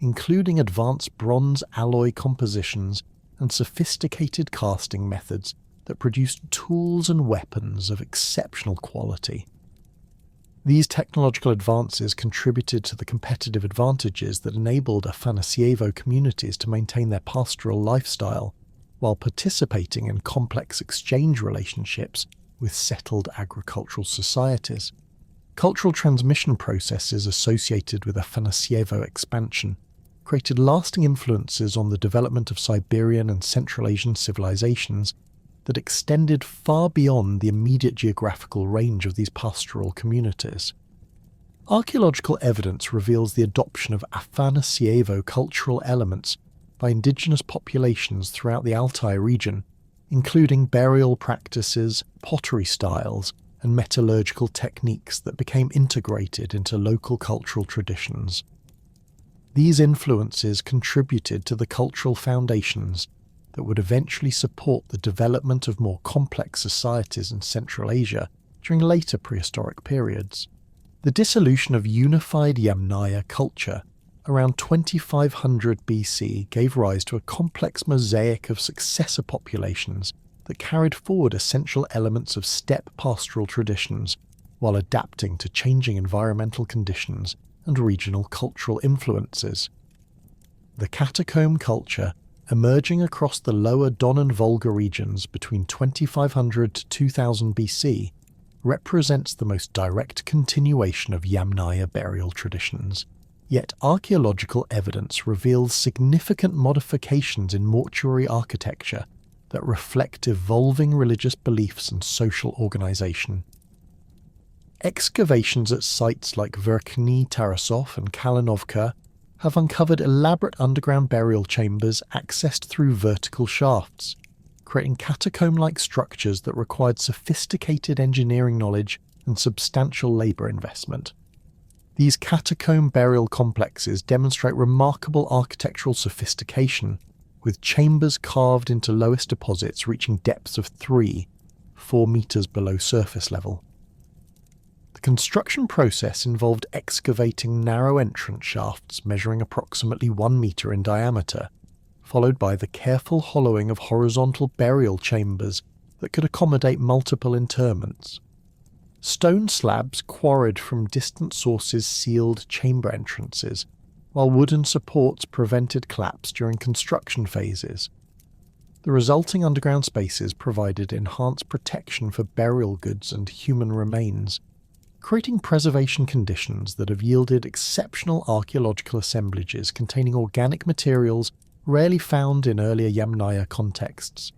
including advanced bronze alloy compositions and sophisticated casting methods that produced tools and weapons of exceptional quality. These technological advances contributed to the competitive advantages that enabled Afanasievo communities to maintain their pastoral lifestyle while participating in complex exchange relationships with settled agricultural societies. Cultural transmission processes associated with Afanasievo expansion created lasting influences on the development of Siberian and Central Asian civilizations that extended far beyond the immediate geographical range of these pastoral communities. Archaeological evidence reveals the adoption of Afanasievo cultural elements by indigenous populations throughout the Altai region, including burial practices, pottery styles, and metallurgical techniques that became integrated into local cultural traditions. These influences contributed to the cultural foundations that would eventually support the development of more complex societies in Central Asia during later prehistoric periods. The dissolution of unified Yamnaya culture around 2500 BC gave rise to a complex mosaic of successor populations that carried forward essential elements of steppe pastoral traditions while adapting to changing environmental conditions and regional cultural influences. The catacomb culture, emerging across the lower Don and Volga regions between 2500 to 2000 BC, represents the most direct continuation of Yamnaya burial traditions. Yet archaeological evidence reveals significant modifications in mortuary architecture that reflect evolving religious beliefs and social organisation. Excavations at sites like Verkhny Tarasov and Kalinovka have uncovered elaborate underground burial chambers accessed through vertical shafts, creating catacomb-like structures that required sophisticated engineering knowledge and substantial labour investment. These catacomb burial complexes demonstrate remarkable architectural sophistication, with chambers carved into lowest deposits reaching depths of 4 metres below surface level. The construction process involved excavating narrow entrance shafts measuring approximately 1 metre in diameter, followed by the careful hollowing of horizontal burial chambers that could accommodate multiple interments. Stone slabs quarried from distant sources sealed chamber entrances, while wooden supports prevented collapse during construction phases. The resulting underground spaces provided enhanced protection for burial goods and human remains, creating preservation conditions that have yielded exceptional archaeological assemblages containing organic materials rarely found in earlier Yamnaya contexts.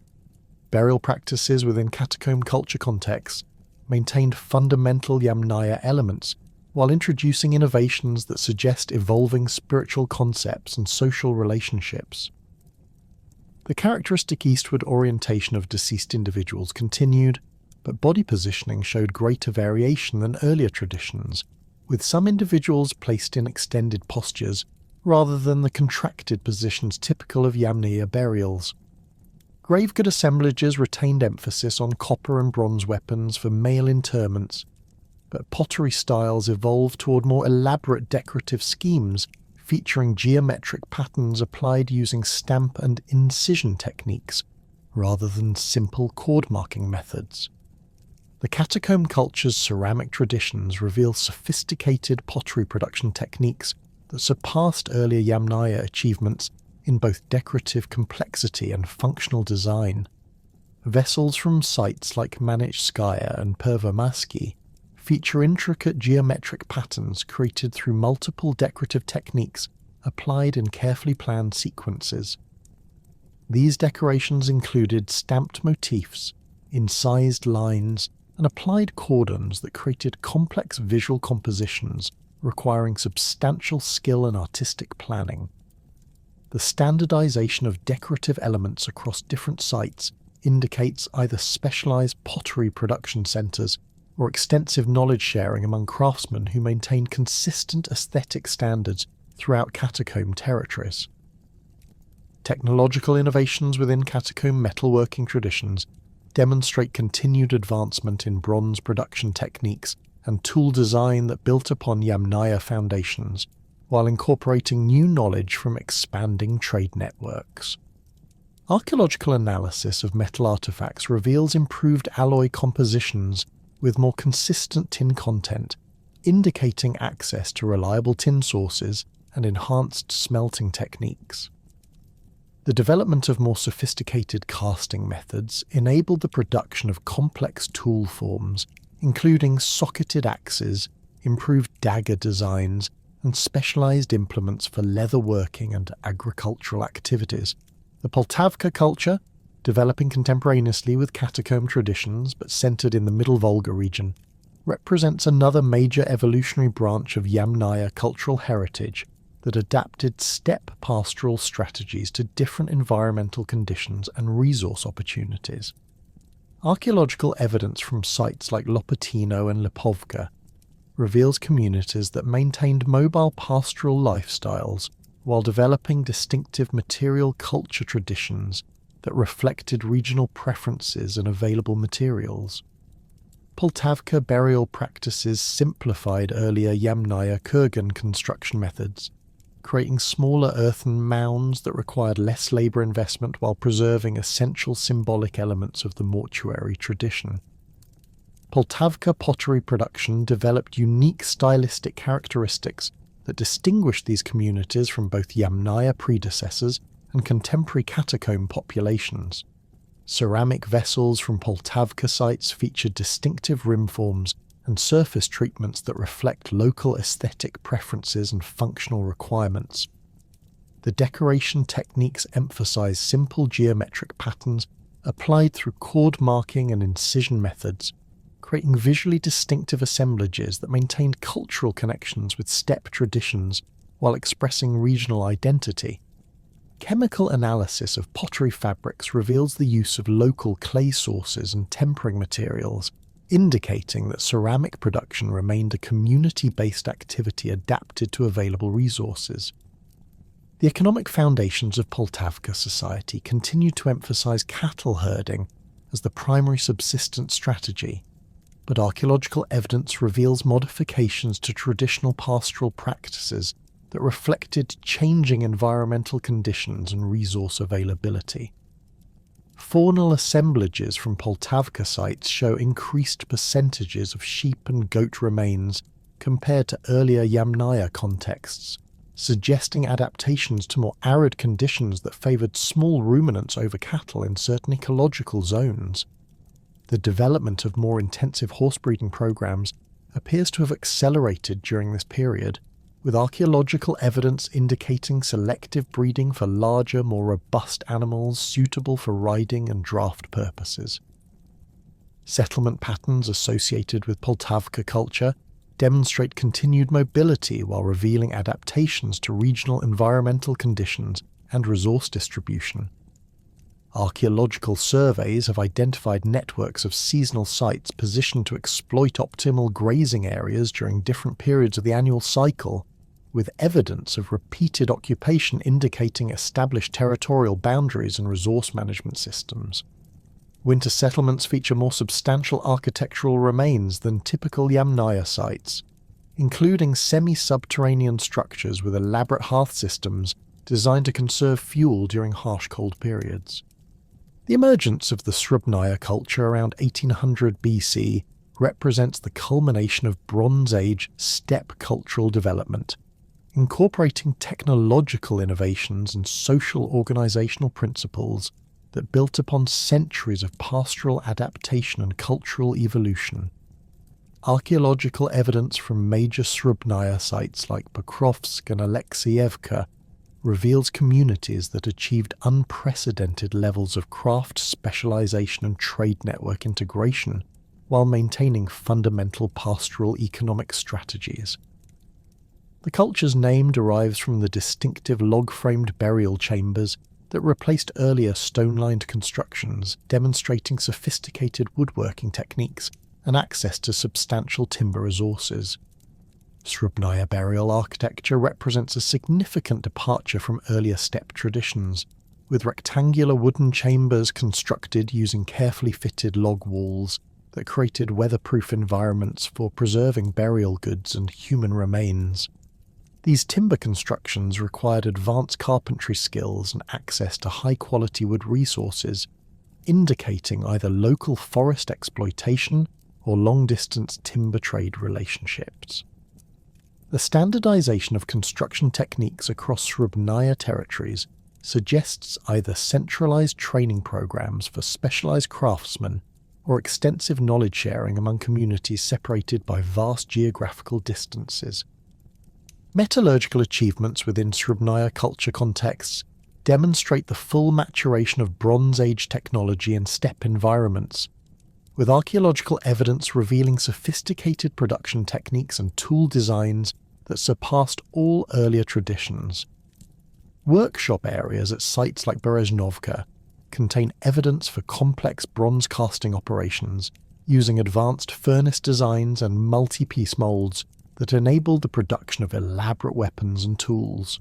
Burial practices within catacomb culture contexts maintained fundamental Yamnaya elements while introducing innovations that suggest evolving spiritual concepts and social relationships. The characteristic eastward orientation of deceased individuals continued, but body positioning showed greater variation than earlier traditions, with some individuals placed in extended postures rather than the contracted positions typical of Yamnaya burials. Gravegood assemblages retained emphasis on copper and bronze weapons for male interments, but pottery styles evolved toward more elaborate decorative schemes featuring geometric patterns applied using stamp and incision techniques rather than simple cord marking methods. The catacomb culture's ceramic traditions reveal sophisticated pottery production techniques that surpassed earlier Yamnaya achievements in both decorative complexity and functional design. Vessels from sites like Manitskaya and Pervomaski feature intricate geometric patterns created through multiple decorative techniques applied in carefully planned sequences. These decorations included stamped motifs, incised lines, and applied cordons that created complex visual compositions requiring substantial skill and artistic planning. The standardization of decorative elements across different sites indicates either specialized pottery production centers or extensive knowledge sharing among craftsmen who maintain consistent aesthetic standards throughout catacomb territories. Technological innovations within catacomb metalworking traditions demonstrate continued advancement in bronze production techniques and tool design that built upon Yamnaya foundations, while incorporating new knowledge from expanding trade networks. Archaeological analysis of metal artifacts reveals improved alloy compositions with more consistent tin content, indicating access to reliable tin sources and enhanced smelting techniques. The development of more sophisticated casting methods enabled the production of complex tool forms, including socketed axes, improved dagger designs, and specialized implements for leatherworking and agricultural activities. The Poltavka culture, developing contemporaneously with catacomb traditions but centered in the Middle Volga region, represents another major evolutionary branch of Yamnaya cultural heritage that adapted steppe pastoral strategies to different environmental conditions and resource opportunities. Archaeological evidence from sites like Lopatino and Lipovka reveals communities that maintained mobile pastoral lifestyles while developing distinctive material culture traditions that reflected regional preferences and available materials. Poltavka burial practices simplified earlier Yamnaya Kurgan construction methods, creating smaller earthen mounds that required less labour investment while preserving essential symbolic elements of the mortuary tradition. Poltavka pottery production developed unique stylistic characteristics that distinguished these communities from both Yamnaya predecessors and contemporary catacomb populations. Ceramic vessels from Poltavka sites featured distinctive rim forms and surface treatments that reflect local aesthetic preferences and functional requirements. The decoration techniques emphasize simple geometric patterns applied through chord marking and incision methods, creating visually distinctive assemblages that maintained cultural connections with steppe traditions while expressing regional identity. Chemical analysis of pottery fabrics reveals the use of local clay sources and tempering materials, indicating that ceramic production remained a community-based activity adapted to available resources. The economic foundations of Poltavka society continued to emphasize cattle herding as the primary subsistence strategy, but archaeological evidence reveals modifications to traditional pastoral practices that reflected changing environmental conditions and resource availability. Faunal assemblages from Poltavka sites show increased percentages of sheep and goat remains compared to earlier Yamnaya contexts, suggesting adaptations to more arid conditions that favoured small ruminants over cattle in certain ecological zones. The development of more intensive horsebreeding programs appears to have accelerated during this period, with archaeological evidence indicating selective breeding for larger, more robust animals suitable for riding and draft purposes. Settlement patterns associated with Poltavka culture demonstrate continued mobility while revealing adaptations to regional environmental conditions and resource distribution. Archaeological surveys have identified networks of seasonal sites positioned to exploit optimal grazing areas during different periods of the annual cycle, with evidence of repeated occupation indicating established territorial boundaries and resource management systems. Winter settlements feature more substantial architectural remains than typical Yamnaya sites, including semi-subterranean structures with elaborate hearth systems designed to conserve fuel during harsh cold periods. The emergence of the Srubnaya culture around 1800 BC represents the culmination of Bronze Age steppe cultural development, incorporating technological innovations and social organizational principles that built upon centuries of pastoral adaptation and cultural evolution. Archaeological evidence from major Srubnaya sites like Pokrovsk and Alexievka reveals communities that achieved unprecedented levels of craft specialization and trade network integration while maintaining fundamental pastoral economic strategies. The culture's name derives from the distinctive log-framed burial chambers that replaced earlier stone-lined constructions, demonstrating sophisticated woodworking techniques and access to substantial timber resources. Srubnaya burial architecture represents a significant departure from earlier steppe traditions, with rectangular wooden chambers constructed using carefully fitted log walls that created weatherproof environments for preserving burial goods and human remains. These timber constructions required advanced carpentry skills and access to high-quality wood resources, indicating either local forest exploitation or long-distance timber trade relationships. The standardization of construction techniques across Srubnaya territories suggests either centralized training programs for specialized craftsmen or extensive knowledge sharing among communities separated by vast geographical distances. Metallurgical achievements within Srubnaya culture contexts demonstrate the full maturation of Bronze Age technology in steppe environments, with archaeological evidence revealing sophisticated production techniques and tool designs that surpassed all earlier traditions. Workshop areas at sites like Berezhnovka contain evidence for complex bronze casting operations using advanced furnace designs and multi-piece molds that enabled the production of elaborate weapons and tools.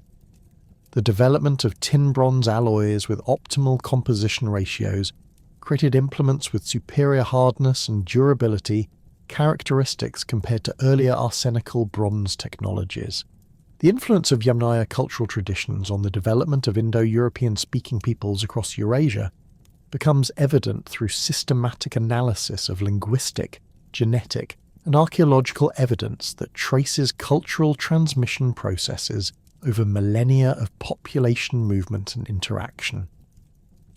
The development of tin-bronze alloys with optimal composition ratios created implements with superior hardness and durability characteristics compared to earlier arsenical bronze technologies. The influence of Yamnaya cultural traditions on the development of Indo-European speaking peoples across Eurasia becomes evident through systematic analysis of linguistic, genetic, and archaeological evidence that traces cultural transmission processes over millennia of population movement and interaction.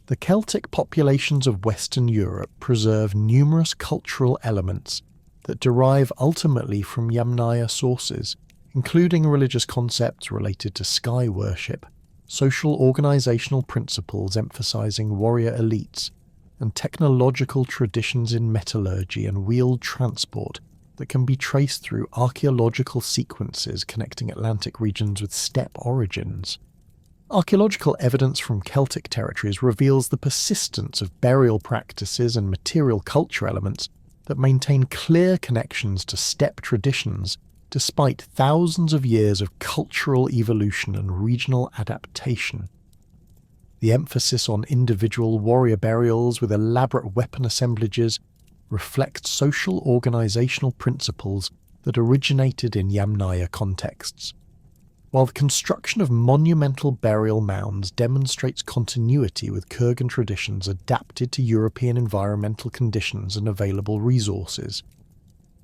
The Celtic populations of Western Europe preserve numerous cultural elements that derive ultimately from Yamnaya sources, including religious concepts related to sky worship, social organisational principles emphasising warrior elites, and technological traditions in metallurgy and wheeled transport that can be traced through archaeological sequences connecting Atlantic regions with steppe origins. Archaeological evidence from Celtic territories reveals the persistence of burial practices and material culture elements that maintain clear connections to steppe traditions despite thousands of years of cultural evolution and regional adaptation. The emphasis on individual warrior burials with elaborate weapon assemblages reflects social organisational principles that originated in Yamnaya contexts, while the construction of monumental burial mounds demonstrates continuity with Kurgan traditions adapted to European environmental conditions and available resources.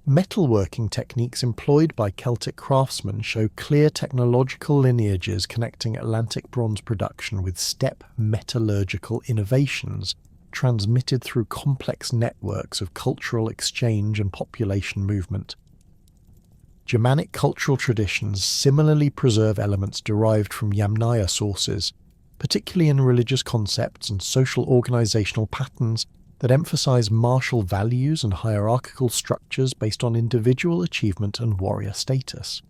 Metalworking techniques employed by Celtic craftsmen show clear technological lineages connecting Atlantic bronze production with steppe metallurgical innovations transmitted through complex networks of cultural exchange and population movement. Germanic cultural traditions similarly preserve elements derived from Yamnaya sources, particularly in religious concepts and social organisational patterns that emphasise martial values and hierarchical structures based on individual achievement and warrior status.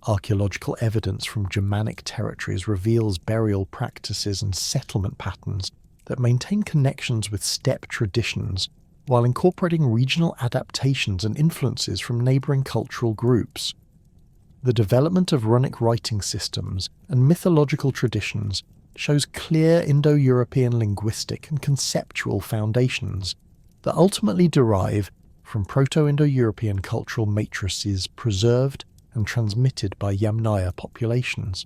Archaeological evidence from Germanic territories reveals burial practices and settlement patterns that maintain connections with steppe traditions while incorporating regional adaptations and influences from neighbouring cultural groups. The development of runic writing systems and mythological traditions shows clear Indo-European linguistic and conceptual foundations that ultimately derive from Proto-Indo-European cultural matrices preserved and transmitted by Yamnaya populations.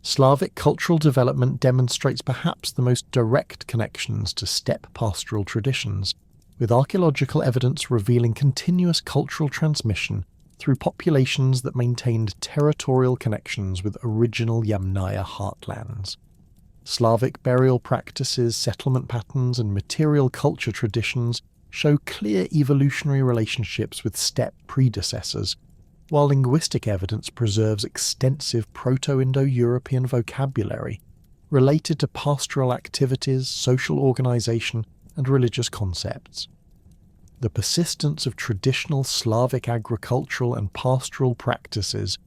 Slavic cultural development demonstrates perhaps the most direct connections to steppe pastoral traditions, with archaeological evidence revealing continuous cultural transmission through populations that maintained territorial connections with original Yamnaya heartlands. Slavic burial practices, settlement patterns, and material culture traditions show clear evolutionary relationships with steppe predecessors, while linguistic evidence preserves extensive Proto-Indo-European vocabulary related to pastoral activities, social organisation, and religious concepts. The persistence of traditional Slavic agricultural and pastoral practices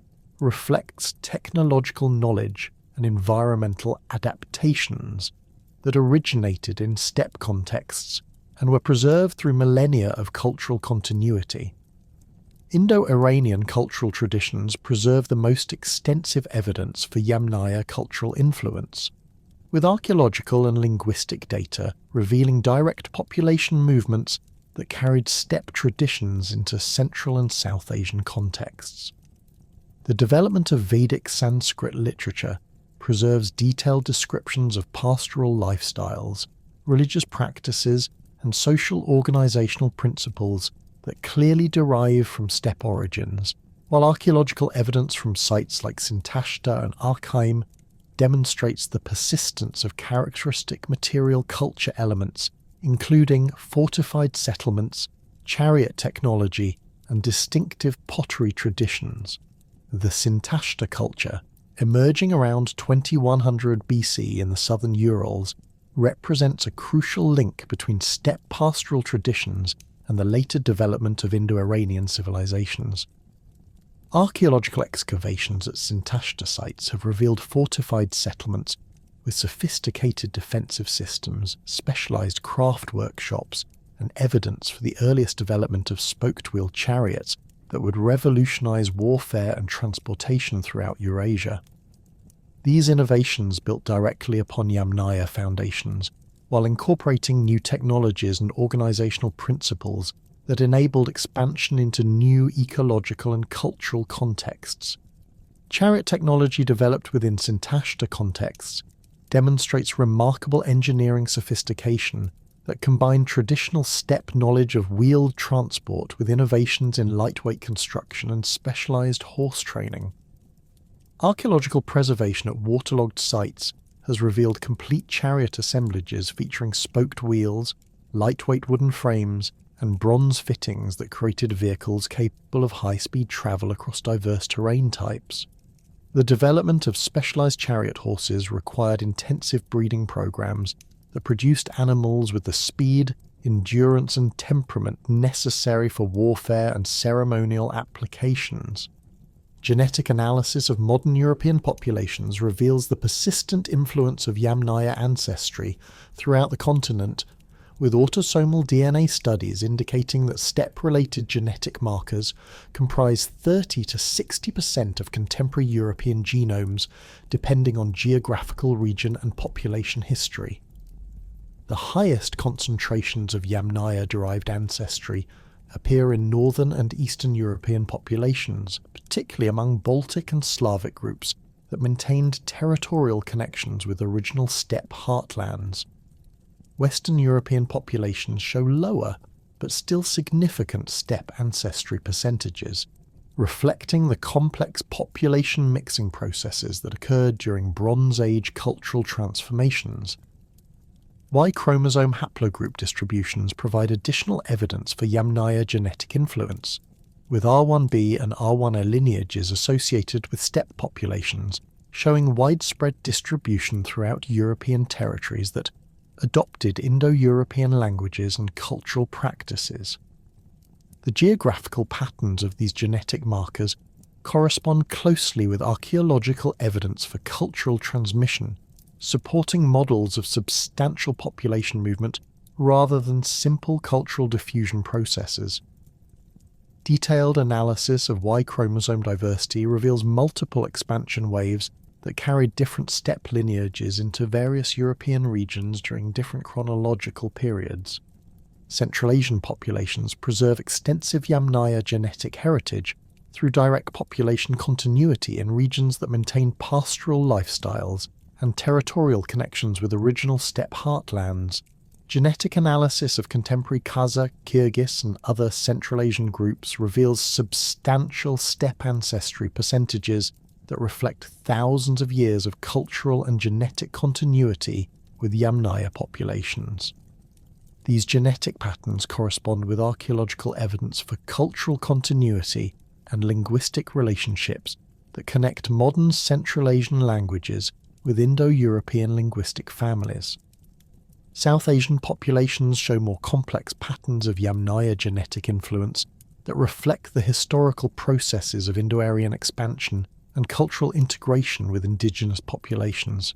reflects technological knowledge and environmental adaptations that originated in steppe contexts and were preserved through millennia of cultural continuity. Indo-Iranian cultural traditions preserve the most extensive evidence for Yamnaya cultural influence, with archaeological and linguistic data revealing direct population movements that carried steppe traditions into Central and South Asian contexts. The development of Vedic Sanskrit literature preserves detailed descriptions of pastoral lifestyles, religious practices, and social organisational principles that clearly derive from steppe origins, while archaeological evidence from sites like Sintashta and Arkheim demonstrates the persistence of characteristic material culture elements, including fortified settlements, chariot technology, and distinctive pottery traditions. The Sintashta culture, emerging around 2100 BC in the southern Urals, represents a crucial link between steppe pastoral traditions and the later development of Indo-Iranian civilizations. Archaeological excavations at Sintashta sites have revealed fortified settlements with sophisticated defensive systems, specialized craft workshops, and evidence for the earliest development of spoked-wheel chariots that would revolutionize warfare and transportation throughout Eurasia. These innovations built directly upon Yamnaya foundations, while incorporating new technologies and organizational principles that enabled expansion into new ecological and cultural contexts. Chariot technology developed within Sintashta contexts demonstrates remarkable engineering sophistication that combined traditional steppe knowledge of wheeled transport with innovations in lightweight construction and specialized horse training. Archaeological preservation at waterlogged sites has revealed complete chariot assemblages featuring spoked wheels, lightweight wooden frames, and bronze fittings that created vehicles capable of high-speed travel across diverse terrain types. The development of specialized chariot horses required intensive breeding programs that produced animals with the speed, endurance, and temperament necessary for warfare and ceremonial applications. Genetic analysis of modern European populations reveals the persistent influence of Yamnaya ancestry throughout the continent, with autosomal DNA studies indicating that steppe-related genetic markers comprise 30 to 60% of contemporary European genomes, depending on geographical region and population history. The highest concentrations of Yamnaya-derived ancestry appear in northern and eastern European populations, particularly among Baltic and Slavic groups that maintained territorial connections with original steppe heartlands. Western European populations show lower, but still significant steppe ancestry percentages, reflecting the complex population mixing processes that occurred during Bronze Age cultural transformations. Y chromosome haplogroup distributions provide additional evidence for Yamnaya genetic influence, with R1b and R1a lineages associated with steppe populations showing widespread distribution throughout European territories that adopted Indo-European languages and cultural practices. The geographical patterns of these genetic markers correspond closely with archaeological evidence for cultural transmission, supporting models of substantial population movement rather than simple cultural diffusion processes. Detailed analysis of Y chromosome diversity reveals multiple expansion waves that carried different steppe lineages into various European regions during different chronological periods. Central Asian populations preserve extensive Yamnaya genetic heritage through direct population continuity in regions that maintain pastoral lifestyles and territorial connections with original steppe heartlands. Genetic analysis of contemporary Kazakh, Kyrgyz, and other Central Asian groups reveals substantial steppe ancestry percentages that reflect thousands of years of cultural and genetic continuity with Yamnaya populations. These genetic patterns correspond with archaeological evidence for cultural continuity and linguistic relationships that connect modern Central Asian languages with Indo-European linguistic families. South Asian populations show more complex patterns of Yamnaya genetic influence that reflect the historical processes of Indo-Aryan expansion and cultural integration with indigenous populations.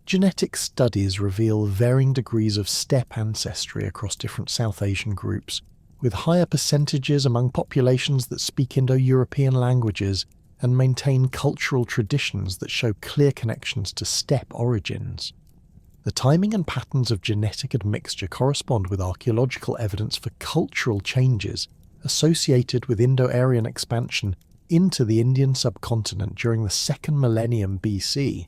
Genetic studies reveal varying degrees of steppe ancestry across different South Asian groups, with higher percentages among populations that speak Indo-European languages and maintain cultural traditions that show clear connections to steppe origins. The timing and patterns of genetic admixture correspond with archaeological evidence for cultural changes associated with Indo-Aryan expansion into the Indian subcontinent during the 2nd millennium BC.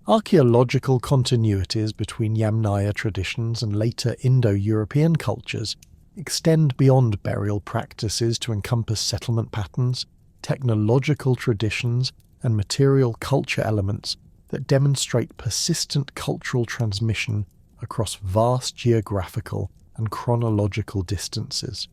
Archaeological continuities between Yamnaya traditions and later Indo-European cultures extend beyond burial practices to encompass settlement patterns, technological traditions, and material culture elements that demonstrate persistent cultural transmission across vast geographical and chronological distances.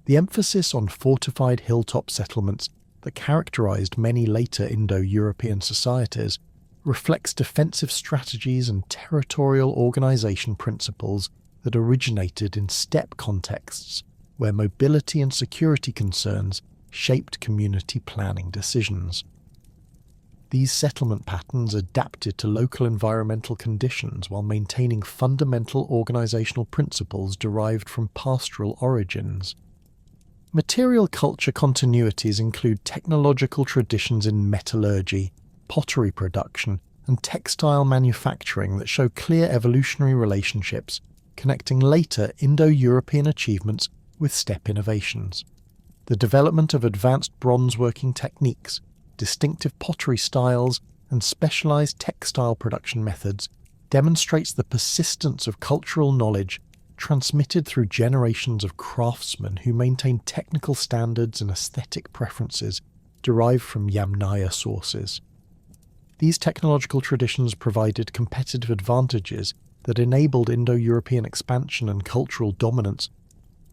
The emphasis on fortified hilltop settlements that characterized many later Indo-European societies reflects defensive strategies and territorial organization principles that originated in steppe contexts, where mobility and security concerns shaped community planning decisions. These settlement patterns adapted to local environmental conditions while maintaining fundamental organizational principles derived from pastoral origins. Material culture continuities include technological traditions in metallurgy, pottery production, and textile manufacturing that show clear evolutionary relationships connecting later Indo-European achievements with steppe innovations. The development of advanced bronze-working techniques, distinctive pottery styles, and specialized textile production methods demonstrates the persistence of cultural knowledge transmitted through generations of craftsmen who maintain technical standards and aesthetic preferences derived from Yamnaya sources. These technological traditions provided competitive advantages that enabled Indo-European expansion and cultural dominance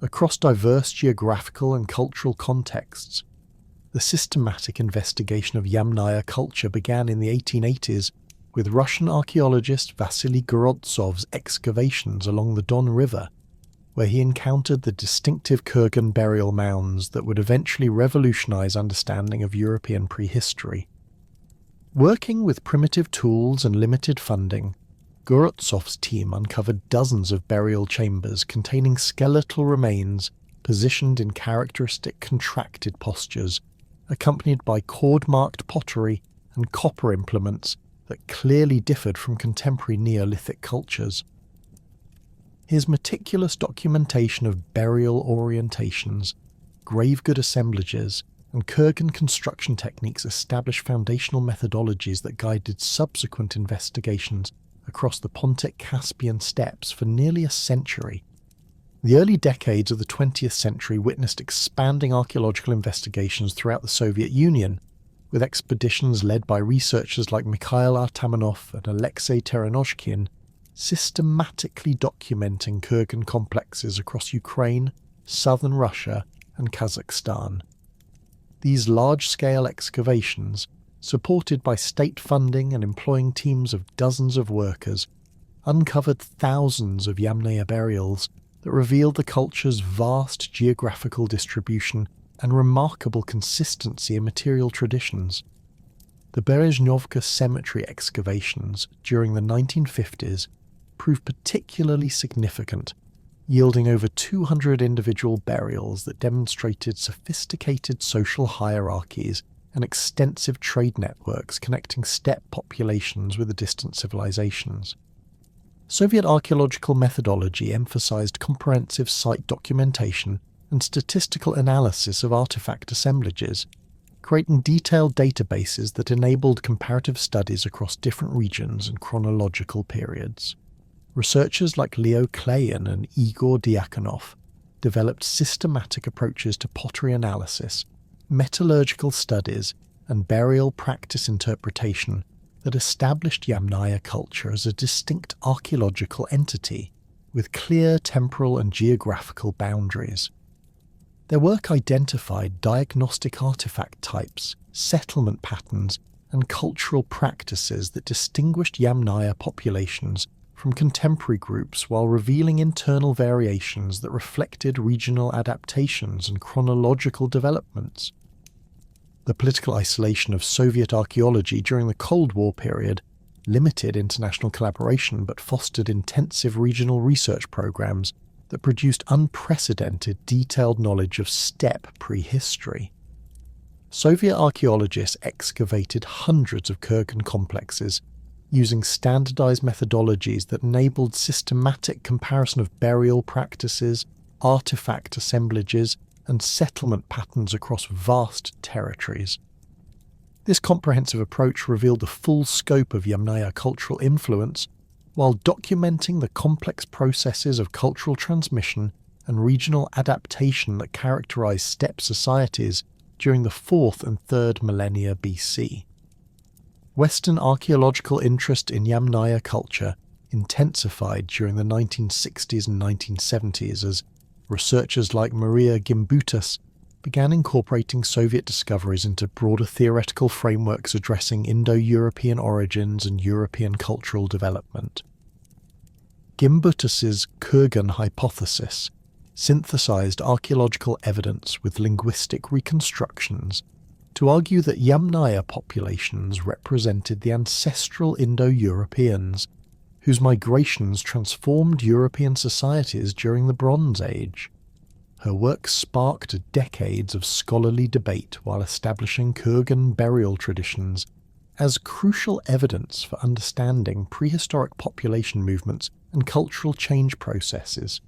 across diverse geographical and cultural contexts. The systematic investigation of Yamnaya culture began in the 1880s with Russian archaeologist Vasily Gorodtsov's excavations along the Don River, where he encountered the distinctive Kurgan burial mounds that would eventually revolutionize understanding of European prehistory. Working with primitive tools and limited funding, Gorodtsov's team uncovered dozens of burial chambers containing skeletal remains positioned in characteristic contracted postures, accompanied by cord-marked pottery and copper implements that clearly differed from contemporary Neolithic cultures. His meticulous documentation of burial orientations, gravegood assemblages, and Kurgan construction techniques established foundational methodologies that guided subsequent investigations across the Pontic-Caspian steppes for nearly a century. The early decades of the 20th century witnessed expanding archaeological investigations throughout the Soviet Union, with expeditions led by researchers like Mikhail Artamonov and Alexei Terenoshkin systematically documenting Kurgan complexes across Ukraine, southern Russia, and Kazakhstan. These large-scale excavations, supported by state funding and employing teams of dozens of workers, uncovered thousands of Yamnaya burials that revealed the culture's vast geographical distribution and remarkable consistency in material traditions. The Berezhnyovka cemetery excavations during the 1950s proved particularly significant, yielding over 200 individual burials that demonstrated sophisticated social hierarchies and extensive trade networks connecting steppe populations with the distant civilizations. Soviet archaeological methodology emphasized comprehensive site documentation and statistical analysis of artifact assemblages, creating detailed databases that enabled comparative studies across different regions and chronological periods. Researchers like Leo Klayan and Igor Diakonov developed systematic approaches to pottery analysis, metallurgical studies, and burial practice interpretation that established Yamnaya culture as a distinct archaeological entity with clear temporal and geographical boundaries. Their work identified diagnostic artifact types, settlement patterns, and cultural practices that distinguished Yamnaya populations from contemporary groups while revealing internal variations that reflected regional adaptations and chronological developments. The political isolation of Soviet archaeology during the Cold War period limited international collaboration but fostered intensive regional research programs that produced unprecedented detailed knowledge of steppe prehistory. Soviet archaeologists excavated hundreds of Kurgan complexes using standardized methodologies that enabled systematic comparison of burial practices, artifact assemblages, and settlement patterns across vast territories. This comprehensive approach revealed the full scope of Yamnaya cultural influence while documenting the complex processes of cultural transmission and regional adaptation that characterized steppe societies during the 4th and 3rd millennia BC. Western archaeological interest in Yamnaya culture intensified during the 1960s and 1970s as researchers like Maria Gimbutas began incorporating Soviet discoveries into broader theoretical frameworks addressing Indo-European origins and European cultural development. Gimbutas's Kurgan hypothesis synthesized archaeological evidence with linguistic reconstructions to argue that Yamnaya populations represented the ancestral Indo-Europeans, whose migrations transformed European societies during the Bronze Age. Her work sparked decades of scholarly debate while establishing Kurgan burial traditions as crucial evidence for understanding prehistoric population movements and cultural change processes.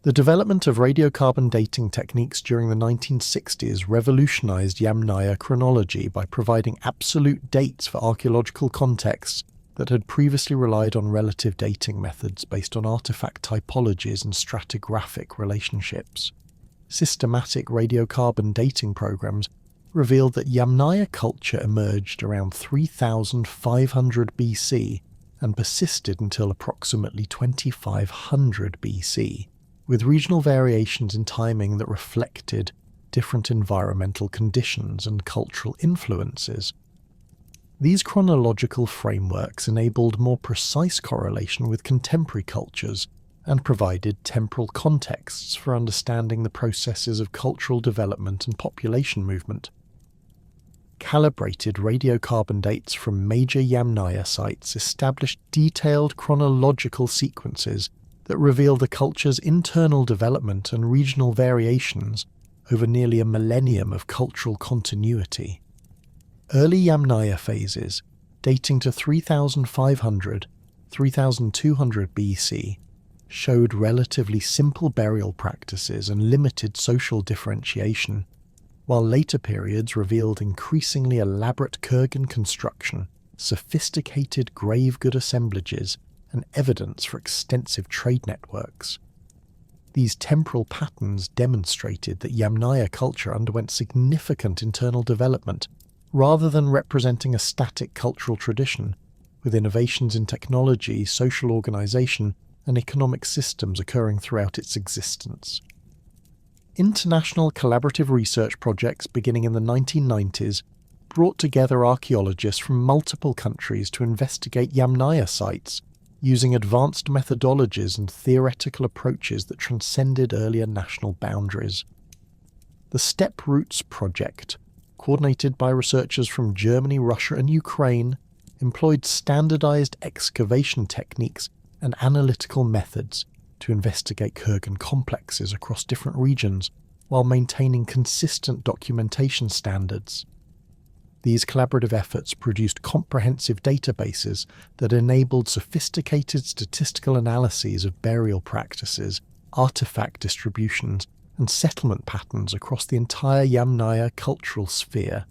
The development of radiocarbon dating techniques during the 1960s revolutionized Yamnaya chronology by providing absolute dates for archaeological contexts that had previously relied on relative dating methods based on artifact typologies and stratigraphic relationships. Systematic radiocarbon dating programs revealed that Yamnaya culture emerged around 3500 BC and persisted until approximately 2500 BC, with regional variations in timing that reflected different environmental conditions and cultural influences. These chronological frameworks enabled more precise correlation with contemporary cultures and provided temporal contexts for understanding the processes of cultural development and population movement. Calibrated radiocarbon dates from major Yamnaya sites established detailed chronological sequences that reveal the culture's internal development and regional variations over nearly a millennium of cultural continuity. Early Yamnaya phases, dating to 3500–3200 BC, showed relatively simple burial practices and limited social differentiation, while later periods revealed increasingly elaborate Kurgan construction, sophisticated grave good assemblages, and evidence for extensive trade networks. These temporal patterns demonstrated that Yamnaya culture underwent significant internal development rather than representing a static cultural tradition, with innovations in technology, social organization, and economic systems occurring throughout its existence. International collaborative research projects beginning in the 1990s brought together archaeologists from multiple countries to investigate Yamnaya sites, using advanced methodologies and theoretical approaches that transcended earlier national boundaries. The Steppe Roots project, coordinated by researchers from Germany, Russia, and Ukraine, employed standardized excavation techniques and analytical methods to investigate Kurgan complexes across different regions while maintaining consistent documentation standards. These collaborative efforts produced comprehensive databases that enabled sophisticated statistical analyses of burial practices, artifact distributions, and settlement patterns across the entire Yamnaya cultural sphere.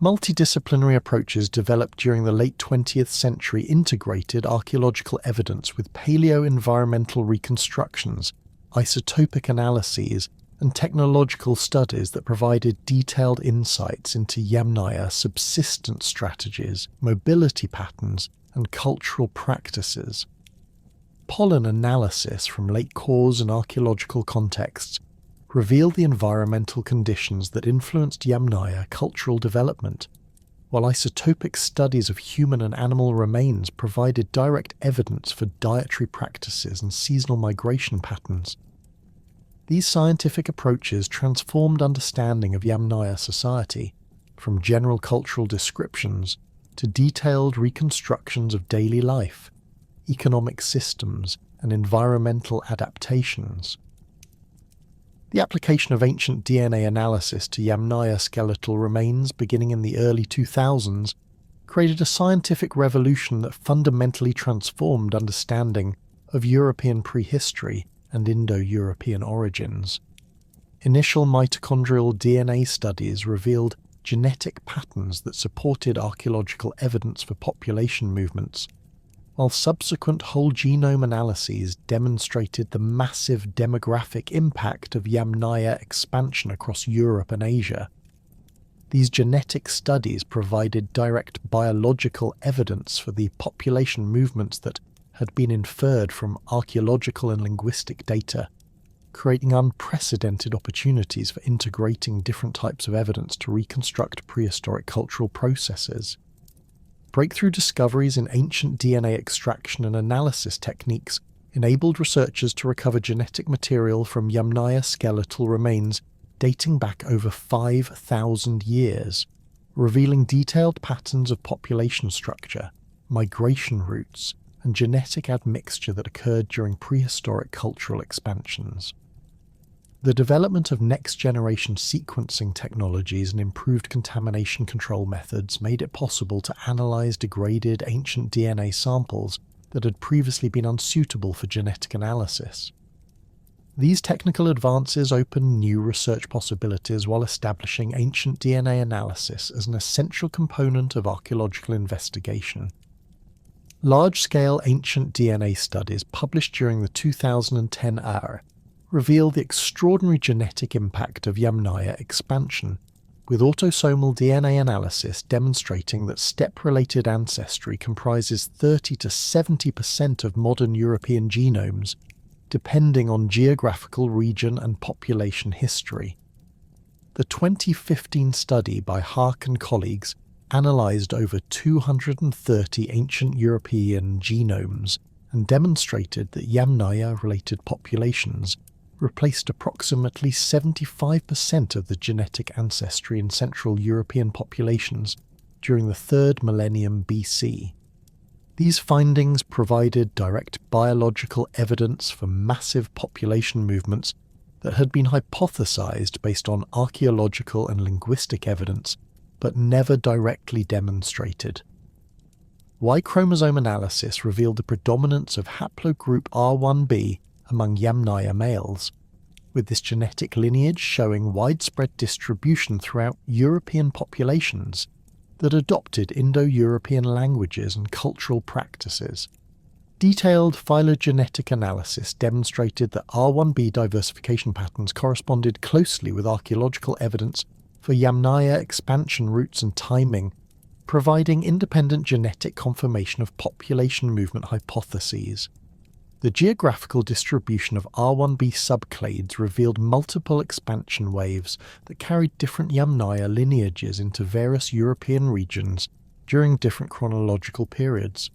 Multidisciplinary approaches developed during the late 20th century integrated archaeological evidence with paleo-environmental reconstructions, isotopic analyses, and technological studies that provided detailed insights into Yamnaya subsistence strategies, mobility patterns, and cultural practices. Pollen analysis from lake cores and archaeological contexts revealed the environmental conditions that influenced Yamnaya cultural development, while isotopic studies of human and animal remains provided direct evidence for dietary practices and seasonal migration patterns. These scientific approaches transformed understanding of Yamnaya society, from general cultural descriptions to detailed reconstructions of daily life, economic systems, and environmental adaptations. The application of ancient DNA analysis to Yamnaya skeletal remains beginning in the early 2000s created a scientific revolution that fundamentally transformed understanding of European prehistory and Indo-European origins. Initial mitochondrial DNA studies revealed genetic patterns that supported archaeological evidence for population movements, while subsequent whole genome analyses demonstrated the massive demographic impact of Yamnaya expansion across Europe and Asia. These genetic studies provided direct biological evidence for the population movements that had been inferred from archaeological and linguistic data, creating unprecedented opportunities for integrating different types of evidence to reconstruct prehistoric cultural processes. Breakthrough discoveries in ancient DNA extraction and analysis techniques enabled researchers to recover genetic material from Yamnaya skeletal remains dating back over 5,000 years, revealing detailed patterns of population structure, migration routes, and genetic admixture that occurred during prehistoric cultural expansions. The development of next-generation sequencing technologies and improved contamination control methods made it possible to analyze degraded ancient DNA samples that had previously been unsuitable for genetic analysis. These technical advances opened new research possibilities while establishing ancient DNA analysis as an essential component of archaeological investigation. Large-scale ancient DNA studies published during the 2010 era reveal the extraordinary genetic impact of Yamnaya expansion, with autosomal DNA analysis demonstrating that steppe-related ancestry comprises 30 to 70% of modern European genomes, depending on geographical region and population history. The 2015 study by Haak and colleagues analysed over 230 ancient European genomes and demonstrated that Yamnaya-related populations replaced approximately 75% of the genetic ancestry in Central European populations during the 3rd millennium BC. These findings provided direct biological evidence for massive population movements that had been hypothesized based on archaeological and linguistic evidence, but never directly demonstrated. Y chromosome analysis revealed the predominance of haplogroup R1b among Yamnaya males, with this genetic lineage showing widespread distribution throughout European populations that adopted Indo-European languages and cultural practices. Detailed phylogenetic analysis demonstrated that R1b diversification patterns corresponded closely with archaeological evidence for Yamnaya expansion routes and timing, providing independent genetic confirmation of population movement hypotheses. The geographical distribution of R1b subclades revealed multiple expansion waves that carried different Yamnaya lineages into various European regions during different chronological periods.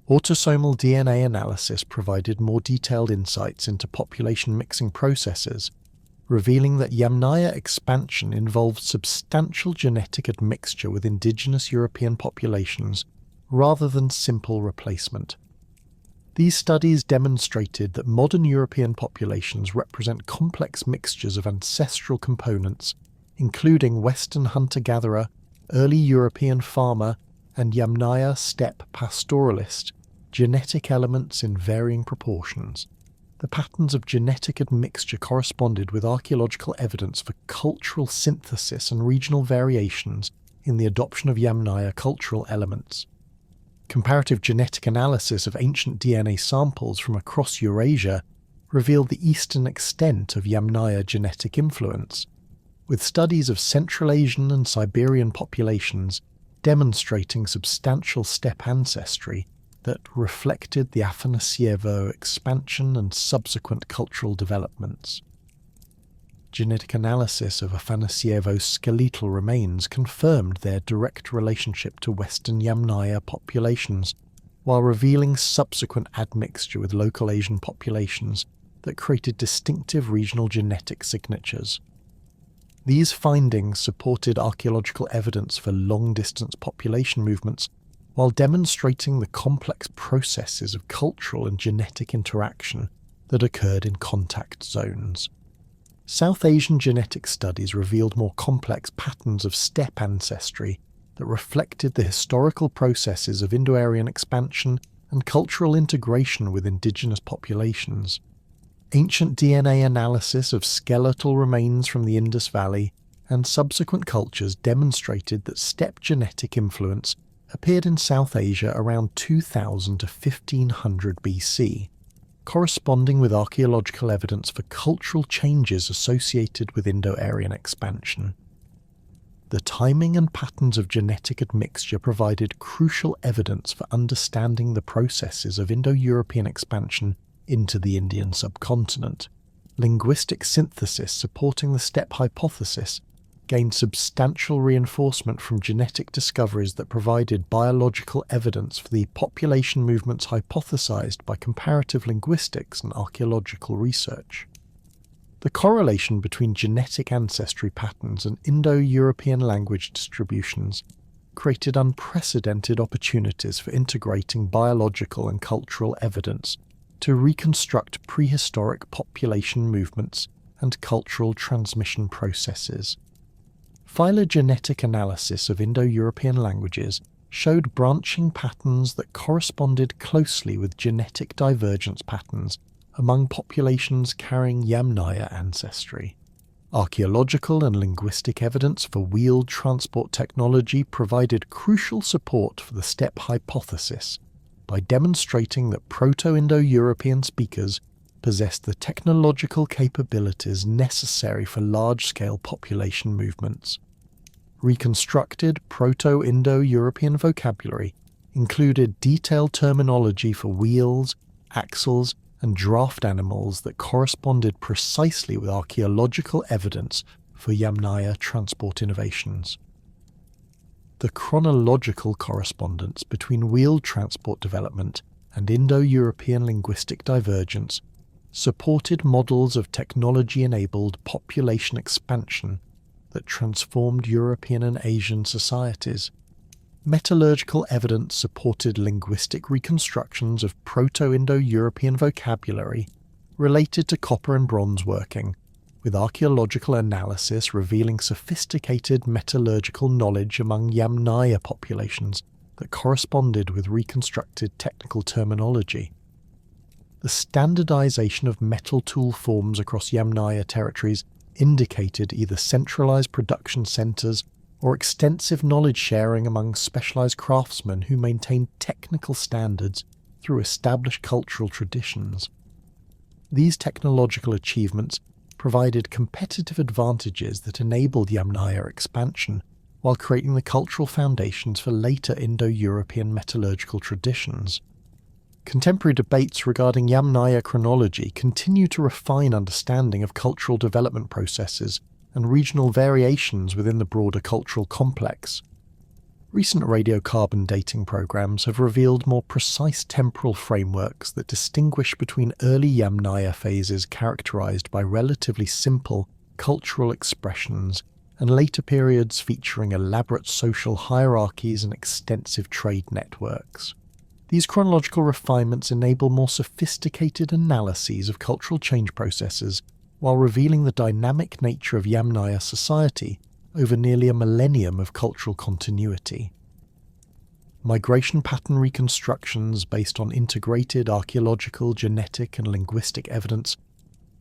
Autosomal DNA analysis provided more detailed insights into population mixing processes, revealing that Yamnaya expansion involved substantial genetic admixture with indigenous European populations rather than simple replacement. These studies demonstrated that modern European populations represent complex mixtures of ancestral components, including Western hunter-gatherer, early European farmer, and Yamnaya steppe pastoralist, genetic elements in varying proportions. The patterns of genetic admixture corresponded with archaeological evidence for cultural synthesis and regional variations in the adoption of Yamnaya cultural elements. Comparative genetic analysis of ancient DNA samples from across Eurasia revealed the eastern extent of Yamnaya genetic influence, with studies of Central Asian and Siberian populations demonstrating substantial steppe ancestry that reflected the Afanasievo expansion and subsequent cultural developments. Genetic analysis of Afanasievo's skeletal remains confirmed their direct relationship to Western Yamnaya populations, while revealing subsequent admixture with local Asian populations that created distinctive regional genetic signatures. These findings supported archaeological evidence for long-distance population movements, while demonstrating the complex processes of cultural and genetic interaction that occurred in contact zones. South Asian genetic studies revealed more complex patterns of steppe ancestry that reflected the historical processes of Indo-Aryan expansion and cultural integration with indigenous populations. Ancient DNA analysis of skeletal remains from the Indus Valley and subsequent cultures demonstrated that steppe genetic influence appeared in South Asia around 2000 to 1500 BC, corresponding with archaeological evidence for cultural changes associated with Indo-Aryan expansion. The timing and patterns of genetic admixture provided crucial evidence for understanding the processes of Indo-European expansion into the Indian subcontinent. Linguistic synthesis supporting the steppe hypothesis gained substantial reinforcement from genetic discoveries that provided biological evidence for the population movements hypothesized by comparative linguistics and archaeological research. The correlation between genetic ancestry patterns and Indo-European language distributions created unprecedented opportunities for integrating biological and cultural evidence to reconstruct prehistoric population movements and cultural transmission processes. Phylogenetic analysis of Indo-European languages showed branching patterns that corresponded closely with genetic divergence patterns among populations carrying Yamnaya ancestry. Archaeological and linguistic evidence for wheeled transport technology provided crucial support for the steppe hypothesis by demonstrating that Proto-Indo-European speakers possessed the technological capabilities necessary for large-scale population movements. Reconstructed Proto-Indo-European vocabulary included detailed terminology for wheels, axles, and draft animals that corresponded precisely with archaeological evidence for Yamnaya transport innovations. The chronological correspondence between wheeled transport development and Indo-European linguistic divergence supported models of technology-enabled population expansion that transformed European and Asian societies. Metallurgical evidence supported linguistic reconstructions of Proto-Indo-European vocabulary related to copper and bronze working, with archaeological analysis revealing sophisticated metallurgical knowledge among Yamnaya populations that corresponded with reconstructed technical terminology. The standardization of metal tool forms across Yamnaya territories indicated either centralized production centers or extensive knowledge sharing among specialized craftsmen who maintained technical standards through established cultural traditions. These technological achievements provided competitive advantages that enabled Yamnaya expansion while creating the cultural foundations for later Indo-European metallurgical traditions. Contemporary debates regarding Yamnaya chronology continue to refine understanding of cultural development processes and regional variations within the broader cultural complex. Recent radiocarbon dating programs have revealed more precise temporal frameworks that distinguish between early Yamnaya phases characterized by relatively simple cultural expressions and later periods featuring elaborate social hierarchies and extensive trade networks. These chronological refinements enable more sophisticated analyses of cultural change processes while revealing the dynamic nature of Yamnaya society over nearly a millennium of cultural continuity. Migration pattern reconstructions based on integrated archaeological, genetic, and linguistic evidence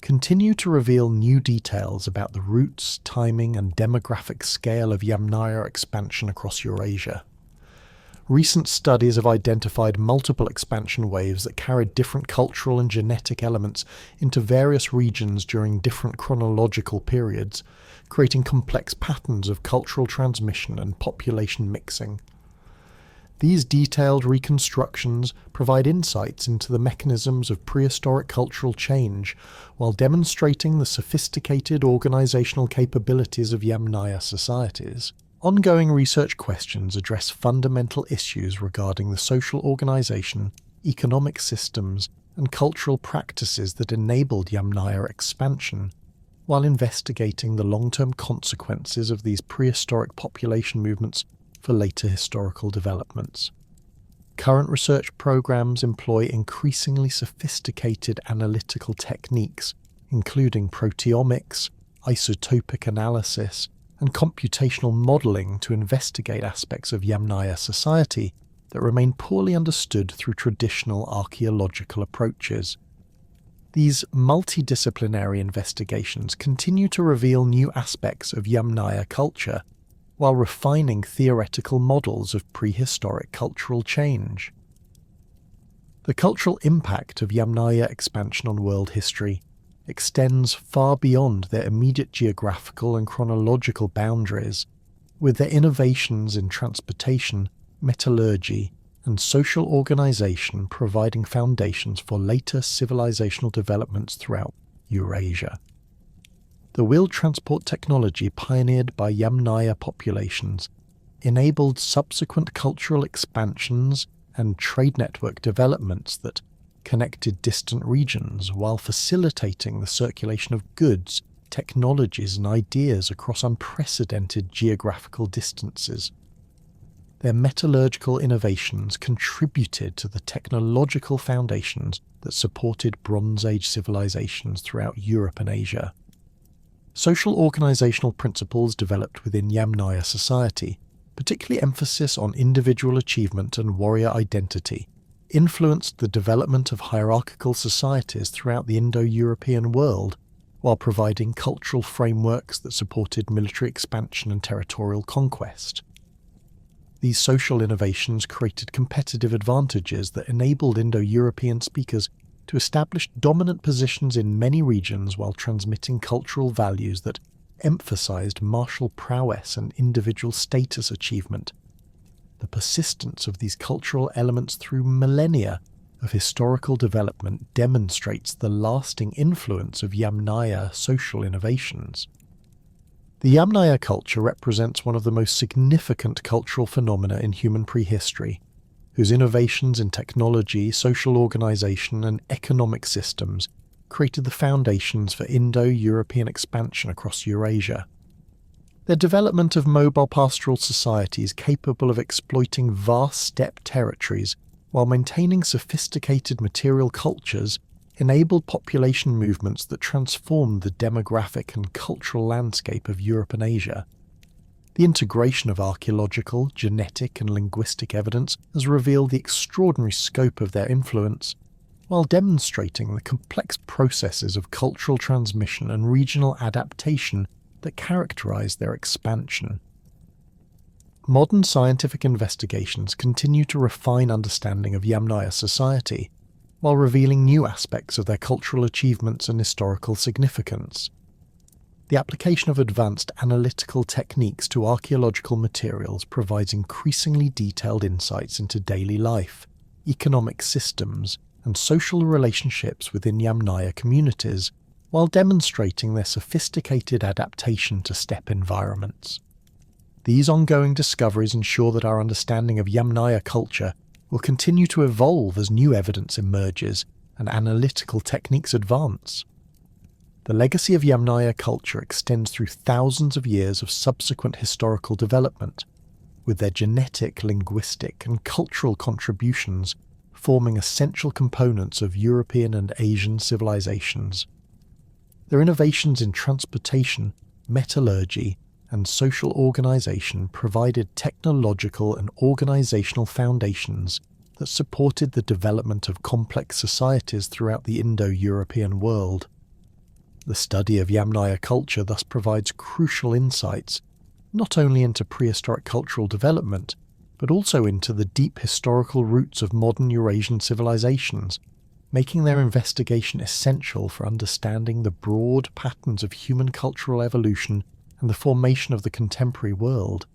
continue to reveal new details about the routes, timing, and demographic scale of Yamnaya expansion across Eurasia. Recent studies have identified multiple expansion waves that carried different cultural and genetic elements into various regions during different chronological periods, creating complex patterns of cultural transmission and population mixing. These detailed reconstructions provide insights into the mechanisms of prehistoric cultural change, while demonstrating the sophisticated organizational capabilities of Yamnaya societies. Ongoing research questions address fundamental issues regarding the social organization, economic systems, and cultural practices that enabled Yamnaya expansion, while investigating the long-term consequences of these prehistoric population movements for later historical developments. Current research programs employ increasingly sophisticated analytical techniques, including proteomics, isotopic analysis, and computational modelling to investigate aspects of Yamnaya society that remain poorly understood through traditional archaeological approaches. These multidisciplinary investigations continue to reveal new aspects of Yamnaya culture, while refining theoretical models of prehistoric cultural change. The cultural impact of Yamnaya expansion on world history extends far beyond their immediate geographical and chronological boundaries, with their innovations in transportation, metallurgy, and social organization providing foundations for later civilizational developments throughout Eurasia. The wheeled transport technology pioneered by Yamnaya populations enabled subsequent cultural expansions and trade network developments that connected distant regions while facilitating the circulation of goods, technologies, and ideas across unprecedented geographical distances. Their metallurgical innovations contributed to the technological foundations that supported Bronze Age civilizations throughout Europe and Asia. Social organisational principles developed within Yamnaya society, particularly emphasis on individual achievement and warrior identity, influenced the development of hierarchical societies throughout the Indo-European world, while providing cultural frameworks that supported military expansion and territorial conquest. These social innovations created competitive advantages that enabled Indo-European speakers to establish dominant positions in many regions while transmitting cultural values that emphasized martial prowess and individual status achievement. The persistence of these cultural elements through millennia of historical development demonstrates the lasting influence of Yamnaya social innovations. The Yamnaya culture represents one of the most significant cultural phenomena in human prehistory, whose innovations in technology, social organization, and economic systems created the foundations for Indo-European expansion across Eurasia. Their development of mobile pastoral societies capable of exploiting vast steppe territories while maintaining sophisticated material cultures enabled population movements that transformed the demographic and cultural landscape of Europe and Asia. The integration of archaeological, genetic, and linguistic evidence has revealed the extraordinary scope of their influence, while demonstrating the complex processes of cultural transmission and regional adaptation that characterize their expansion. Modern scientific investigations continue to refine understanding of Yamnaya society, while revealing new aspects of their cultural achievements and historical significance. The application of advanced analytical techniques to archaeological materials provides increasingly detailed insights into daily life, economic systems, and social relationships within Yamnaya communities, while demonstrating their sophisticated adaptation to steppe environments. These ongoing discoveries ensure that our understanding of Yamnaya culture will continue to evolve as new evidence emerges and analytical techniques advance. The legacy of Yamnaya culture extends through thousands of years of subsequent historical development, with their genetic, linguistic, and cultural contributions forming essential components of European and Asian civilizations. Their innovations in transportation, metallurgy, and social organization provided technological and organizational foundations that supported the development of complex societies throughout the Indo-European world. The study of Yamnaya culture thus provides crucial insights not only into prehistoric cultural development, but also into the deep historical roots of modern Eurasian civilizations, making their investigation essential for understanding the broad patterns of human cultural evolution and the formation of the contemporary world.